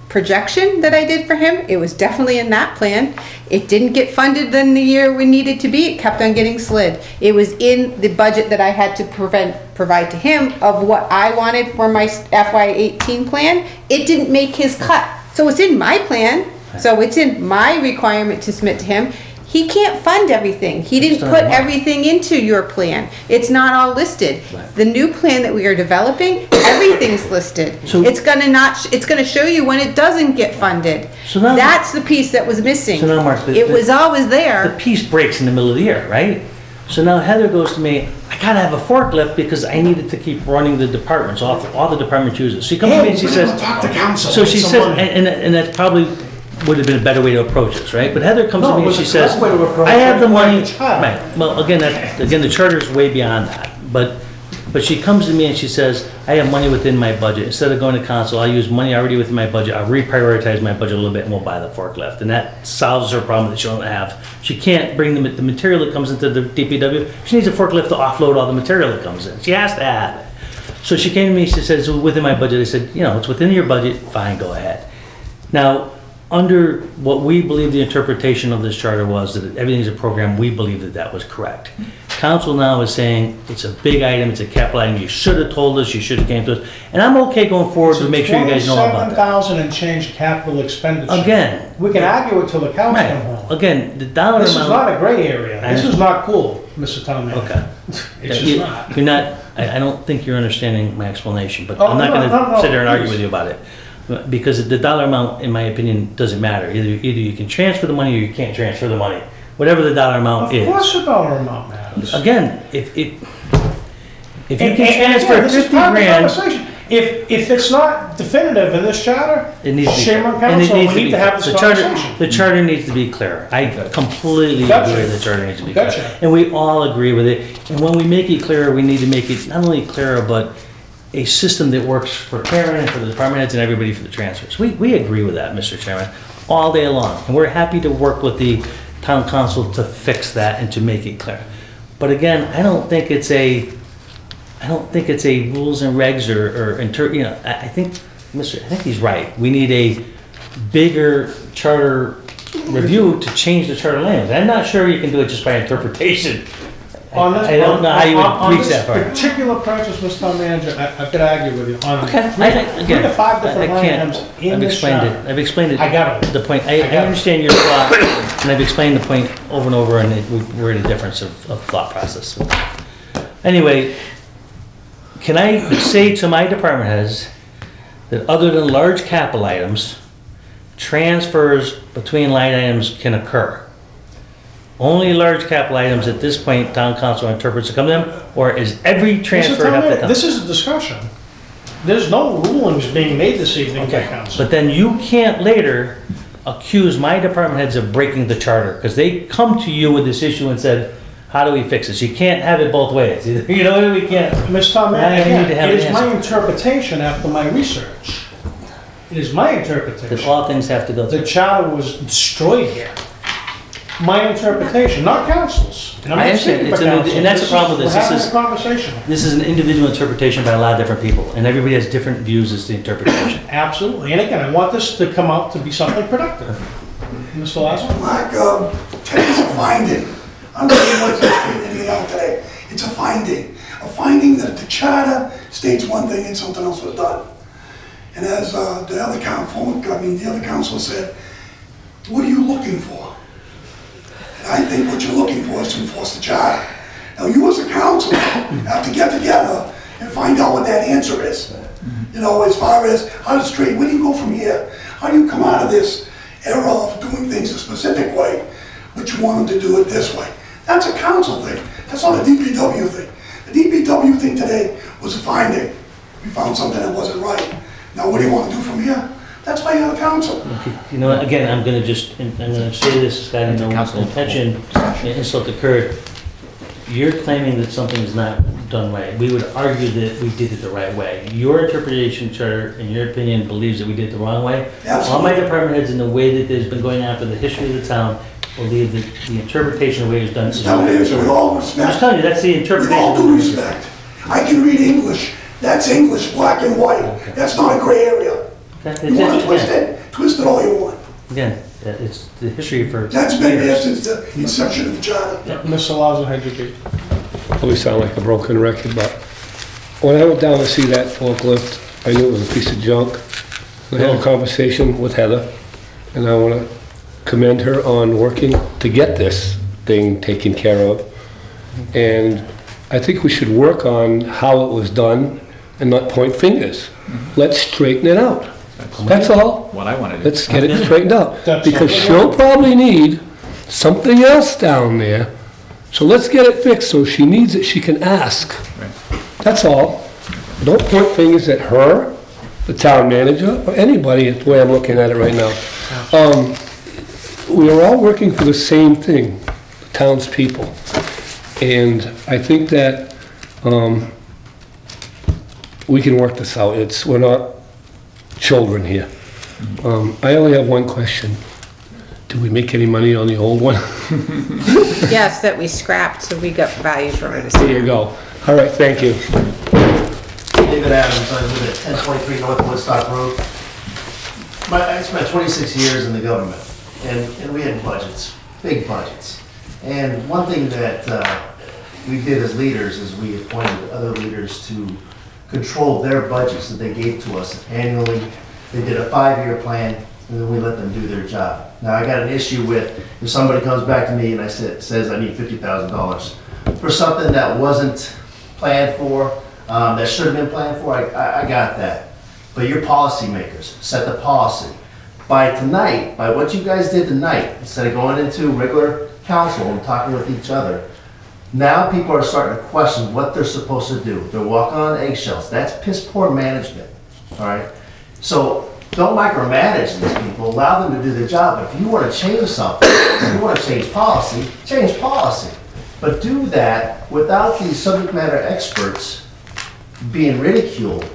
projection that I did for him. It was definitely in that plan. It didn't get funded in the year we needed to be. It kept on getting slid. It was in the budget that I had to provide to him of what I wanted for my FY18 plan. It didn't make his cut. So it's in my plan. So it's in my requirement to submit to him. He can't fund everything. He didn't put everything into your plan. It's not all listed. The new plan that we are developing, everything's listed. So it's gonna show you when it doesn't get funded. So now, that's the piece that was missing. So now, Mark, it was always there. The piece breaks in the middle of the year, right? So now Heather goes to me, I gotta have a forklift because I needed to keep running the departments, all the department users. She comes to me and she says, talk to council. so she says, and that probably would have been a better way to approach this, right? But Heather comes to me and she says, I have the money. Right. Well, again, the charter's way beyond that. But she comes to me and she says, I have money within my budget. Instead of going to council, I'll use money already within my budget. I'll reprioritize my budget a little bit and we'll buy the forklift. And that solves her problem that she don't have. She can't bring the material that comes into the DPW. She needs a forklift to offload all the material that comes in. She has to have it. So she came to me, she says, within my budget. I said, it's within your budget, fine, go ahead. Now, under what we believe the interpretation of this charter was, that everything's a program, we believe that was correct. Council now is saying it's a big item, it's a capital item, you should have told us, you should have came to us. And I'm okay going forward to make sure you guys know about that. 27,000 and change capital expenditure. Again. We can argue it till the cows come home. Again, the dollar amount. This is not a gray area. This is not cool, Mr. Town Manager. Okay. It's just not. You're not, I don't think you're understanding my explanation, but I'm not gonna sit there and argue with you about it. Because the dollar amount, in my opinion, doesn't matter. Either you can transfer the money or you can't transfer the money. Whatever the dollar amount is. Of course the dollar amount matters. Again, if you can transfer 50 grand. If it's not definitive in this charter, it needs to be shame on council, we need to have this conversation. The charter needs to be clear. I completely agree the charter needs to be clear. And we all agree with it. And when we make it clearer, we need to make it not only clearer, but a system that works for Karen and for the department heads and everybody for the transfers. We agree with that, Mr. Chairman, all day long. And we're happy to work with the town council to fix that and to make it clear. But again, I don't think it's a rules and regs I think he's right. We need a bigger charter review to change the charter language. I'm not sure you can do it just by interpretation. I don't know how you would reach that far. On this particular purchase, Mr. Town Manager, I've got to argue with you. On okay. Three to five different items in this charter. I've explained it. I got it. The point. I understand your thought, and I've explained the point over and over, and we're in a difference of thought process. Anyway, can I say to my department heads that other than large capital items, transfers between line items can occur? Only large capital items at this point, town council interprets to come to them, or is every transfer have to come? This is a discussion. There's no rulings being made this evening by council. But then you can't later accuse my department heads of breaking the charter, because they come to you with this issue and said, how do we fix this? You can't have it both ways. You know, we can't. Mr. Town Manager, it is my interpretation after my research. It is my interpretation. That all things have to go through. The charter was destroyed here. My interpretation, not council's. And I understand, and that's the problem with this. We're having a conversation. This is an individual interpretation by a lot of different people, and everybody has different views as to the interpretation. Absolutely, and again, I want this to come out to be something productive. Mr. Lazo? Mark, today's a finding. I'm not even what's anything out today. It's a finding. A finding that the charter states one thing and something else was done. And as the other council said, what are you looking for? I think what you're looking for is to enforce the charter. Now, you as a council have to get together and find out what that answer is. You know, as far as how to straight, where do you go from here? How do you come out of this era of doing things a specific way, but you want them to do it this way? That's a council thing. That's not a DPW thing. The DPW thing today was a finding. We found something that wasn't right. Now, what do you want to do from here? That's why you're the council. You know, again, I'm going to say this, Scott, in no intention, insult occurred. You're claiming that something is not done right. We would argue that we did it the right way. Your interpretation charter, in your opinion, believes that we did it the wrong way. Absolutely. All my department heads, in the way that there's been going on for the history of the town, believe that the interpretation of the way it was done is right. With all respect. I'm just telling you, that's the interpretation. With all due respect. I can read English. That's English, black and white. Okay. That's not a gray area. You want to twist it? list it all you want. Again, it's the history for That's been there years. since the inception of the charter. Mr. Lazo had your beat. Probably sound like a broken record, but when I went down to see that forklift, I knew it was a piece of junk. I had a conversation with Heather, and I want to commend her on working to get this thing taken care of. And I think we should work on how it was done and not point fingers. Let's straighten it out. That's all. What I want to do. Let's get it straightened out. That's Because all. she'll probably need something else down there. So let's get it fixed, so if she needs it, she can ask. That's all. Don't point fingers at her, the town manager, or anybody, the way I'm looking at it right now. We are all working for the same thing, the townspeople. And I think that we can work this out. We're not children here. I only have one question. Did we make any money on the old one? Yes, that we scrapped, so we got value from it. There you go. All right, thank you. David Adams, I live at 1023 North Woodstock Road. I spent 26 years in the government, and we had budgets, big budgets. And one thing that we did as leaders is we appointed other leaders to control their budgets that they gave to us annually. They did a 5-year plan, and then we let them do their job. Now, I got an issue with if somebody comes back to me and says I need $50,000 for something that wasn't planned for, that should have been planned for, I got that. But you're policymakers, set the policy. By tonight, by what you guys did tonight, instead of going into regular council and talking with each other, now people are starting to question what they're supposed to do. They're walking on eggshells. That's piss poor management, all right? So don't micromanage these people, allow them to do their job. If you want to change something, if you want to change policy, change policy. But do that without these subject matter experts being ridiculed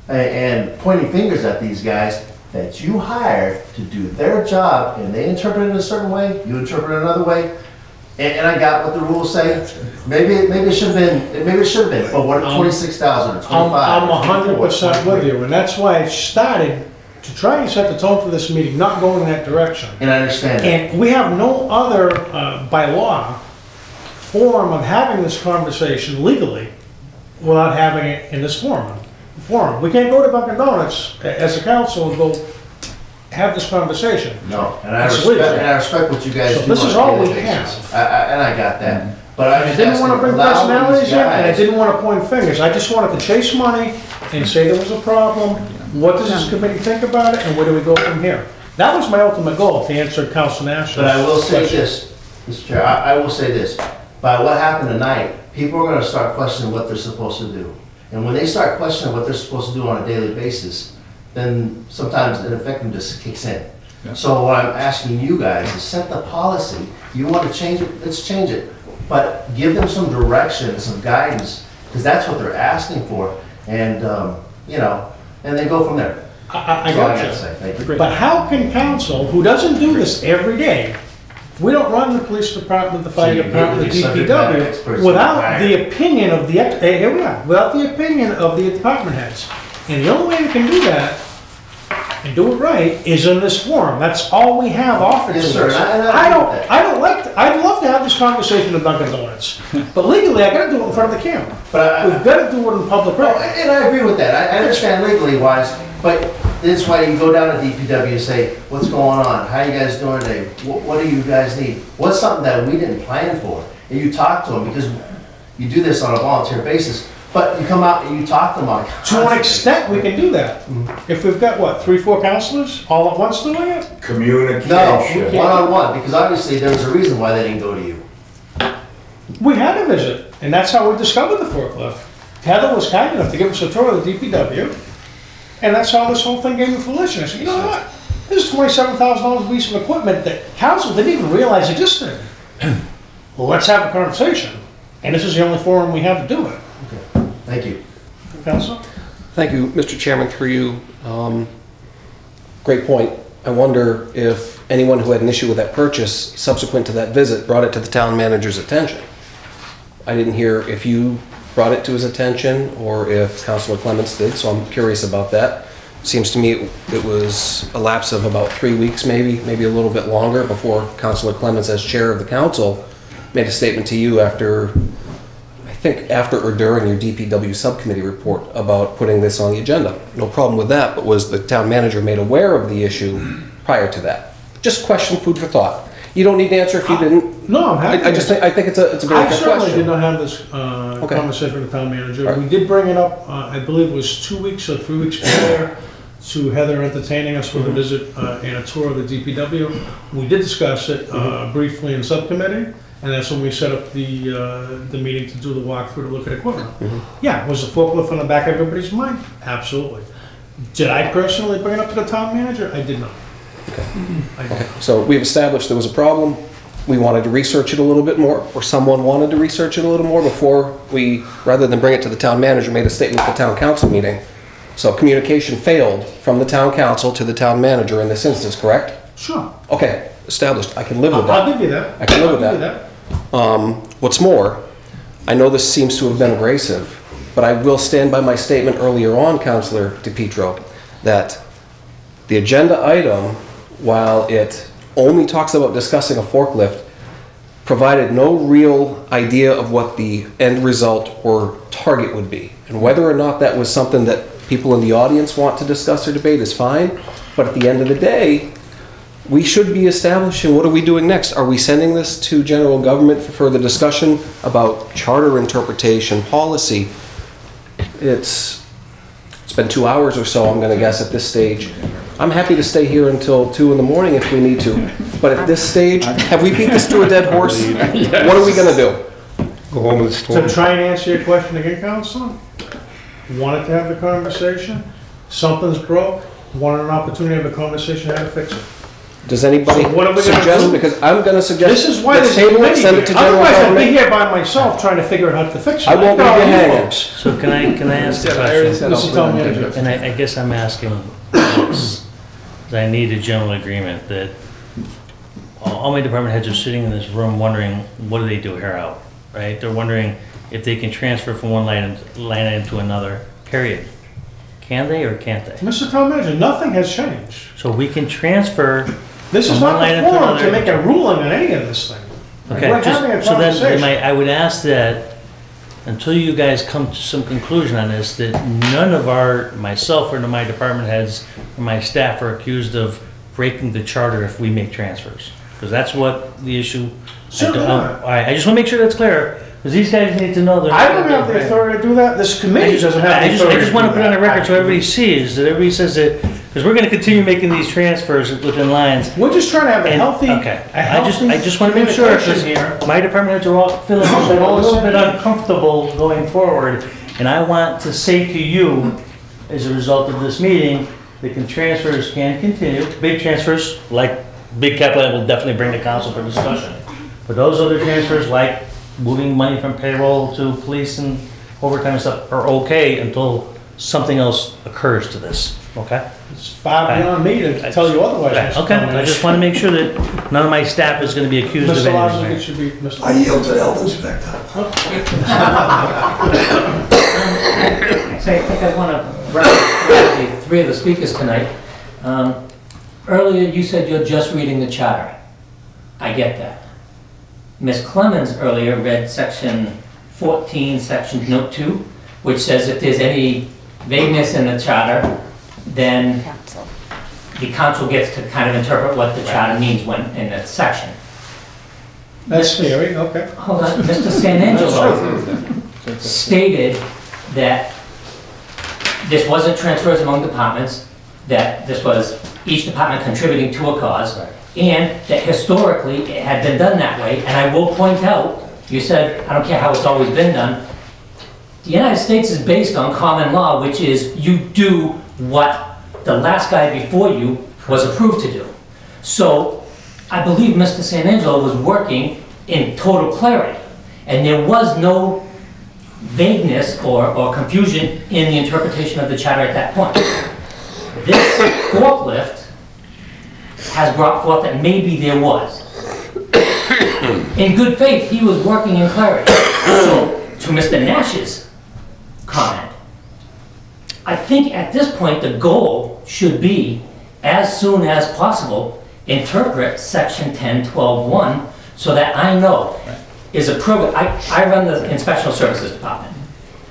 and pointing fingers at these guys that you hired to do their job, and they interpret it a certain way, you interpret it another way. And I got what the rules say. Maybe it should have been. Maybe it should have been. But what? 26,000 or 25? I'm 100% with you, and that's why I started to try and set the tone for this meeting, not going in that direction. And I understand that. And we have no other, by law, form of having this conversation legally without having it in this forum. We can't go to Dunkin' Donuts as a council and go have this conversation. No, and I respect what you guys do. So this is all we have. And I got that. But I didn't want to bring personalities in, and I didn't want to point fingers. I just wanted to chase money and say there was a problem. What does this committee think about it, and where do we go from here? That was my ultimate goal, to answer Council Nash's But I will say question. this, Mr. Chair, I will say this. By what happened tonight, people are going to start questioning what they're supposed to do. And when they start questioning what they're supposed to do on a daily basis, then sometimes the effectiveness kicks in. Yeah. So what I'm asking you guys is set the policy. You want to change it, let's change it. But give them some direction, some guidance, because that's what they're asking for. And, you know, and then go from there. I That's all got gotta you. say. Thank you. But how can council, who doesn't do this every day, we don't run the police department, the fire So you department, the get subject matter DPW, experts without hired. the opinion of the, here we are, without the opinion of the department heads. And the only way we can do that, and do it right, is in this forum. That's all we have offered to Yes, us. sir, and I agree with that. I'd love to have this conversation at Dunkin' Donuts, but legally, I gotta do it in front of the camera. But We've gotta do it in public Well, record. and I agree with that. I understand legally wise, but that's why you go down to DPW and say, what's going on? How you guys doing today? What do you guys need? What's something that we didn't plan for? And you talk to them, because you do this on a volunteer basis, but you come out and you talk to them on a To constant an extent, we can do that. If we've got, what, 3, 4 counselors all at once doing it? Communication. No, one-on-one, because obviously there was a reason why they didn't go to you. We had a visit, and that's how we discovered the forklift. Heather was kind enough to give us a tour of the DPW, and that's how this whole thing came to fruition. I said, you know what? This is $27,000 piece of equipment that council didn't even realize existed. Well, let's have a conversation, and this is the only forum we have to do it. Okay, thank you. Council? Thank you, Mr. Chairman, through you. Great point. I wonder if anyone who had an issue with that purchase subsequent to that visit brought it to the town manager's attention. I didn't hear if you brought it to his attention or if Councilor Clements did, so I'm curious about that. seems to me it was a lapse of about 3 weeks, maybe a little bit longer, before Councilor Clemens, as chair of the council, made a statement to you after, I think after or during your DPW subcommittee report about putting this on the agenda. No problem with that, but was the town manager made aware of the issue prior to that? Just question, food for thought. You don't need to answer if you didn't. No, I'm happy. I think it's a very I fair certainly question. did not have this conversation with the town manager. We did bring it up, I believe it was 2 weeks or 3 weeks prior to Heather entertaining us with a visit and a tour of the DPW. We did discuss it briefly in subcommittee, and that's when we set up the meeting to do the walkthrough to look at equipment. Yeah, was the forklift on the back of everybody's mind? Absolutely. Did I personally bring it up to the town manager? I did not. Okay. So we've established there was a problem. We wanted to research it a little bit more, or someone wanted to research it a little more before we, rather than bring it to the town manager, made a statement at the town council meeting. So communication failed from the town council to the town manager in this instance, correct? Sure. Okay, established. I can live with that. I'll give you that. I can live with that. What's more, I know this seems to have been abrasive, but I will stand by my statement earlier on, Councilor DePietro, that the agenda item, while it only talks about discussing a forklift, provided no real idea of what the end result or target would be. And whether or not that was something that people in the audience want to discuss or debate is fine, but at the end of the day, we should be establishing what are we doing next. Are we sending this to general government for further discussion about charter interpretation, policy? It's been 2 hours or so, I'm going to guess, at this stage. I'm happy to stay here until 2 in the morning if we need to. But at this stage, have we beat this to a dead horse? Yes. What are we going to do? Go home and storm. To try and answer your question again, Councilor, wanted to have the conversation, something's broke, wanted an opportunity to have a conversation, how to fix it. Does anybody So what are we gonna suggest? do? Because I'm going to suggest. This is why let's there's a table it, committee send it here. to general Otherwise, I'd be government. here by myself trying to figure out how to fix it. I won't leave got you all hanging. folks. So can I ask a question? Mr. Town Manager. And I guess I'm asking this, 'cause I need a general agreement that all my department heads are sitting in this room wondering, what do they do here out, right? They're wondering if they can transfer from one line item to another, period. Can they or can't they? Mr. Town Manager, nothing has changed. So we can transfer This is from not one line the item to forum to another. make a ruling on any of this thing. Okay, We're just, having a so then conversation. I would ask that, until you guys come to some conclusion on this, that none of myself or my department heads or my staff are accused of breaking the charter if we make transfers. Because that's what the issue. Certainly not. All right, I just want to make sure that's clear, because these guys need to know that. I don't have the authority to do that. This committee doesn't have the authority. I just want to put on the record so everybody sees, that everybody says that, because we're going to continue making these transfers within lines. We're just trying to have a And- healthy, Okay, a healthy I just want to make sure, because communication here. my department heads are all feeling a little bit uncomfortable going forward, and I want to say to you, as a result of this meeting, that transfers can continue. Big transfers, like big capital, will definitely bring the council for discussion. But those other transfers, like moving money from payroll to police and overtime and stuff, are okay until something else occurs to this, okay? It's far beyond me to tell you otherwise. Mr. Okay, Town I Manager. just want to make sure that none of my staff is going to be accused of Mr. Lazo, anything. it should be Mr. I yield to the health inspector. So I think I want to reference the three of the speakers tonight. Earlier, you said you're just reading the charter. I get that. Ms. Clemens earlier read section 14, section note 2, which says if there's any vagueness in the charter, then the council gets to kind of interpret what the charter means when in that section. That's theory, okay. Hold on, Mr. San Angelo stated that this wasn't transfers among departments, that this was each department contributing to a cause, and that historically it had been done that way. And I will point out, you said, I don't care how it's always been done, the United States is based on common law, which is you do what the last guy before you was approved to do. So I believe Mr. San Angelo was working in total clarity, and there was no vagueness or confusion in the interpretation of the charter at that point. This forklift has brought forth that maybe there was. In good faith, he was working in clarity. So, to Mr. Nash's comment, I think at this point the goal should be, as soon as possible, interpret section 10-12-1 so that I know, is a program, I run the inspectional services department.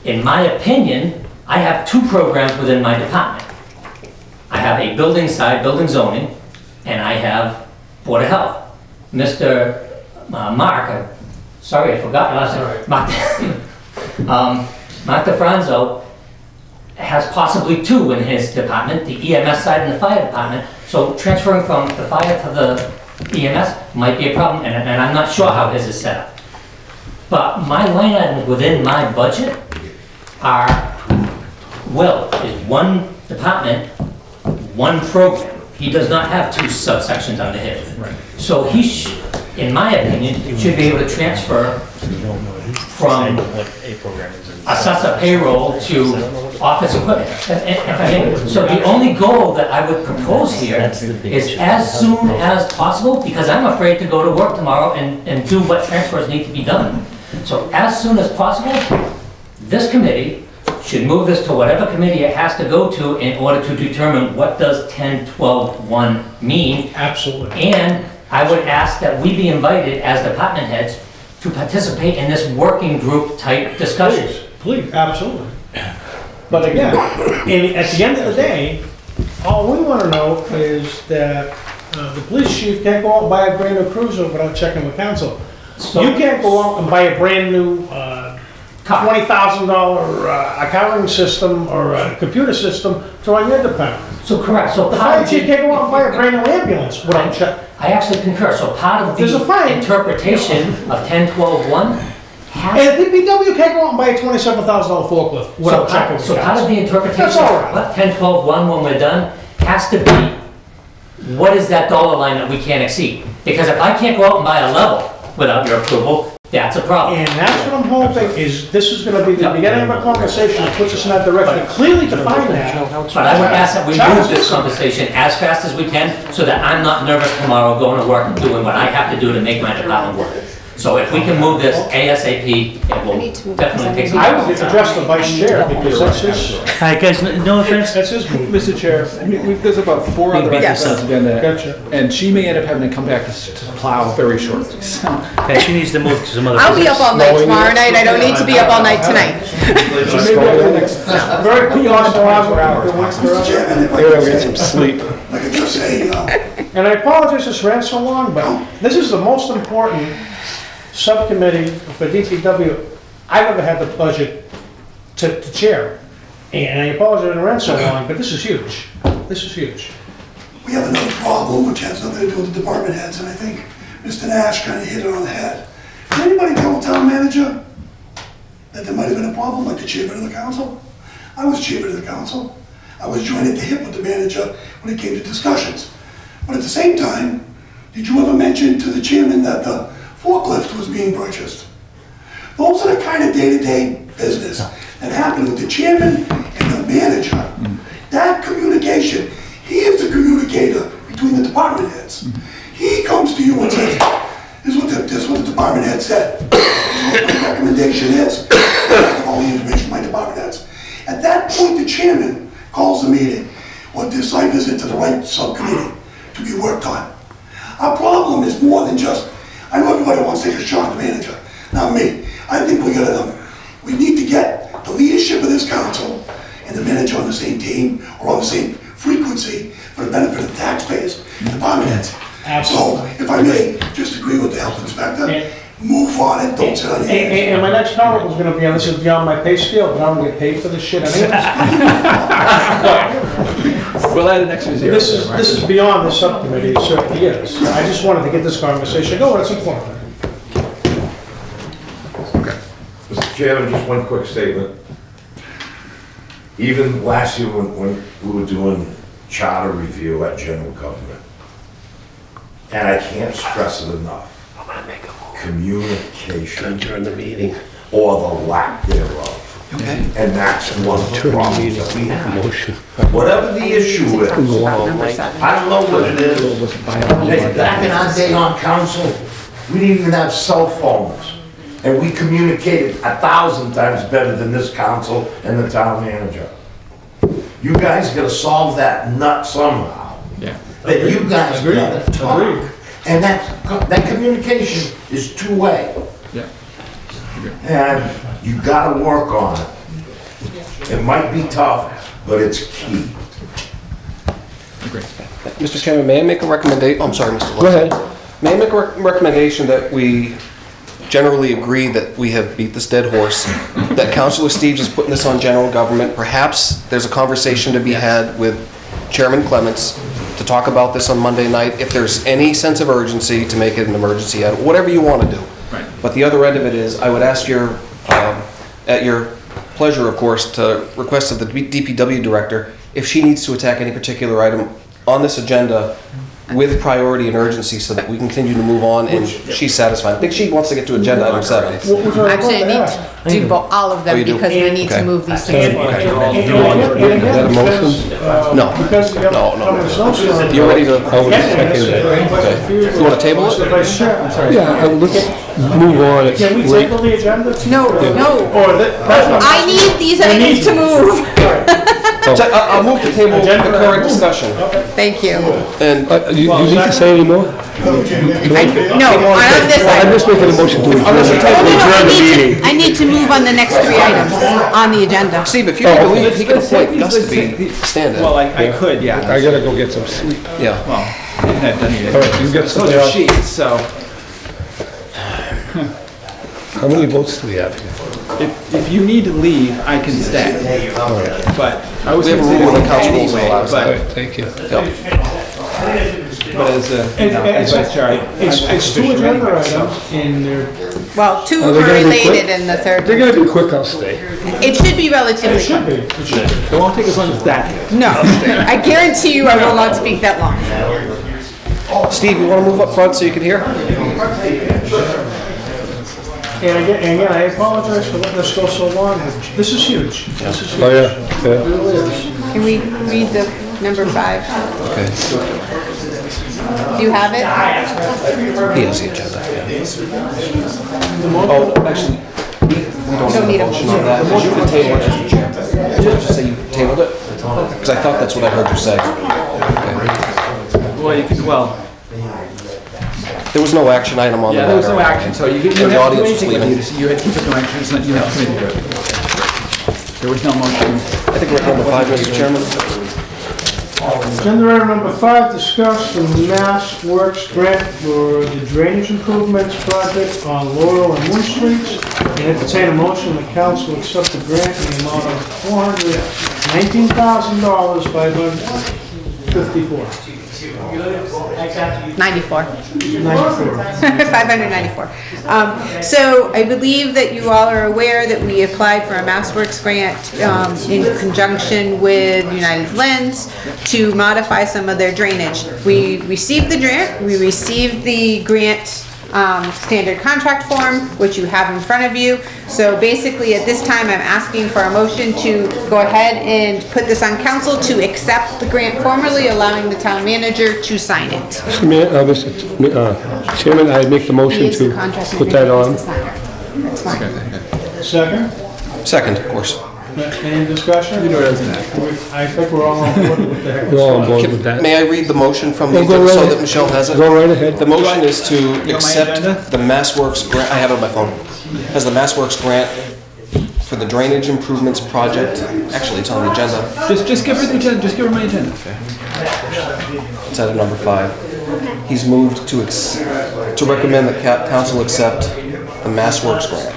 In my opinion, I have two programs within my department. I have a building side, building zoning, and I have Board of Health. Mr. Mark, sorry I forgot your last name. Mark DeFranzo has possibly two in his department, the EMS side and the fire department. So transferring from the fire to the EMS might be a problem, and I'm not sure how his is set up. But my line items within my budget are, is one department, one program. He does not have two subsections under his. Right. So he, in my opinion, should be able to transfer from assessor payroll to office equipment. So the only goal that I would propose here is as soon as possible, because I'm afraid to go to work tomorrow and do what transfers need to be done. So as soon as possible, this committee should move this to whatever committee it has to go to in order to determine what does 10-12-1 mean. Absolutely. And I would ask that we be invited as department heads to participate in this working group type discussion. Please, absolutely. But again, at the end of the day, all we want to know is that the police chief can't go out and buy a brand new cruiser without checking with council. So you can't go out and buy a brand new $20,000 accounting system or a computer system to run your department. So correct. So the fire chief can't go out and buy a brand new ambulance without checking. I actually concur. So part of the interpretation of 10-12-1 and the DPW can't go out and buy a $27,000 forklift without checking. So part of the interpretation of 10-12-1 when we're done has to be, what is that dollar line that we can't exceed? Because if I can't go out and buy a level without your approval, that's a problem. And that's what I'm hoping is this is going to be the beginning of a conversation that puts us in that direction and clearly define that. But I would ask that we move this conversation as fast as we can so that I'm not nervous tomorrow going to work and doing what I have to do to make my department work. So if we can move this ASAP, it will definitely take some time. I would address the vice chair because that's his. All right, guys, no offense. That's his move. Mr. Chair, there's about 4 other items on the agenda. Gotcha. And she may end up having to come back to plow very shortly. So. Okay, she needs to move to some other I'll be up all night tomorrow night. I don't need to be up all night tonight. She may be up for the next very quick hours. Mr. Chairman, if I We'll could get say, some sleep. I could just say, And I apologize this ran so long, but this is the most important subcommittee for DPW I've ever had the budget to chair. And I apologize it ran so long, but this is huge. This is huge. we have another problem which has nothing to do with the department heads, and I think Mr. Nash kind of hit it on the head. Did anybody tell the town manager that there might have been a problem, like the chairman of the council? I was chairman of the council. I was joined at the hip with the manager when it came to discussions. But at the same time, did you ever mention to the chairman that the forklift was being purchased? Those are the kind of day-to-day business that happen with the chairman and the manager. That communication, he is the communicator between the department heads. He comes to you and says, this is what the department head said. This is what my recommendation is. I have all the information from my department heads. At that point, the chairman calls the meeting or deciphers it to the right subcommittee to be worked on. Our problem is more than just, I know everybody wants to take a shot at the manager, not me. I think we need to get the leadership of this council and the manager on the same team or on the same frequency for the benefit of the taxpayers and department heads. Absolutely. So, if I may just agree with the health inspector, move on it, don't sit on your hands. And my next comment was going to be, and this is beyond my pay scale, but I'm going to get paid for this shit anyways. We'll add an extra zero. This is beyond the subcommittee, it certainly is. I just wanted to get this conversation going, it's important. Mr. Chairman, just one quick statement. Even last year when we were doing charter review at general government, and I can't stress it enough, communication during the meeting or the lack thereof. Okay. And that's one of the problems that we have. Whatever the issue is, I don't know what it is. Hey, back in our day on council, we didn't even have cell phones. And we communicated 1,000 times better than this council and the town manager. You guys gotta solve that nut somehow. Yeah. That you guys gotta talk. Agreed. And that communication is two-way. Yeah. And you gotta work on it. It might be tough, but it's key. Mr. Chairman, may I make a recommendation? I'm sorry, Mr. Lewis. Go ahead. May I make a recommendation that we generally agree that we have beat this dead horse, that Councilor Steves is putting this on general government? Perhaps there's a conversation to be had with Chairman Clements to talk about this on Monday night, if there's any sense of urgency to make it an emergency, whatever you want to do. Right. But the other end of it is, I would ask your, at your pleasure, of course, to request of the DPW director, if she needs to attack any particular item on this agenda with priority and urgency so that we can continue to move on and she's satisfied. I think she wants to get to agenda item 7. Actually, I need to do all of Oh, them you do? because we need to Okay. move these things. Is that a motion? No. Because No. You're ready to... I would second that. Okay. You want to table it? Yeah, let's move on. It's Can we late. table the agenda? No, no. Or that? I need these items to move. I'll move to table the current discussion. Thank you. And You need to say any more? No, on this I'm item. just making a motion to adjourn No, the meeting. I need to move on the next 3 items on the agenda. Steve, if you need to leave, he can appoint Gus to be stand-in. Well, I could, yeah. I gotta go get some sleep. Yeah. Well, I haven't done it. All right, you get Those something are else? sheets, so How many votes do we have here? if you need to leave, I can stay. But I was We have a considering rule in the council rules that anyway, allows All but right, thank you. but as a, you know, as vice chair, It's 2 agenda items and they're... Well, 2 Are are they gonna be related quick? and the third. They're gonna be quick, I'll stay. It should be relatively It should quick. be. It should be. it won't take as long as that. No, I guarantee you I will not speak that long. Steve, you want to move up front so you can hear? And again, I apologize for letting this go so long. This is huge. This is huge. Oh, yeah, yeah. It really is. Can we read the number 5? Okay. Do you have it? He has the agenda, yeah. Oh, actually, we don't need a motion on that. You can table it, Mr. Chair. Did you just say you tabled it? Because I thought that's what I heard you say. Okay. Well, you could, well, There was no action item on the yeah, matter. there was no action, so you And didn't the have to do audience was anything. leaving. You took no action, so you have committee to do it. There was no motion. I think we're at number 5, Mr. Chairman. Agenda item number 5, discuss the Mass Works grant for the drainage improvements project on Laurel and Moon Streets. And entertain a motion that council accept the grant in the amount of $419,554. 94. 94. 594. So I believe that you all are aware that we applied for a MassWorks grant in conjunction with United Lens to modify some of their drainage. We received the grant, we received the grant standard contract form, which you have in front of you. So basically, at this time, I'm asking for a motion to go ahead and put this on council to accept the grant formally, allowing the town manager to sign it. Mr. Chairman, I make the He motion is the to contractor, put that he is on. the signer. That's fine. Second? Second, of course. Any discussion? You know what I was gonna I think we're all on board with that. We're all on board with that. May I read the motion from the, Well, go right so ahead. that Michelle has it? Go right ahead. The motion is to agenda? accept the MassWorks grant, I have it on my phone, has the MassWorks grant for the drainage improvements project. Actually, it's on the agenda. Just give her the agenda, just give her my agenda. It's item number 5. He's moved to recommend that council accept the MassWorks grant.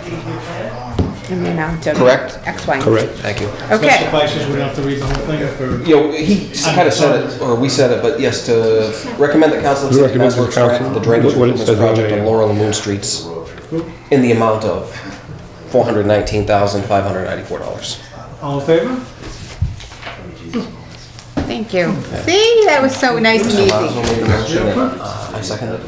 In the amount of Correct? X, Y, and Z. Correct. Thank you. Okay. Suffices, we don't have to read the whole thing for... You know, he kind of said it, or we said it, but yes, to recommend that council accept the Recommend the MassWorks grant council, for the drainage what it improvements says on project there. on Laurel and Moon Streets in the amount of $419,594. All in favor? Thank you. See, that was so nice and Mr. easy. Lazo made the motion, and I seconded it.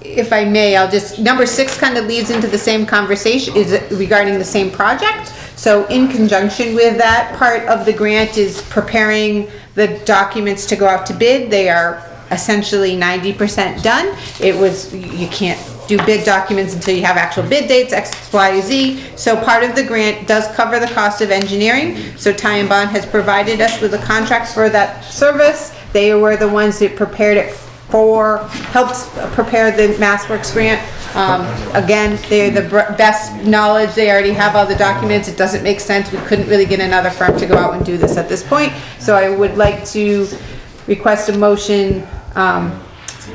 If I may, I'll just, number 6 kind of leads into the same conversation, is regarding the same project. So in conjunction with that, part of the grant is preparing the documents to go out to bid. They are essentially 90% done. It was, you can't do bid documents until you have actual bid dates, X, Y, Z. So part of the grant does cover the cost of engineering. So Ty and Bond has provided us with a contract for that service. They were the ones that prepared it helped prepare the MassWorks grant. Again, they're the best knowledge. They already have all the documents. It doesn't make sense. We couldn't really get another firm to go out and do this at this point. So I would like to request a motion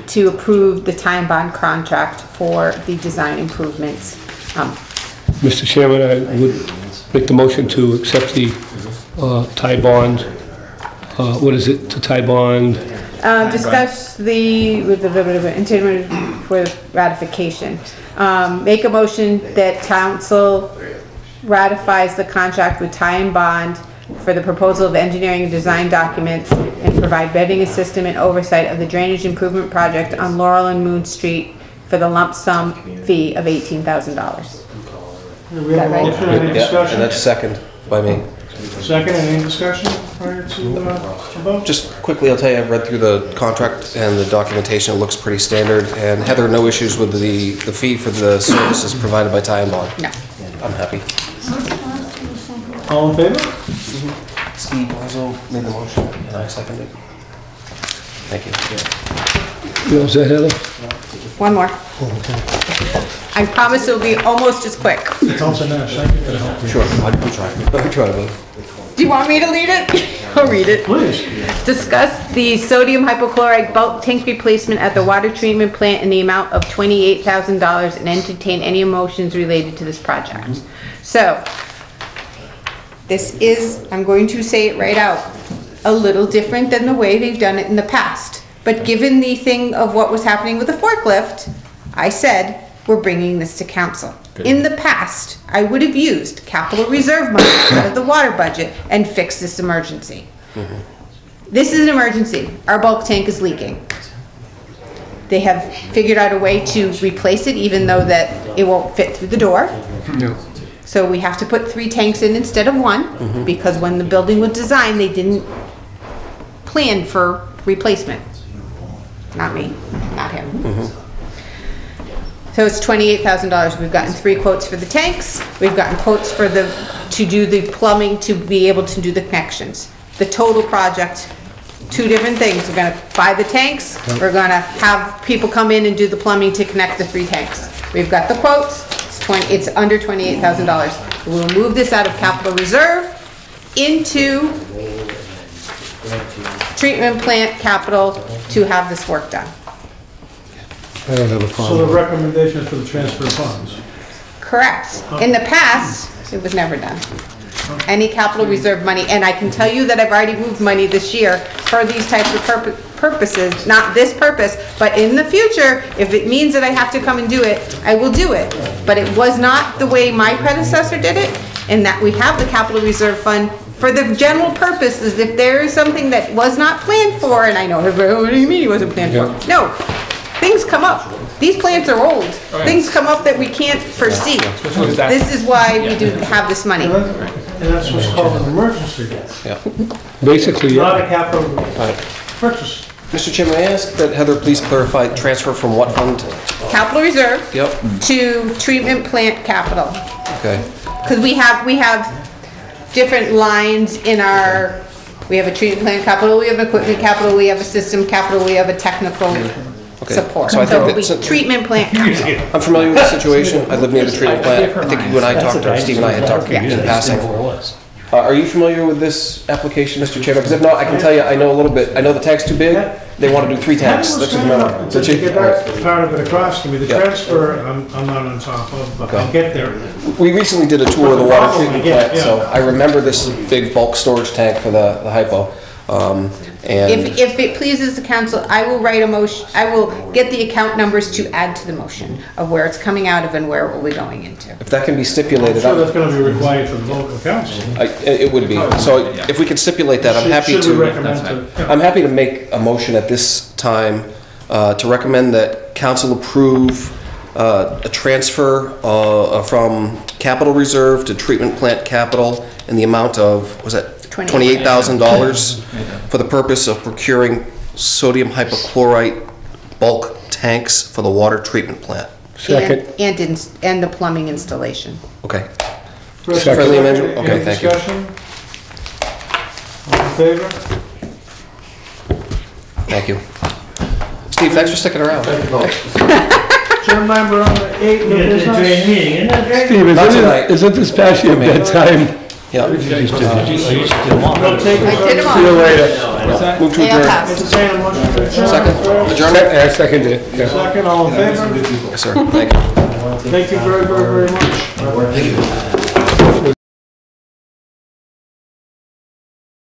to approve the Ty and Bond contract for the design improvements. Mr. Chairman, I would make the motion to accept the Ty Bond, what is it, to Ty Bond? Discuss intent for ratification. Make a motion that council ratifies the contract with Ty and Bond for the proposal of engineering and design documents and provide bidding assistance and oversight of the drainage improvement project on Laurel and Moon Street for the lump sum fee of $18,000. We have a motion, any discussion? And that's second by me. Second, any discussion prior to vote? Just quickly, I'll tell you, I've read through the contract and the documentation. It looks pretty standard. And Heather, no issues with the fee for the services provided by Ty and Bond? No. I'm happy. All in favor? Steve also made the motion, and I seconded. Thank you. Was that Heather? One more. I promise it'll be almost as quick. Councilor Nash, thank you for the help. Sure, I'll try. I'll try to. Do you want me to lead it? I'll read it. Please. Discuss the sodium hypochlorite bulk tank replacement at the water treatment plant in the amount of $28,000 and entertain any motions related to this project. So, this is, I'm going to say it right out, a little different than the way they've done it in the past. But given the thing of what was happening with the forklift, I said, we're bringing this to council. In the past, I would have used capital reserve money out of the water budget and fixed this emergency. This is an emergency. Our bulk tank is leaking. They have figured out a way to replace it even though that it won't fit through the door. No. So we have to put 3 tanks in instead of 1 because when the building was designed, they didn't plan for replacement. Not me, not him. So it's $28,000. We've gotten 3 quotes for the tanks. We've gotten quotes for to do the plumbing to be able to do the connections. The total project, 2 different things. We're gonna buy the tanks. We're gonna have people come in and do the plumbing to connect the 3 tanks. We've got the quotes. It's under $28,000. We'll move this out of capital reserve into treatment plant capital to have this work done. I don't have a So problem. the recommendation is for the transfer of funds? Correct. In the past, it was never done. Any capital reserve money, and I can tell you that I've already moved money this year for these types of purposes, not this purpose, but in the future, if it means that I have to come and do it, I will do it. But it was not the way my predecessor did it, and that we have the capital reserve fund for the general purposes. If there is something that was not planned for, and I know, what do you mean it wasn't planned for? No, things come up. These plants are old. Things come up that we can't foresee. This is why we do have this money. And that's what's called an emergency. Basically, Not a capital purchase. Mr. Chairman, may I ask that Heather please clarify transfer from what fund? Capital reserve Yep. to treatment plant capital. Okay. Because we have different lines in our, we have a treatment plant capital, we have equipment capital, we have a system capital, we have a technical support. So I think it'll be that's treatment plant capital. I'm familiar with the situation. I live near the treatment plant. I think you and I talked, or Steve and I had talked in passing. Are you familiar with this application, Mr. Chairman? Because if not, I can tell you, I know a little bit. I know the tank's too big. They want to do 3 tanks. That's what the To get that part of it across to me, the Yeah. transfer, I'm not on top of, but I'll get there. We recently did a tour of the water treatment Yeah, plant, so I remember this big bulk storage tank for the hypo. And If it pleases the council, I will write a motion, I will get the account numbers to add to the motion of where it's coming out of and where it will be going into. if that can be stipulated, I'm sure that's gonna be required for the local council. it would be. So if we could stipulate that, I'm happy Should we to. recommend to? I'm happy to make a motion at this time to recommend that council approve a transfer from capital reserve to treatment plant capital in the amount of, was that $28,000 for the purpose of procuring sodium hypochlorite bulk tanks for the water treatment plant. Second. And the plumbing installation. Okay. Second. Friendly amendment? Okay, Any thank you. discussion? All in favor? Thank you. Steve, thanks for sticking around. Chair member on the 8th, new It's a great business. meeting, isn't it great? Steve, Not tonight. isn't this past your bedtime? Yeah. You used to them all. We'll take I did them all. See you later. What's that? Move to Yeah, I'll adjourn. pass. Entertain a motion to adjourn. Second. Adjournment? I seconded it, yeah. Second, all in favor? Yes, sir. Thank you. Thank you very, very, very much.